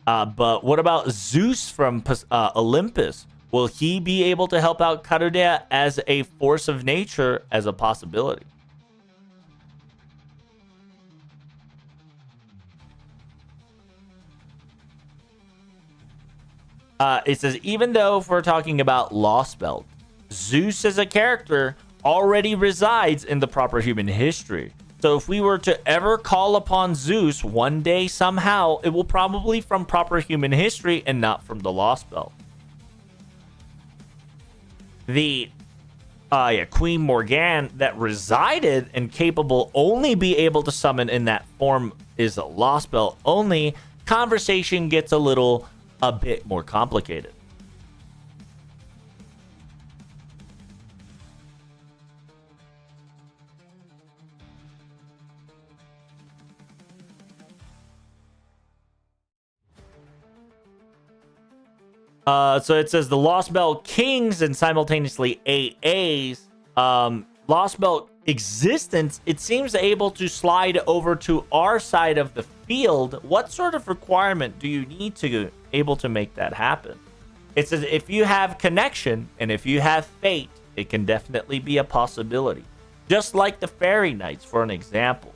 But what about Zeus from Olympus? Will he be able to help out Castoria as a force of nature as a possibility? It says, even though if we're talking about Lostbelt, Zeus as a character already resides in the proper human history. So if we were to ever call upon Zeus one day somehow, it will probably from proper human history and not from the Lostbelt. The Queen Morgan that resided and capable only be able to summon in that form is a Lostbelt only. Conversation gets a bit more complicated. So it says the Lostbelt Kings and simultaneously AAs. Lostbelt existence, it seems able to slide over to our side of the field. What sort of requirement do you need to able to make that happen? It says if you have connection and if you have fate, it can definitely be a possibility. Just like the Fairy Knights, for an example.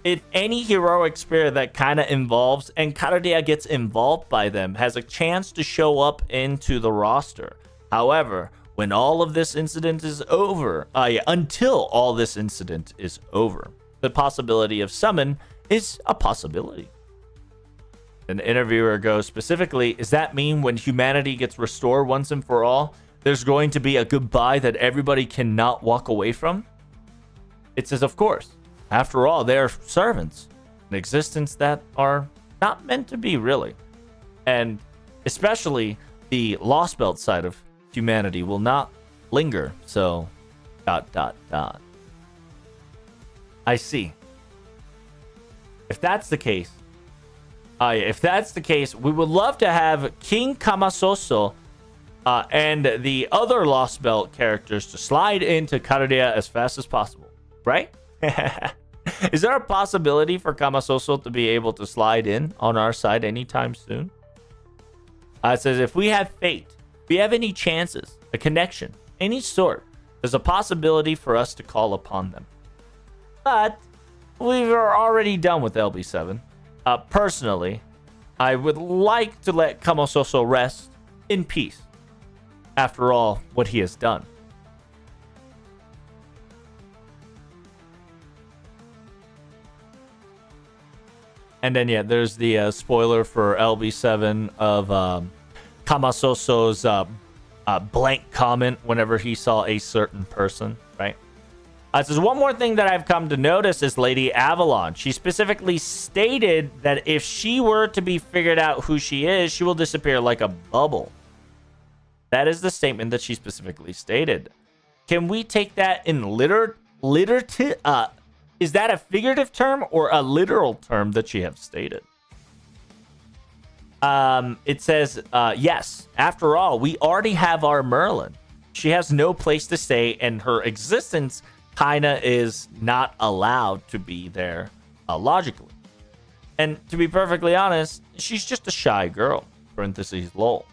If any heroic spirit that kind of involves and Castoria gets involved by them has a chance to show up into the roster. However, when all of this incident is over, until all this incident is over, the possibility of summon is a possibility. An interviewer goes, specifically, does that mean when humanity gets restored once and for all, there's going to be a goodbye that everybody cannot walk away from? It says, of course. After all, they are servants, an existence that are not meant to be, really. And especially the Lostbelt side of humanity will not linger, so... ... I see. If that's the case, we would love to have King Kamasoso and the other Lostbelt characters to slide into Castoria as fast as possible, right? Is there a possibility for Kamasoso to be able to slide in on our side anytime soon? It says, if we have fate, if we have any chances, a connection, any sort, there's a possibility for us to call upon them. But we are already done with LB7. Personally, I would like to let Kamasoso rest in peace. After all, what he has done. And then, yeah, there's the spoiler for LB7 of Kamasoso's blank comment whenever he saw a certain person, right? It says, one more thing that I've come to notice is Lady Avalon. She specifically stated that if she were to be figured out who she is, she will disappear like a bubble. That is the statement that she specifically stated. Can we take that in is that a figurative term or a literal term that she have stated? It says, yes. After all, we already have our Merlin. She has no place to stay, and her existence kinda is not allowed to be there logically. And to be perfectly honest, she's just a shy girl. Parentheses, lol.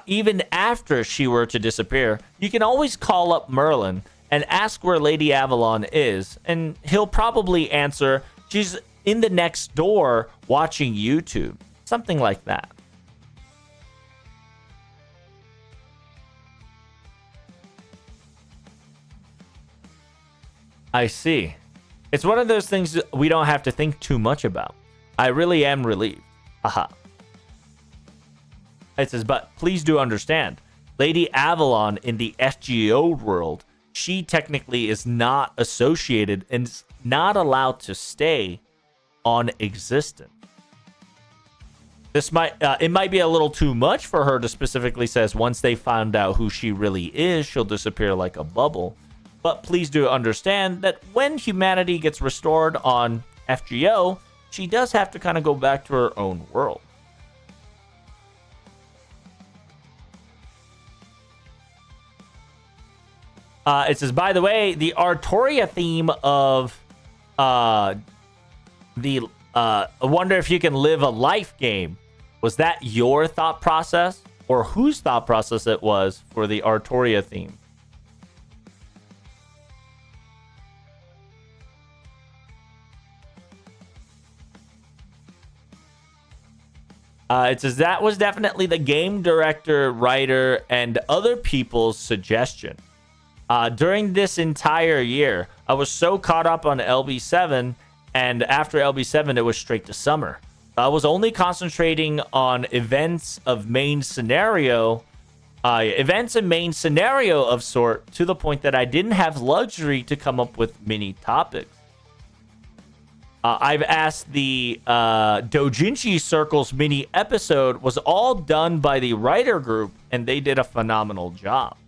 Even after she were to disappear, you can always call up Merlin and ask where Lady Avalon is, and he'll probably answer, she's in the next door watching YouTube. Something like that. I see. It's one of those things that we don't have to think too much about. I really am relieved. Aha. It says, but please do understand, Lady Avalon in the FGO world, she technically is not associated and is not allowed to stay on existence. This might it might be a little too much for her to specifically says once they found out who she really is, she'll disappear like a bubble. But please do understand that when humanity gets restored on FGO, she does have to kind of go back to her own world. It says, by the way, the Artoria theme of I wonder if you can live a life game. Was that your thought process, or whose thought process it was for the Artoria theme? It says that was definitely the game director, writer, and other people's suggestion. During this entire year, I was so caught up on LB7, and after LB7, it was straight to summer. I was only concentrating on events and main scenario of sort, to the point that I didn't have luxury to come up with mini topics. I've asked the Dojinshi Circle's mini episode was all done by the writer group, and they did a phenomenal job.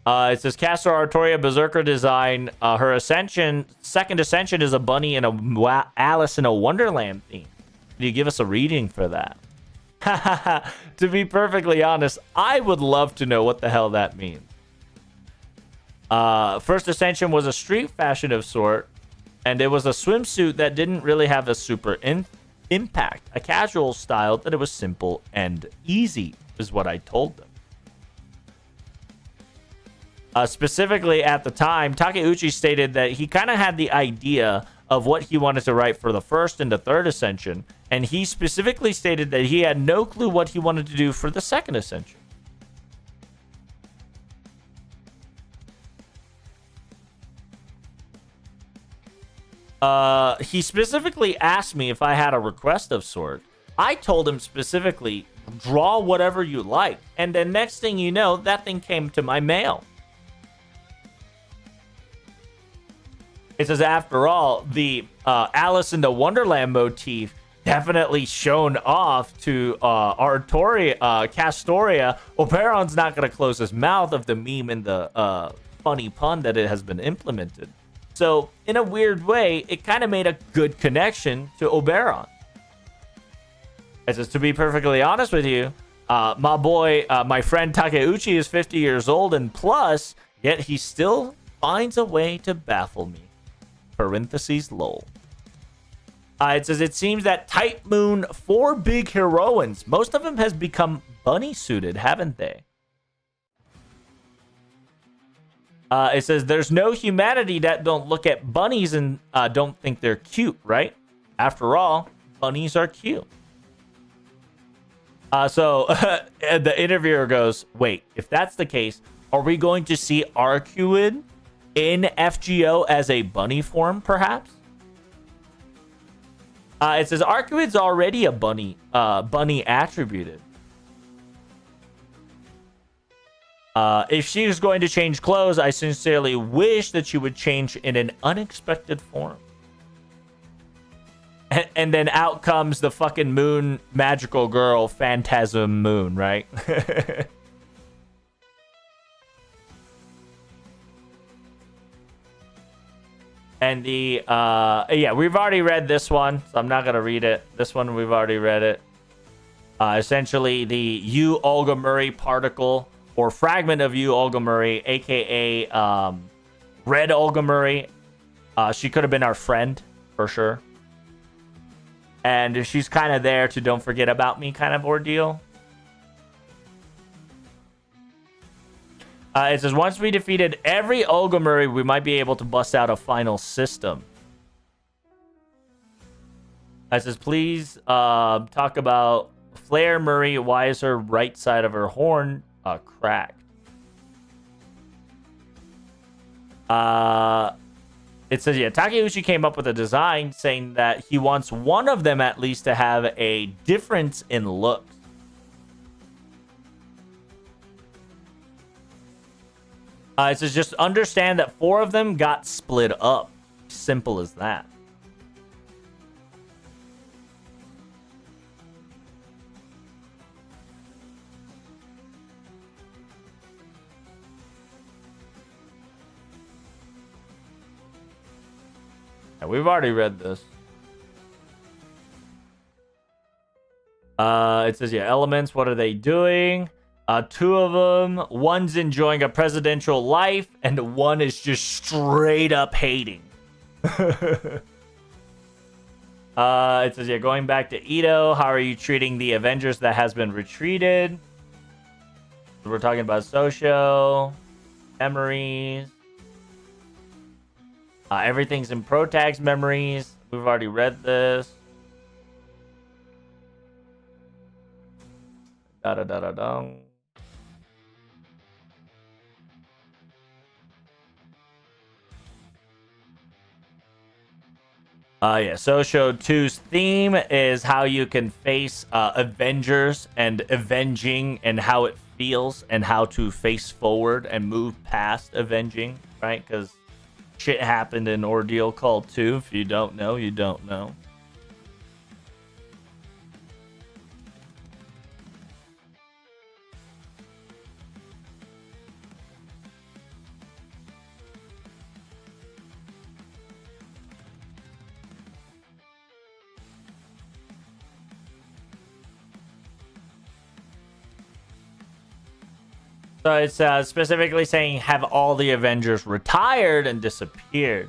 It says Castoria Artoria Berserker design. Her second ascension is a bunny in a Alice in a Wonderland theme. Can you give us a reading for that? To be perfectly honest, I would love to know what the hell that means. First ascension was a street fashion of sort, and it was a swimsuit that didn't really have a super impact. A casual style that it was simple and easy is what I told them. Specifically at the time, Takeuchi stated that he kind of had the idea of what he wanted to write for the first and the third ascension, and he specifically stated that he had no clue what he wanted to do for the second ascension. He specifically asked me if I had a request of sort. I told him specifically, draw whatever you like. And then next thing you know, that thing came to my mail. It says, after all, the Alice in the Wonderland motif definitely shown off to Castoria. Oberon's not going to close his mouth of the meme and the funny pun that it has been implemented. So, in a weird way, it kind of made a good connection to Oberon. It says, to be perfectly honest with you, my boy, my friend Takeuchi is 50 years old and plus, yet he still finds a way to baffle me. Parentheses, lol. It says, it seems that Type Moon 4 big heroines, most of them has become bunny suited, haven't they? It says, there's no humanity that don't look at bunnies and don't think they're cute, right? After all, bunnies are cute. So the interviewer goes, wait, if that's the case, are we going to see Arcuid in FGO as a bunny form, perhaps? It says Arcuid's already a bunny attributed. If she is going to change clothes, I sincerely wish that she would change in an unexpected form. And then out comes the fucking moon magical girl, Phantasm Moon, right? And the, yeah, we've already read this one, so I'm not going to read it. This one, we've already read it. Essentially, the U. Olga Murray particle, or fragment of U. Olga Murray, a.k.a. Red Olga Murray. She could have been our friend, for sure. And she's kind of there to don't forget about me kind of ordeal. It says, once we defeated every Olga Murray, we might be able to bust out a final system. It says, please talk about Flare Murray. Why is her right side of her horn cracked? It says, yeah, Takeuchi came up with a design saying that he wants one of them at least to have a difference in looks. It says, just understand that 4 of them got split up. Simple as that. Yeah, we've already read this. It says, yeah, elements, what are they doing? 2 of them, one's enjoying a presidential life, and one is just straight up hating. It says, yeah, going back to Ito, how are you treating the Avengers that has been retreated? We're talking about Socio, memories. Everything's in Protag's memories. We've already read this. Da-da-da-da-dum. Yeah, Socio 2's theme is how you can face Avengers and avenging and how it feels and how to face forward and move past avenging, right? Because shit happened in Ordeal Call 2. If you don't know, you don't know. So it's specifically saying have all the Avengers retired and disappeared.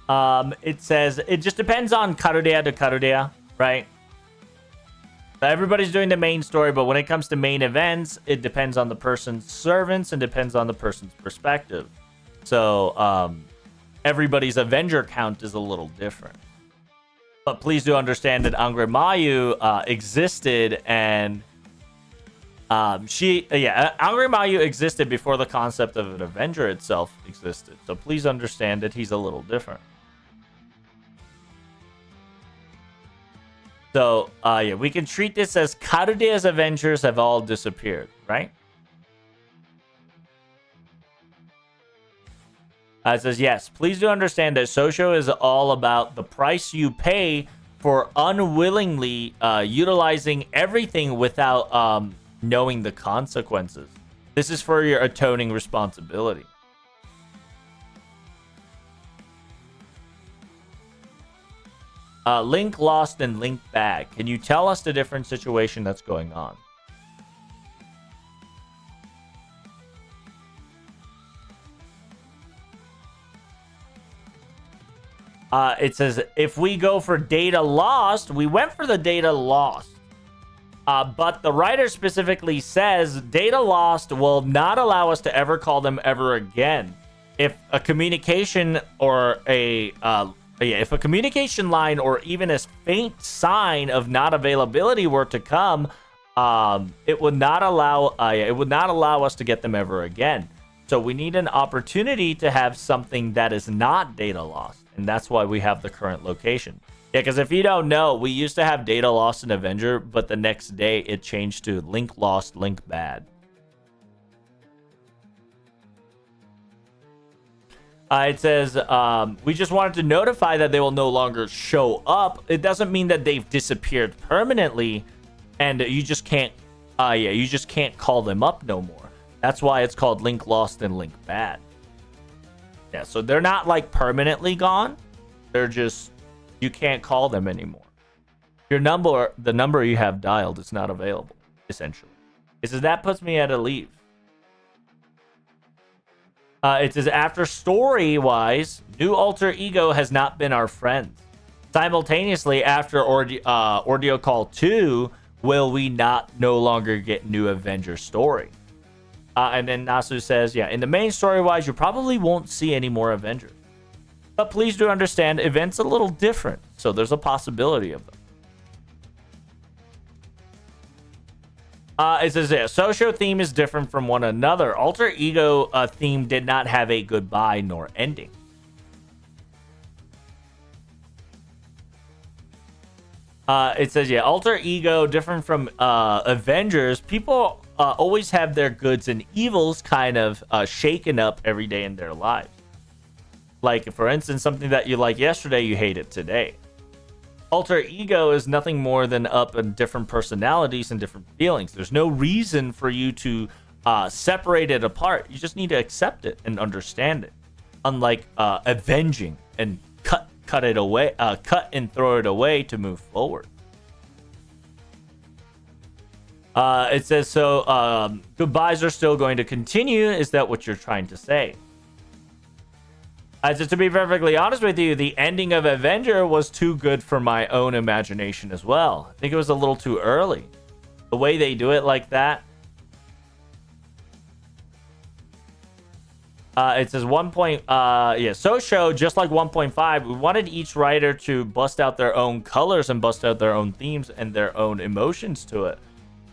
It says it just depends on Castoria to Castoria, right? Everybody's doing the main story, but when it comes to main events, it depends on the person's servants and depends on the person's perspective. So everybody's Avenger count is a little different. But please do understand that Angre Mayu existed and Angry Mayu existed before the concept of an Avenger itself existed. So please understand that he's a little different. So, yeah, we can treat this as Karude's Avengers have all disappeared, right? It says, yes, please do understand that Sosho is all about the price you pay for unwillingly utilizing everything without knowing the consequences. This is for your atoning responsibility. Link lost and Link bag. Can you tell us the different situation that's going on? It says, if we go for data lost, we went for the data lost. But the writer specifically says data lost will not allow us to ever call them ever again. If a communication or if a communication line or even a faint sign of not availability were to come, it would not allow us to get them ever again. So we need an opportunity to have something that is not data lost, and that's why we have the current location. Yeah, because if you don't know, we used to have data lost in Avenger, but the next day it changed to link lost, link bad. It says, we just wanted to notify that they will no longer show up. It doesn't mean that they've disappeared permanently, and you just can't call them up no more. That's why it's called link lost and link bad. Yeah, so they're not like permanently gone. They're just, you can't call them anymore. The number you have dialed is not available, essentially. It says that puts me at a leave. It says, after story-wise, new alter ego has not been our friend. Simultaneously, after Ordeal Call 2, will we no longer get new Avenger story? And then Nasu says, yeah, in the main story-wise, you probably won't see any more Avengers. But please do understand, events a little different, so there's a possibility of them. It says, yeah, Sosho theme is different from one another. Alter Ego theme did not have a goodbye nor ending. It says, yeah, Alter Ego, different from Avengers. People always have their goods and evils kind of shaken up every day in their lives. Like, for instance, something that you like yesterday, you hate it today. Alter Ego is nothing more than up in different personalities and different feelings. There's no reason for you to separate it apart. You just need to accept it and understand it. Unlike avenging and cut it away, cut and throw it away to move forward. It says, so goodbyes are still going to continue. Is that what you're trying to say? Just to be perfectly honest with you, the ending of Avenger was too good for my own imagination as well. I think it was a little too early. The way they do it like that. It says Sosho, just like 1.5, we wanted each writer to bust out their own colors and bust out their own themes and their own emotions to it.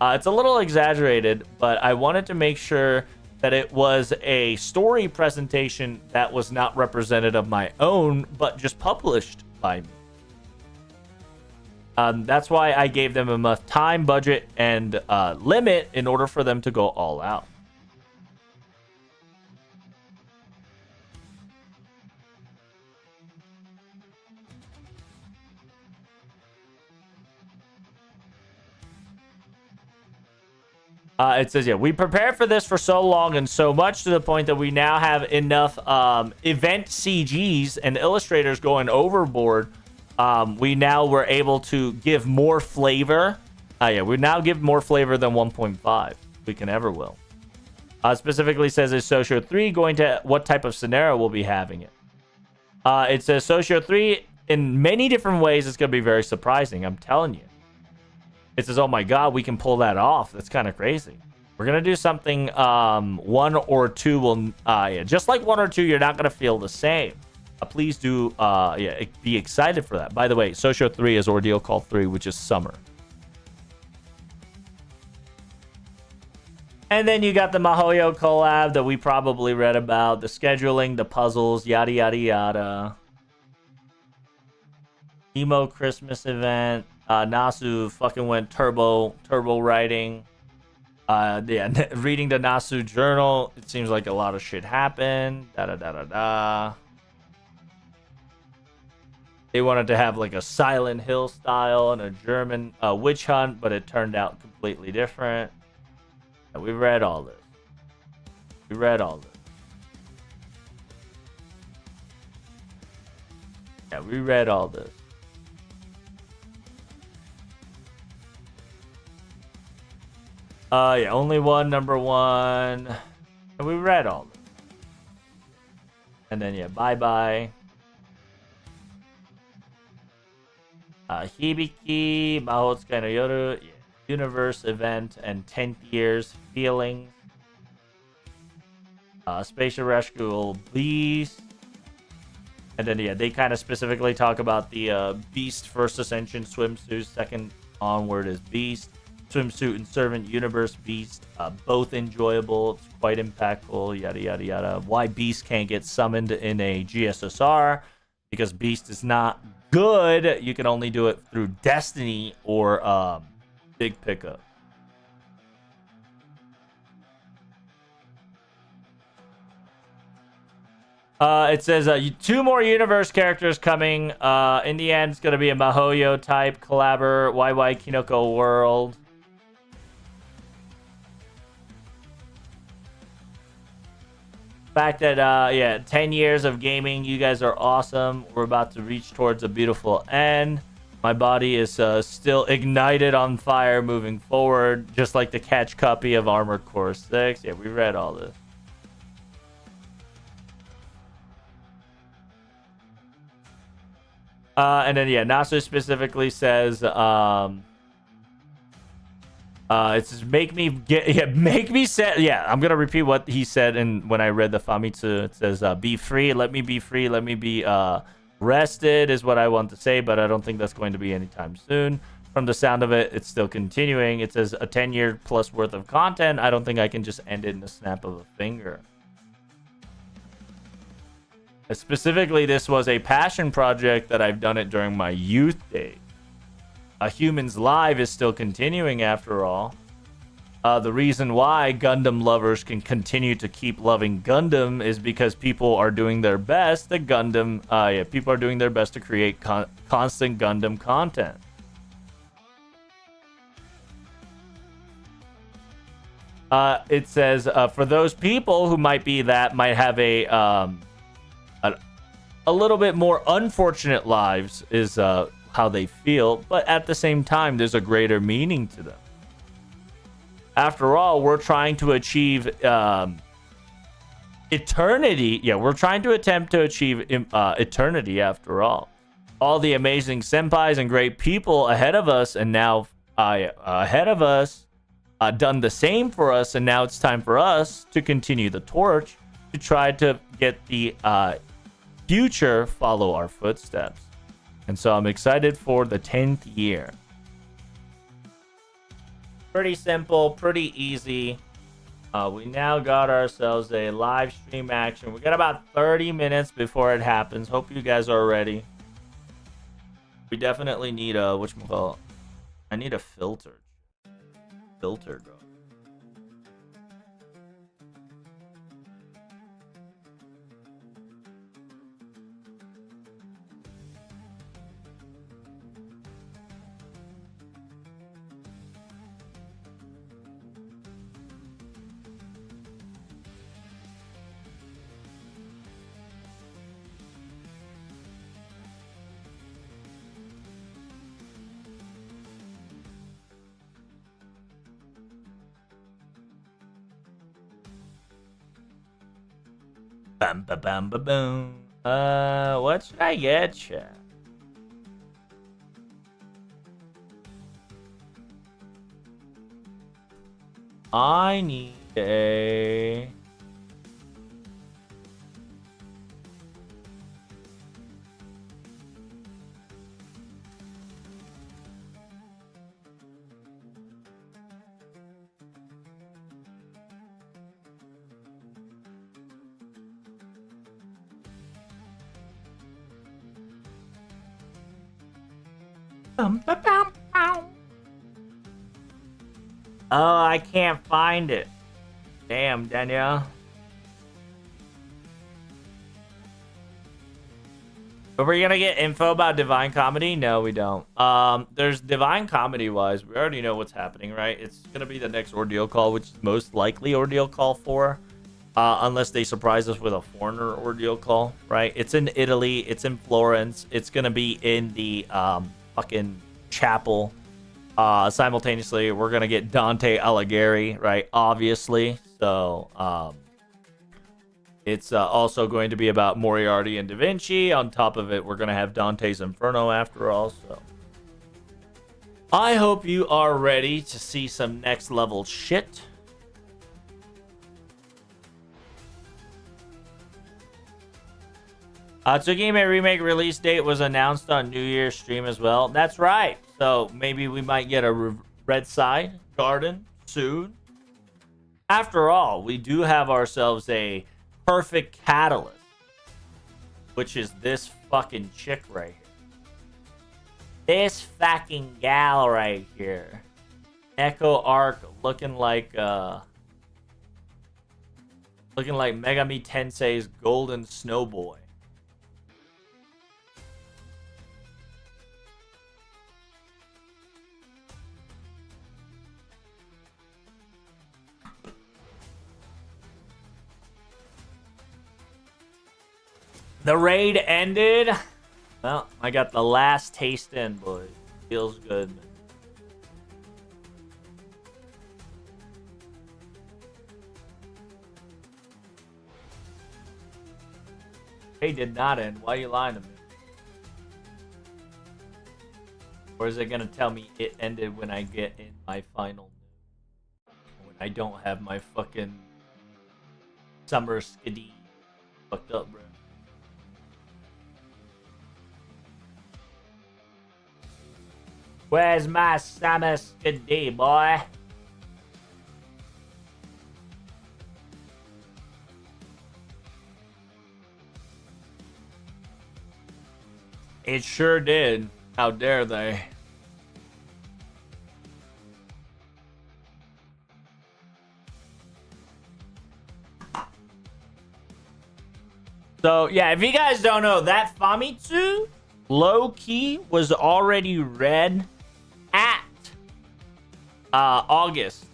It's a little exaggerated, but I wanted to make sure that it was a story presentation that was not representative of my own, but just published by me. That's why I gave them enough time, budget, and limit in order for them to go all out. It says, yeah, we prepared for this for so long and so much to the point that we now have enough event CGs and illustrators going overboard. We now were able to give more flavor. We now give more flavor than 1.5. We can ever will. Specifically says, is Sosho 3 going to, what type of scenario we'll be having it? It says Sosho 3 in many different ways. It's going to be very surprising. I'm telling you. It says, oh my god, we can pull that off. That's kind of crazy. We're going to do something 1 or 2 will... just like 1 or 2, you're not going to feel the same. Please do be excited for that. By the way, Sosho 3 is Ordeal Call 3, which is summer. And then you got the Mahoyo collab that we probably read about. The scheduling, the puzzles, yada, yada, yada. Emo Christmas event. Nasu fucking went turbo writing. Yeah, reading the Nasu journal, it seems like a lot of shit happened. Da da da da da. They wanted to have like a Silent Hill style and a German witch hunt, but it turned out completely different. And we read all this. We read all this. Yeah, we read all this. Yeah, only one, number one. And we read all this. And then, yeah, bye-bye. Hibiki, Mahotsukai no Yoru, yeah, Universe event, and 10th years feelings. Spatial Rescue Beast. And then, yeah, they kind of specifically talk about the Beast First Ascension swimsuit. Second onward is Beast. Swimsuit and Servant Universe Beast. Both enjoyable. It's quite impactful. Yada, yada, yada. Why Beast can't get summoned in a GSSR. Because Beast is not good. You can only do it through Destiny or Big Pickup. It says 2 more universe characters coming. In the end, it's going to be a Mahoyo type collabor, YY Kinoko World. Fact that, yeah, 10 years of gaming. You guys are awesome. We're about to reach towards a beautiful end. My body is still ignited on fire moving forward, just like the catch copy of Armored Core 6. Yeah, we read all this. And then, yeah, Nasu specifically says, it says, make me sad. Yeah, I'm going to repeat what he said when I read the Famitsu. It says, be free, let me be free, let me be rested is what I want to say, but I don't think that's going to be anytime soon. From the sound of it, it's still continuing. It says a 10-year plus worth of content. I don't think I can just end it in a snap of a finger. Specifically, this was a passion project that I've done it during my youth days. Humans Live is still continuing after all. The reason why Gundam lovers can continue to keep loving Gundam is because people are doing their best. People are doing their best to create constant Gundam content. It says for those people who might have a little bit more unfortunate lives is how they feel, but at the same time, there's a greater meaning to them. After all, we're trying to achieve eternity. Yeah, we're trying to attempt to achieve eternity after all. All the amazing senpais and great people ahead of us, and now ahead of us, done the same for us, and now it's time for us to continue the torch to try to get the future follow our footsteps. And so I'm excited for the 10th year. Pretty simple, pretty easy. We now got ourselves a live stream action. We got about 30 minutes before it happens. Hope you guys are ready. We definitely need a, whatchamacallit? I need a filter. Filter, bro. Bam, ba, bam, ba, boom. What should I get you? I need a... Bum, ba, bum. Oh, I can't find it. Damn, Danielle. But we're gonna get info about Divine Comedy? No, we don't. There's Divine Comedy wise, we already know what's happening, right? It's gonna be the next Ordeal Call, which is most likely Ordeal Call 4. Unless they surprise us with a foreigner Ordeal Call, right? It's in Italy, it's in Florence, it's gonna be in the fucking chapel. Simultaneously, we're gonna get Dante Alighieri, right? Obviously. So it's also going to be about Moriarty and Da Vinci. On top of it, we're going to have Dante's Inferno after all. So I hope you are ready to see some next level shit. Tsukime Remake release date was announced on New Year's stream as well. That's right. So maybe we might get a Red Side Garden soon. After all, we do have ourselves a perfect catalyst, which is this fucking chick right here. This fucking gal right here. Echo Arc looking like Megami Tensei's Golden Snowboy. The raid ended. Well, I got the last taste in, boys. Feels good. Raid did not end. Why are you lying to me? Or is it gonna tell me it ended when I get in my final news? When I don't have my fucking summer skiddy fucked up, bro. Where's my summer skiddy, boy? It sure did. How dare they? So, yeah, if you guys don't know, that Famitsu low-key was already read at August.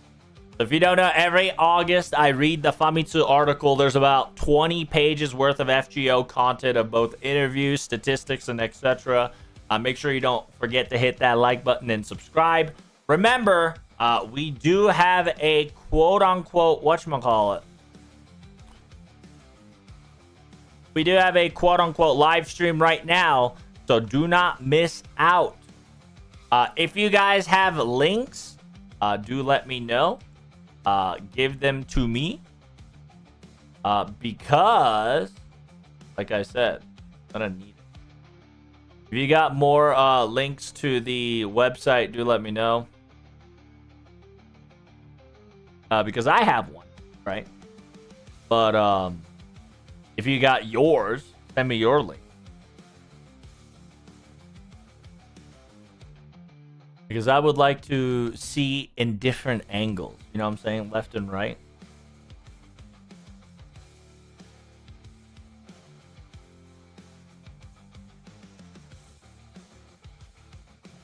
So if you don't know, every August I read the Famitsu article. There's about 20 pages worth of FGO content of both interviews, statistics, and etc. Make sure you don't forget to hit that like button and subscribe. Remember, we do have a quote-unquote, whatchamacallit? We do have a quote-unquote live stream right now, so do not miss out. If you guys have links, do let me know. Give them to me. Because, like I said, I'm gonna need it. If you got more links to the website, do let me know. Because I have one, right? But if you got yours, send me your link. Because I would like to see in different angles. You know what I'm saying? Left and right.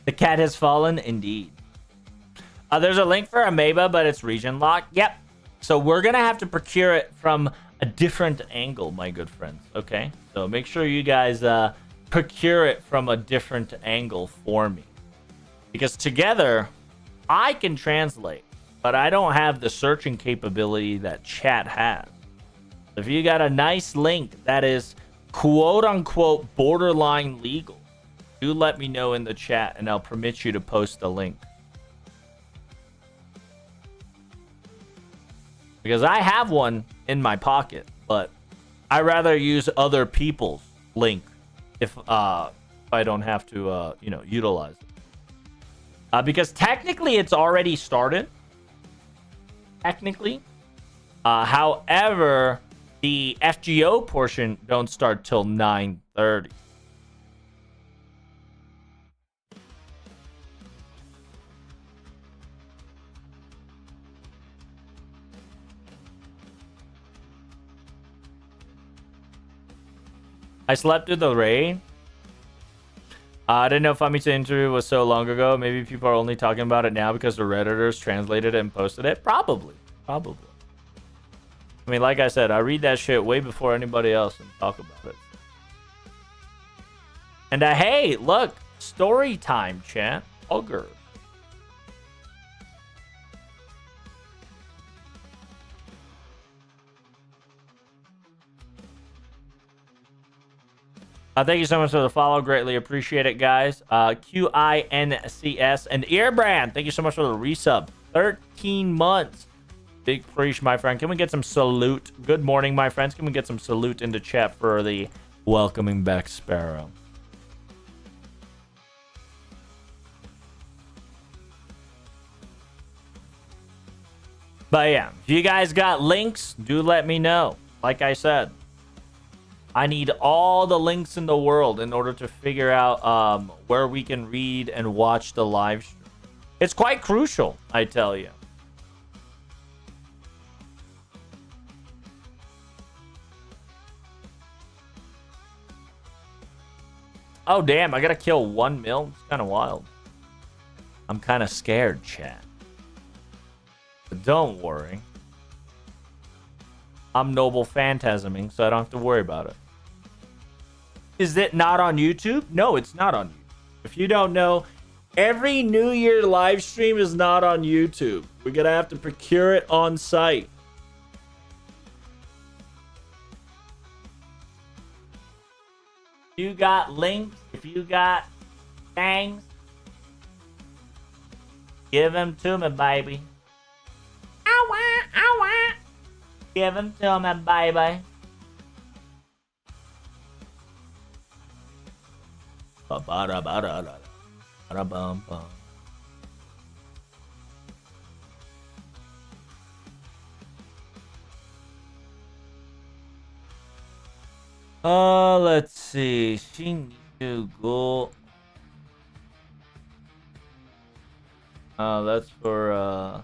The cat has fallen, indeed. There's a link for Ameba, but it's region locked. Yep. So we're going to have to procure it from a different angle, my good friends. Okay? So make sure you guys procure it from a different angle for me. Because together, I can translate, but I don't have the searching capability that chat has. If you got a nice link that is quote-unquote borderline legal, do let me know in the chat, and I'll permit you to post the link. Because I have one in my pocket, but I rather use other people's link if I don't have to, utilize it. Because technically it's already started. Technically. However, the FGO portion don't start till 9:30. I slept through the raid. I didn't know Famitsu interview was so long ago. Maybe people are only talking about it now because the Redditors translated it and posted it. Probably. Probably. I mean, like I said, I read that shit way before anybody else and talk about it. And hey, look, story time, chat. Ogre. Thank you so much for the follow. Greatly appreciate it, guys. QINCS and Earbrand. Thank you so much for the resub. 13 months. Big preach, my friend. Can we get some salute? Good morning, my friends. Can we get some salute into chat for the welcoming back Sparrow? But yeah, if you guys got links, do let me know. Like I said, I need all the links in the world in order to figure out where we can read and watch the live stream. It's quite crucial, I tell you. Oh, damn. I got to kill 1 mil. It's kind of wild. I'm kind of scared, chat. But don't worry. I'm noble phantasming, so I don't have to worry about it. Is it not on YouTube? No, it's not on YouTube. If you don't know, every New Year live stream is not on YouTube. We're going to have to procure it on site. If you got links, if you got things, give them to me, baby. Give them to me, baby. Let's see. She needs to go. That's for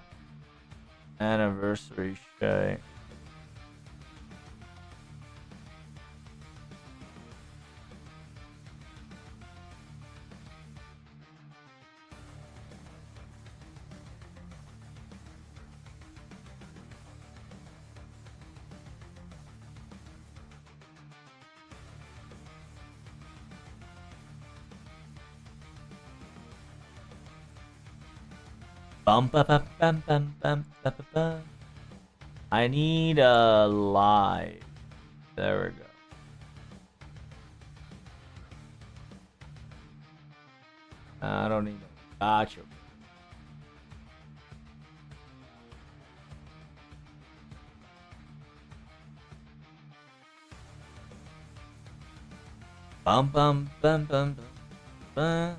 anniversary show. I need a live. There we go. I don't need a gotcha. Bum bum bum bum bum bum.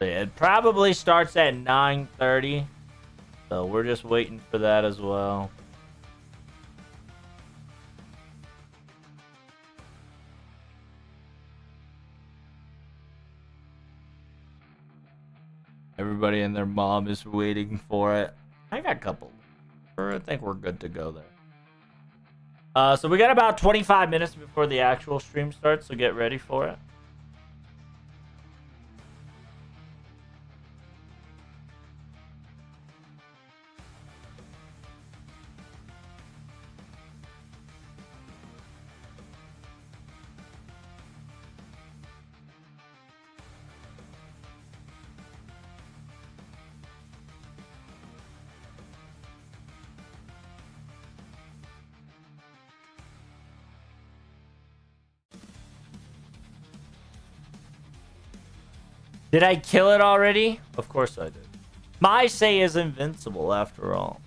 It probably starts at 9:30, so we're just waiting for that as well. Everybody and their mom is waiting for it. I got a couple. I think we're good to go there. So we got about 25 minutes before the actual stream starts, so get ready for it. Did I kill it already? Of course I did. My say is invincible after all.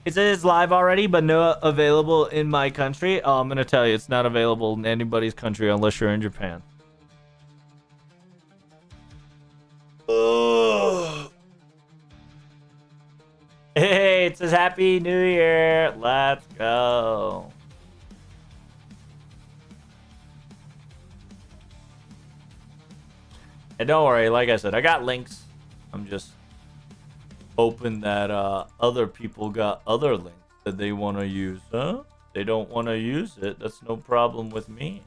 It says live already, but no available in my country. Oh, I'm going to tell you, it's not available in anybody's country unless you're in Japan. Ugh. Hey, it says Happy New Year. Let's go. And don't worry, like I said, I got links. I'm just hoping that other people got other links that they want to use, huh? They don't want to use it. That's no problem with me.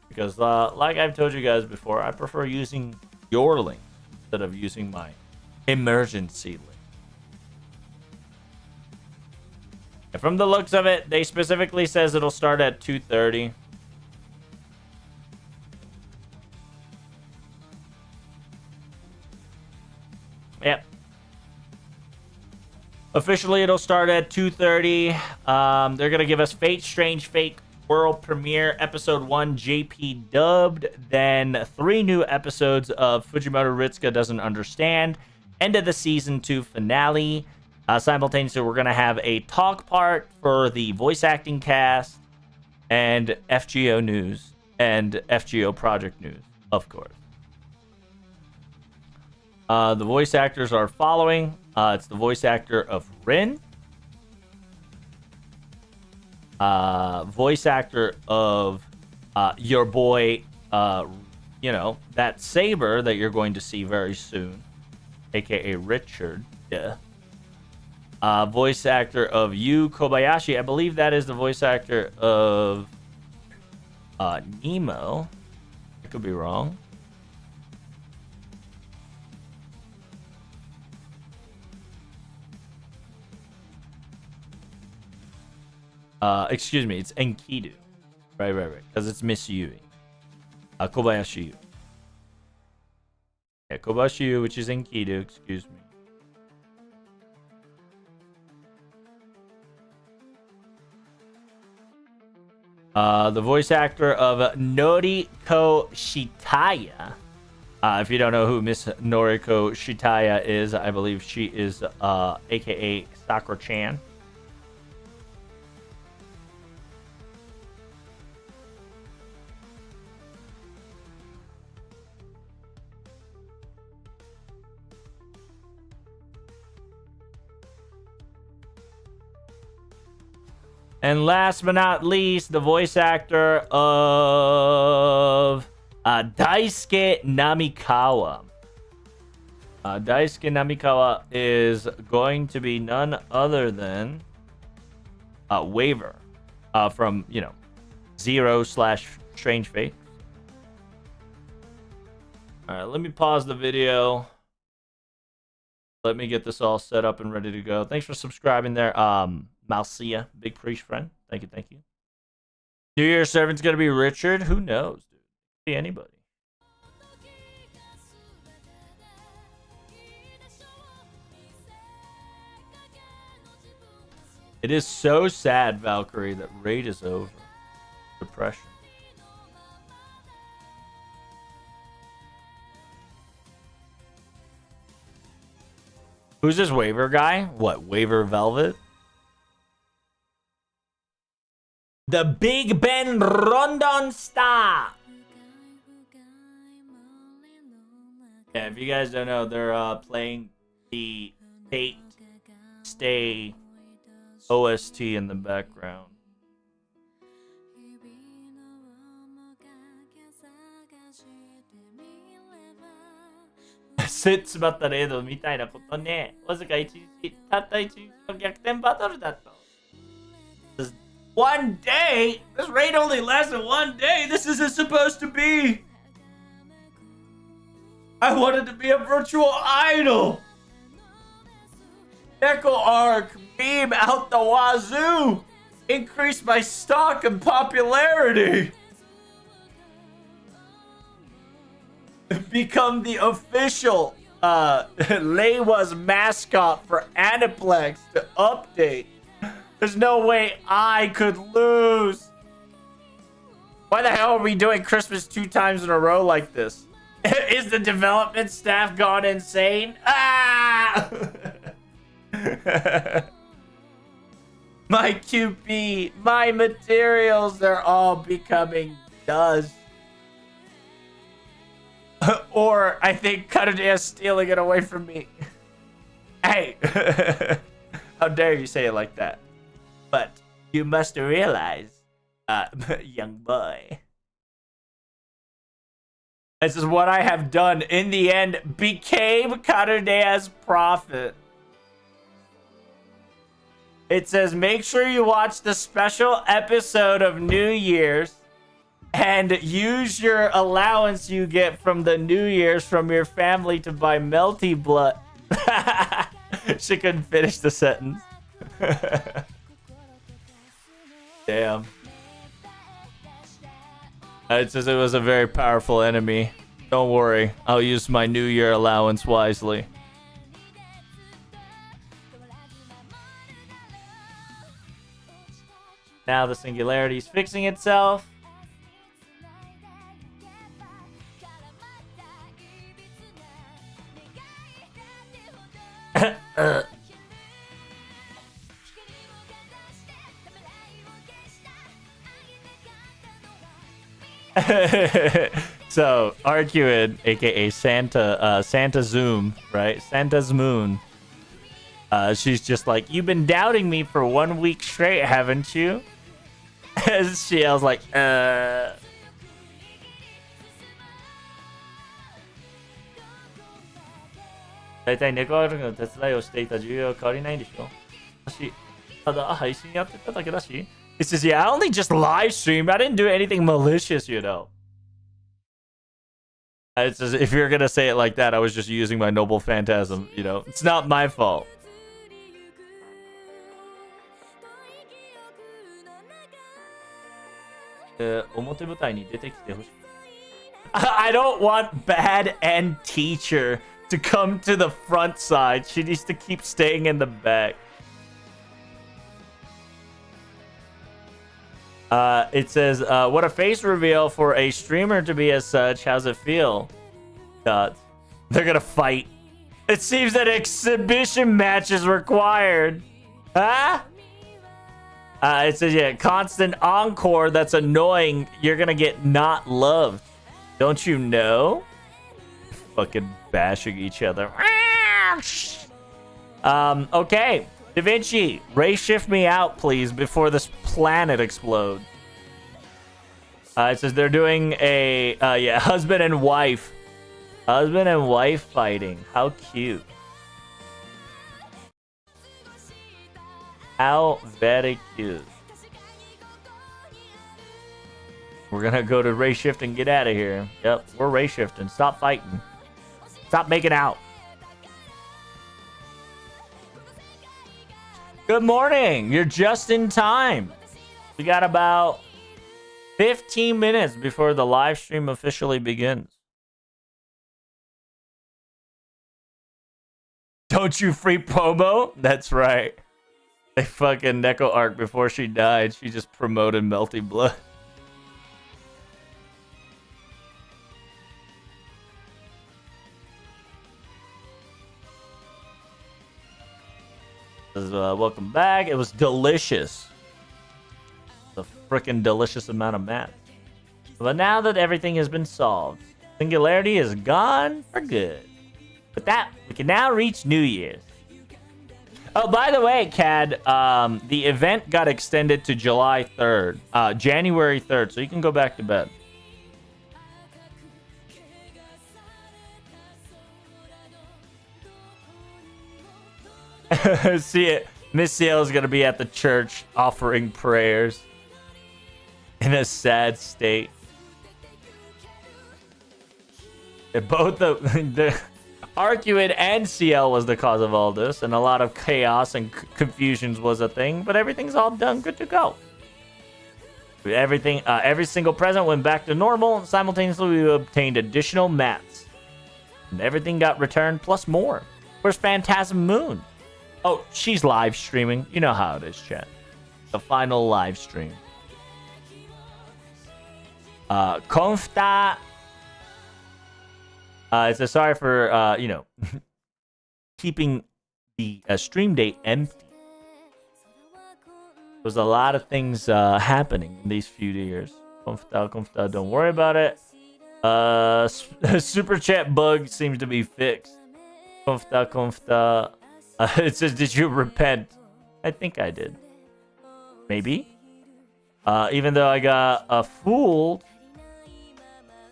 Because, like I've told you guys before, I prefer using your link instead of using my emergency link. And from the looks of it, they specifically says it'll start at 2:30. Yep. Officially, it'll start at 2:30. They're going to give us Fate Strange Fake World Premiere Episode 1 JP dubbed. Then 3 new episodes of Fujimoto Ritsuka Doesn't Understand. End of the Season 2 finale. Simultaneously, we're going to have a talk part for the voice acting cast. And FGO News. And FGO Project News, of course. The voice actors are following. It's the voice actor of Rin. Voice actor of your boy, you know, that Saber that you're going to see very soon, aka Richard. Yeah. Voice actor of Yu Kobayashi. I believe that is the voice actor of Nemo. I could be wrong. Excuse me, it's Enkidu. Right. Because it's Miss Yui. Kobayashi Yu. Yeah, Kobayashi Yu, which is Enkidu, excuse me. The voice actor of Noriko Shitaya. If you don't know who Miss Noriko Shitaya is, I believe she is aka Sakura-chan. And last but not least, the voice actor of Daisuke Namikawa. Daisuke Namikawa is going to be none other than Waver from, you know, Zero/Strange Fate. All right, let me pause the video. Let me get this all set up and ready to go. Thanks for subscribing there. Malcia, big priest friend. Thank you. New Year's servant's gonna be Richard. Who knows, dude? Could be anybody. It is so sad, Valkyrie, that Raid is over. Depression. Who's this Waver guy? What, Waver Velvet? The Big Ben Rondon Star. Yeah, if you guys don't know, they're playing the Fate Stay OST in the background. Just one day? This raid only lasted one day. This isn't supposed to be. I wanted to be a virtual idol. Neko Arc meme out the wazoo. Increase my stock and popularity. Become the official Leiwa's mascot for Aniplex to update. There's no way I could lose. Why the hell are we doing Christmas 2 times in a row like this? Is the development staff gone insane? Ah! My QP, my materials, they're all becoming dust. Or I think Castoria is stealing it away from me. Hey, how dare you say it like that? But you must realize, young boy, this is what I have done. In the end, became Castoria's prophet. It says, make sure you watch the special episode of New Year's and use your allowance you get from the New Year's from your family to buy melty blood. She couldn't finish the sentence. Damn. It says it was a very powerful enemy. Don't worry, I'll use my New Year allowance wisely. Now the singularity is fixing itself. So Arcuid, aka Santa Zoom, right? Santa's Moon. She's just like, you've been doubting me for 1 week straight, haven't you? She yells like, だいたい猫歩きの手伝いをしていた重要は変わりないんでしょ。私、ただ配信やってただけだし。It says, yeah, I only just live streamed. I didn't do anything malicious, you know. It says, if you're gonna say it like that, I was just using my noble phantasm, you know. It's not my fault. I don't want bad end teacher to come to the front side. She needs to keep staying in the back. It says, what a face reveal for a streamer to be as such. How's it feel? They're gonna fight. It seems that exhibition match is required. Huh? It says, yeah, constant encore that's annoying. You're gonna get not loved. Don't you know? Fucking bashing each other. Okay. Da Vinci, ray shift me out, please, before this planet explodes. It says they're doing a, yeah, husband and wife. Husband and wife fighting. How cute. How very cute. We're gonna go to ray shift and get out of here. Yep, we're ray shifting. Stop fighting. Stop making out. Good morning. You're just in time. We got about 15 minutes before the live stream officially begins. Don't you free Pomo? That's right. They fucking Neko arc before she died. She just promoted Melty Blood. Welcome back. It was delicious. The freaking delicious amount of math. But now that everything has been solved, singularity is gone for good. With that, we can now reach New Year's. Oh, by the way, Cad, the event got extended to July 3rd, January 3rd, so you can go back to bed. See it. Miss Ciel is gonna be at the church offering prayers in a sad state. Both the Arcuid and Ciel was the cause of all this, and a lot of chaos and confusions was a thing. But everything's all done, good to go. Everything, every single present went back to normal, and simultaneously we obtained additional mats, and everything got returned plus more. Where's Phantasm Moon? Oh, she's live streaming. You know how it is, chat. The final live stream. Konfta. It says sorry for, you know, keeping the stream date empty. There was a lot of things happening in these few years. Konfta, don't worry about it. Super chat bug seems to be fixed. Konfta. It says, did you repent? I think I did. Maybe. Even though I got fooled,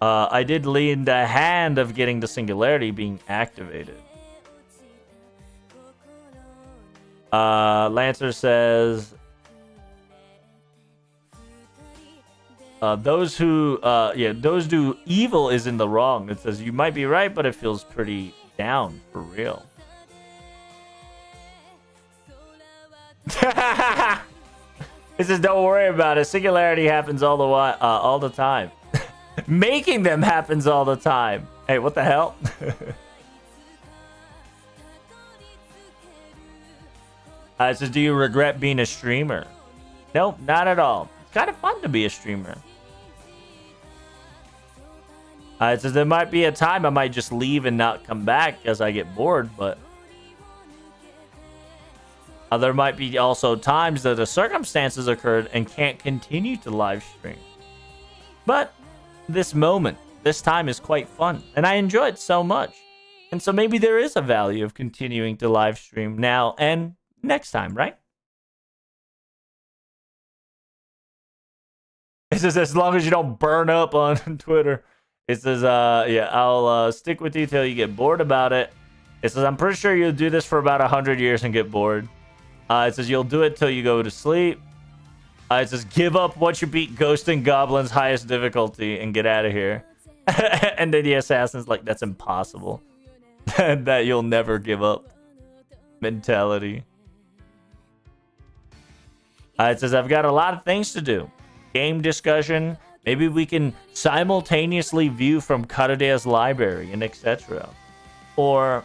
I did lead the hand of getting the singularity being activated. Lancer says, those who do evil is in the wrong. It says, you might be right, but it feels pretty down for real. It says, don't worry about it. Singularity happens all the time. Making them happens all the time. Hey, what the hell? It says, do you regret being a streamer? Nope, not at all. It's kind of fun to be a streamer. It says, there might be a time I might just leave and not come back as I get bored, but there might be also times that the circumstances occurred and can't continue to live stream. But this time is quite fun, and I enjoy it so much. And so maybe there is a value of continuing to live stream now and next time, right? It says, as long as you don't burn up on Twitter. It says, yeah, I'll stick with you till you get bored about it. It says, I'm pretty sure you'll do this for about 100 years and get bored. It says, you'll do it till you go to sleep. It says, give up once you beat Ghost and Goblin's highest difficulty and get out of here. And then the assassin's like, that's impossible. That you'll never give up mentality. It says, I've got a lot of things to do. Game discussion. Maybe we can simultaneously view from Karadea's library and etc. Or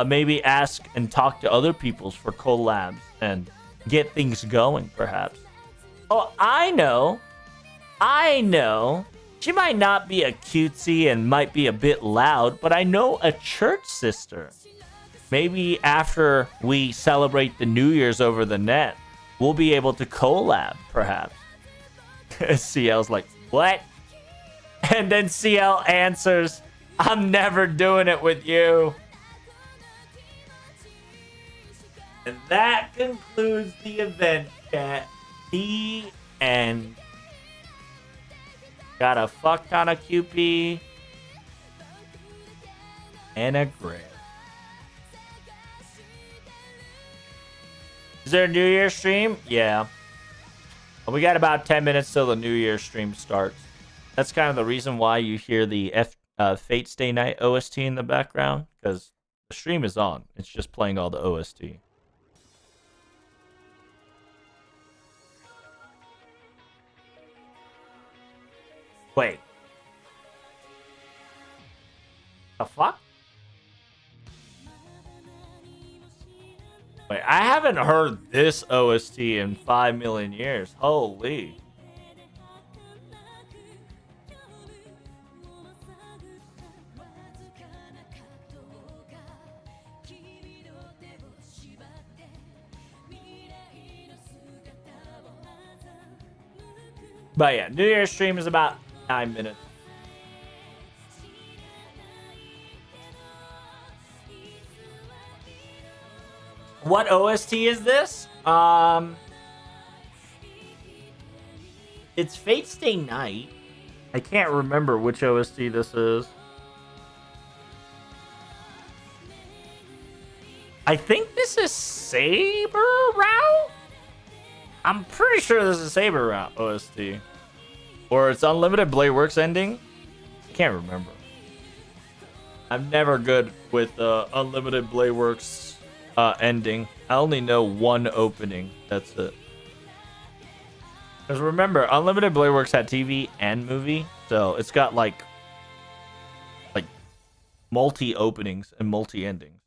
maybe ask and talk to other peoples for collabs and get things going, perhaps. Oh, I know. She might not be a cutesy and might be a bit loud, but I know a church sister. Maybe after we celebrate the New Year's over the net, we'll be able to collab, perhaps. CL's like, what? And then CL answers, I'm never doing it with you. And that concludes the event, chat. The end. Got a fuck ton of QP. And a grid. Is there a New Year's stream? Yeah. We got about 10 minutes till the New Year's stream starts. That's kind of the reason why you hear the Fate Stay Night OST in the background, because the stream is on. It's just playing all the OST. Wait. The fuck? Wait, I haven't heard this OST in 5 million years. Holy. But yeah, New Year's stream is about 9 minutes. What OST is this? It's Fate Stay Night. I can't remember which OST this is. I think this is Saber Route? I'm pretty sure this is Saber Route OST. Or it's Unlimited Blade Works ending. I can't remember. I'm never good with Unlimited Blade Works ending. I only know one opening. That's it. Because remember, Unlimited Blade Works had TV and movie, so it's got like multi openings and multi endings.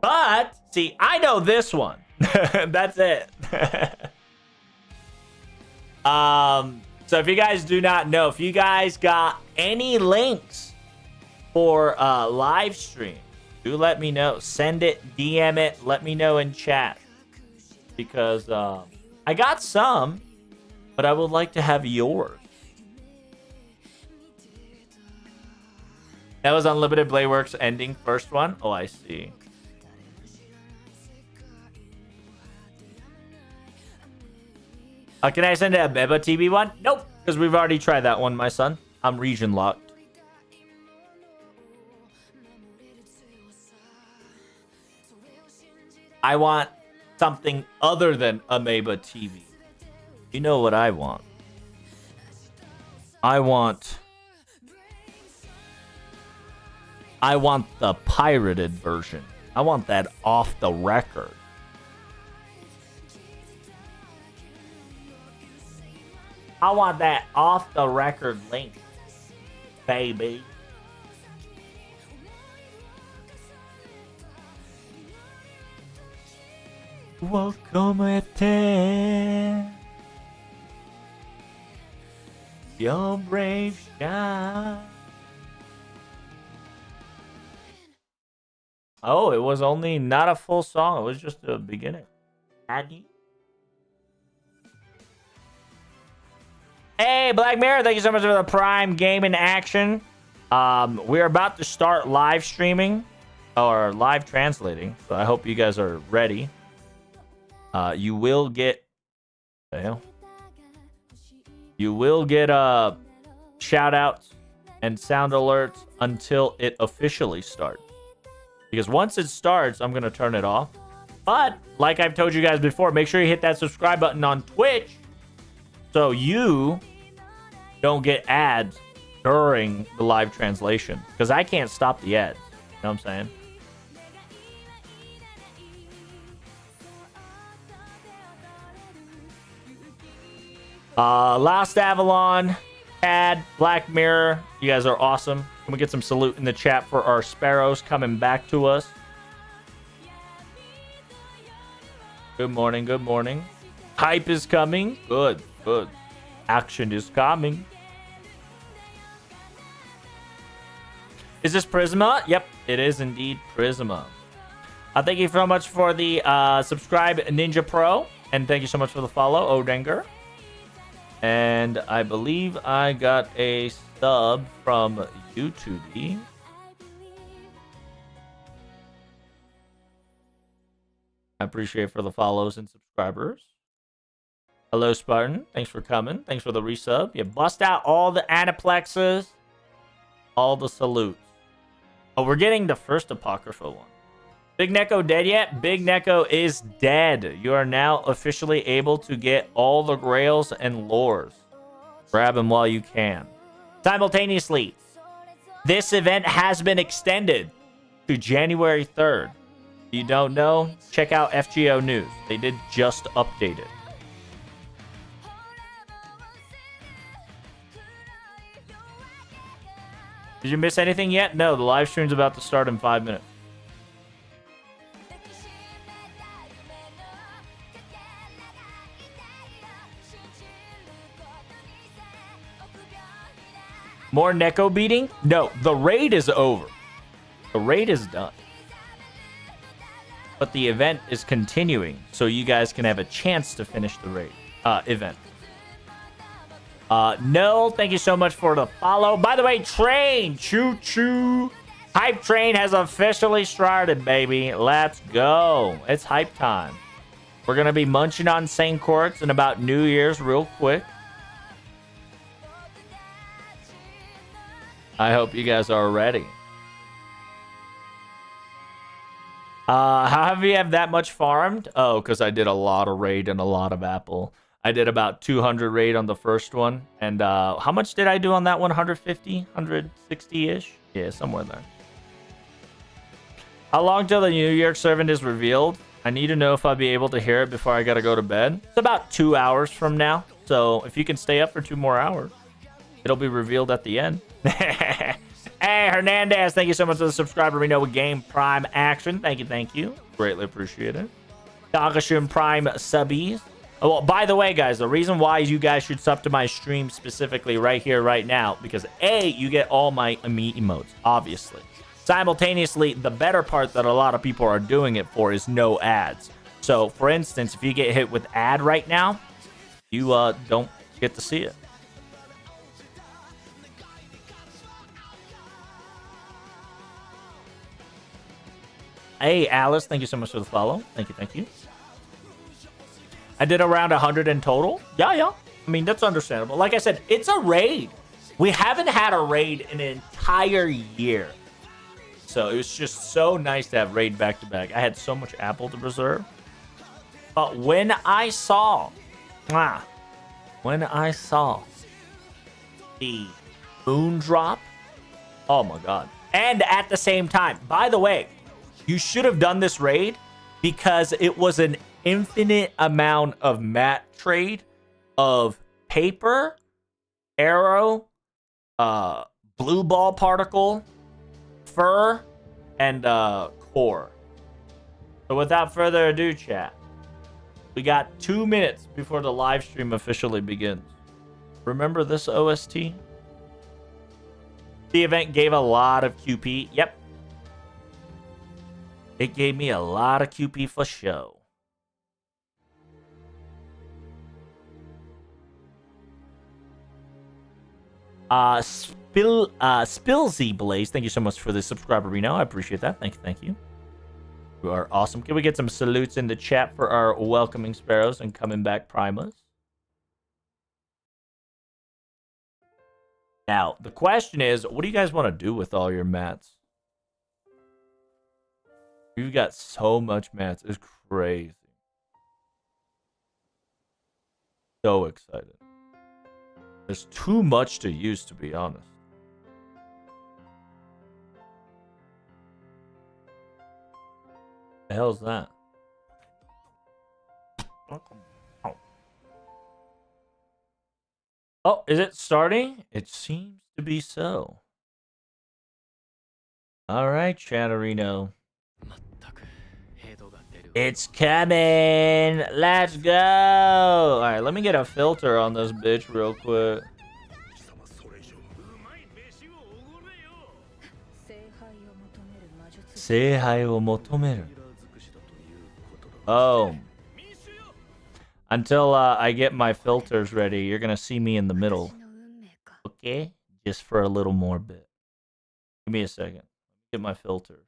But see, I know this one. That's it. So if you guys do not know, if you guys got any links for live stream, do let me know. Send it, DM it, let me know in chat. Because I got some, but I would like to have yours. That was Unlimited Blade Works ending, first one. Oh, I see. Can I send a Beba TV one? Nope, because we've already tried that one, my son. I'm region locked. I want something other than Amoeba TV. You know what I want? I want the pirated version. I want that off the record. I want that off the record link, baby. Welcome to your brave shine. Oh, it was only not a full song. It was just the beginning. Aggie. Hey, Black Mirror, thank you so much for the Prime Gaming Action. We're about to start live streaming or live translating, so I hope you guys are ready. You will get shout outs and sound alerts until it officially starts. Because once it starts, I'm going to turn it off. But, like I've told you guys before, make sure you hit that subscribe button on Twitch so you don't get ads during the live translation. Because I can't stop the ads. You know what I'm saying? Last Avalon, Tad, Black Mirror, you guys are awesome. Can we get some salute in the chat for our sparrows coming back to us? Good morning, good morning. Hype is coming. Good, good. Action is coming. Is this Prisma? Yep, it is indeed Prisma. Thank you so much for the subscribe, Ninja Pro. And thank you so much for the follow, Odenger. And I believe I got a sub from YouTube. I appreciate for the follows and subscribers. Hello, Spartan. Thanks for coming. Thanks for the resub. You bust out all the anaplexes. All the salutes. Oh, we're getting the first Apocrypha one. Big Neko dead yet? Big Neko is dead. You are now officially able to get all the grails and lores. Grab them while you can. Simultaneously, this event has been extended to January 3rd. If you don't know, check out FGO News. They did just update it. Did you miss anything yet? No, the live stream's about to start in 5 minutes. More Neko beating? No, the raid is over. The raid is done. But the event is continuing, so you guys can have a chance to finish the raid event. No, thank you so much for the follow. By the way, train, choo-choo. Hype train has officially started, baby. Let's go. It's hype time. We're going to be munching on St. Courts and about New Year's real quick. I hope you guys are ready. How have you have that much farmed? Oh, because I did a lot of raid and a lot of apple. I did about 200 raid on the first one. And how much did I do on that one? 150? 160-ish? Yeah, somewhere there. How long till the New York servant is revealed? I need to know if I'll be able to hear it before I gotta go to bed. It's about 2 hours from now. So if you can stay up for 2 more hours, it'll be revealed at the end. Hey, Hernandez, thank you so much for the subscriber. We know with Game Prime Action. Thank you, thank you. Greatly appreciate it. Dagashun Prime subbies. Oh, well, by the way, guys, the reason why you guys should sub to my stream specifically right here, right now, because A, you get all my me emotes, obviously. Simultaneously, the better part that a lot of people are doing it for is no ads. So, for instance, if you get hit with ad right now, you don't get to see it. Hey, Alice, thank you so much for the follow. Thank you, thank you. I did around 100 in total. Yeah. I mean, that's understandable. Like I said, it's a raid. We haven't had a raid in an entire year. So it was just so nice to have raid back to back. I had so much apple to preserve. But when I saw the moon drop, oh my god. And at the same time, by the way, you should have done this raid because it was an infinite amount of mat trade of paper, arrow, blue ball particle, fur, and core. So without further ado, chat, we got 2 minutes before the live stream officially begins. Remember this OST? The event gave a lot of QP. Yep. It gave me a lot of QP for show. Spillsy Blaze, thank you so much for the subscriber, Reno. I appreciate that. Thank you. You are awesome. Can we get some salutes in the chat for our welcoming sparrows and coming back primas? Now, the question is, what do you guys want to do with all your mats? You've got so much mats. It's crazy. So excited. There's too much to use, to be honest. The hell's that? Oh, is it starting? It seems to be so. All right, Chatterino. It's coming. Let's go. All right, let me get a filter on this bitch real quick. Seihai wo motomeru. Oh. Until I get my filters ready, you're gonna see me in the middle. Okay? Just for a little more bit. Give me a second. Get my filters.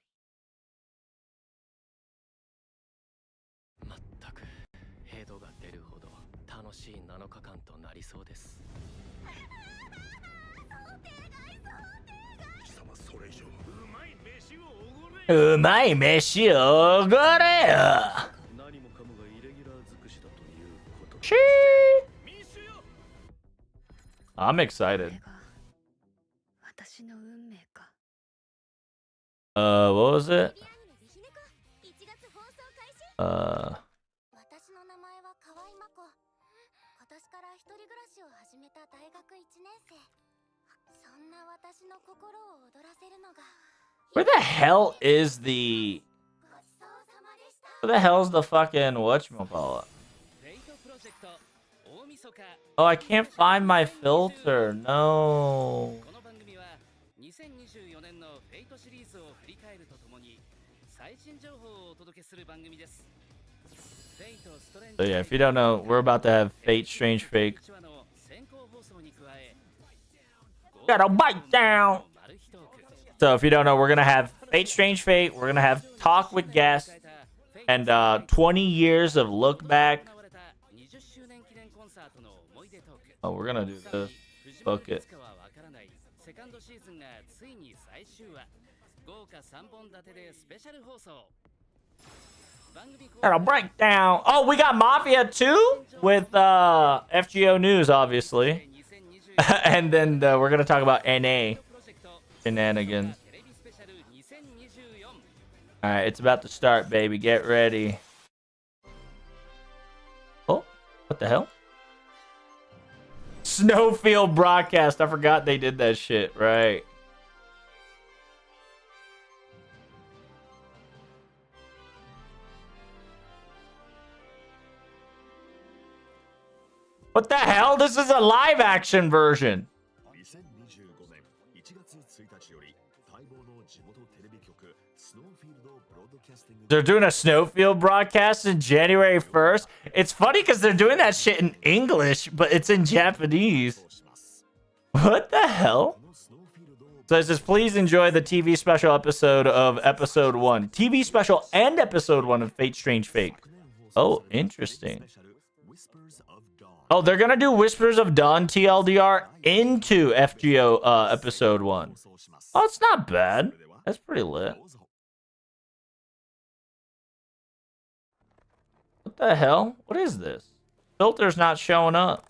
Umai meshi ogore yo. I'm excited. What was it? Where the hell is the... Where the hell's the fucking whatchamacallit? Oh, I can't find my filter. No. So yeah, if you don't know, we're about to have Fate Strange Fake. Gotta bite down. So if you don't know, we're gonna have Fate Strange Fate. We're gonna have Talk with Guests and 20 years of look back. Oh, we're gonna do this. Fuck it. That'll break down. Oh, we got Mafia 2 with FGO News, obviously. And then we're gonna talk about NA shenanigans. Alright, it's about to start, baby. Get ready. Oh, what the hell? Snowfield broadcast. I forgot they did that shit, right? What the hell? This is a live action version. They're doing a Snowfield broadcast in January 1st. It's funny because they're doing that shit in English, but it's in Japanese. What the hell? So it says, please enjoy the TV special episode of episode 1. TV special and episode 1 of Fate Strange Fake. Oh, interesting. Oh, they're going to do Whispers of Dawn TLDR into FGO episode 1. Oh, it's not bad. That's pretty lit. What the hell? What is this? Filter's not showing up.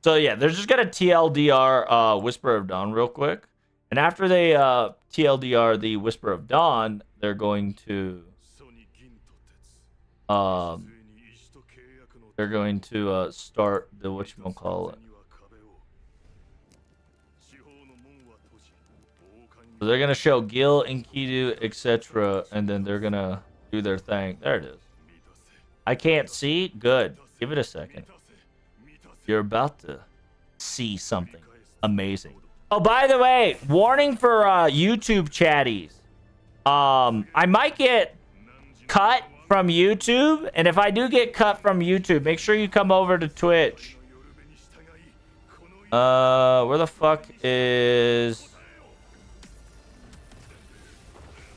So yeah, they're just gonna TLDR Whisper of Dawn real quick. And after they TLDR the Whisper of Dawn, they're going to start the whatchamacallit. So they're gonna show Gil, Enkidu, etc., and then they're gonna do their thing. There it is. I can't see. Good. Give it a second. You're about to see something amazing. Oh, by the way, warning for YouTube chatties. I might get cut from YouTube, and if I do get cut from YouTube, make sure you come over to Twitch. Where the fuck is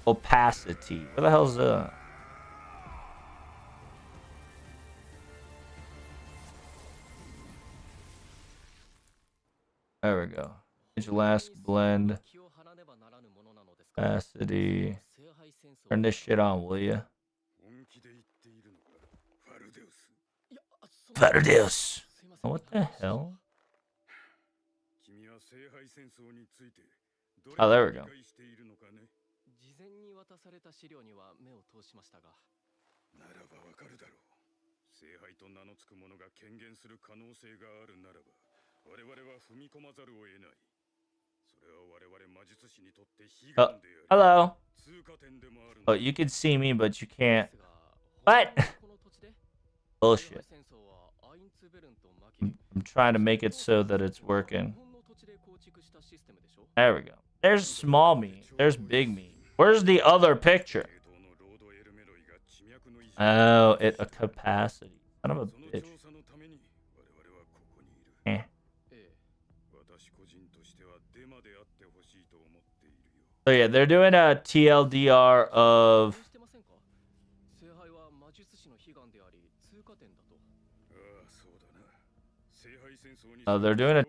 opacity? Where the hell's There we go. Last blend. Opacity. Turn this shit on, will ya? Fardeus. Oh, what the hell? Oh, there we go. Hello. Oh, you can see me, but you can't. What? Bullshit. I'm trying to make it so that it's working. There we go. There's small me. There's big me. Where's the other picture? Oh, a capacity. Son of a bitch. Eh. So yeah, they're doing a TLDR of... they're doing a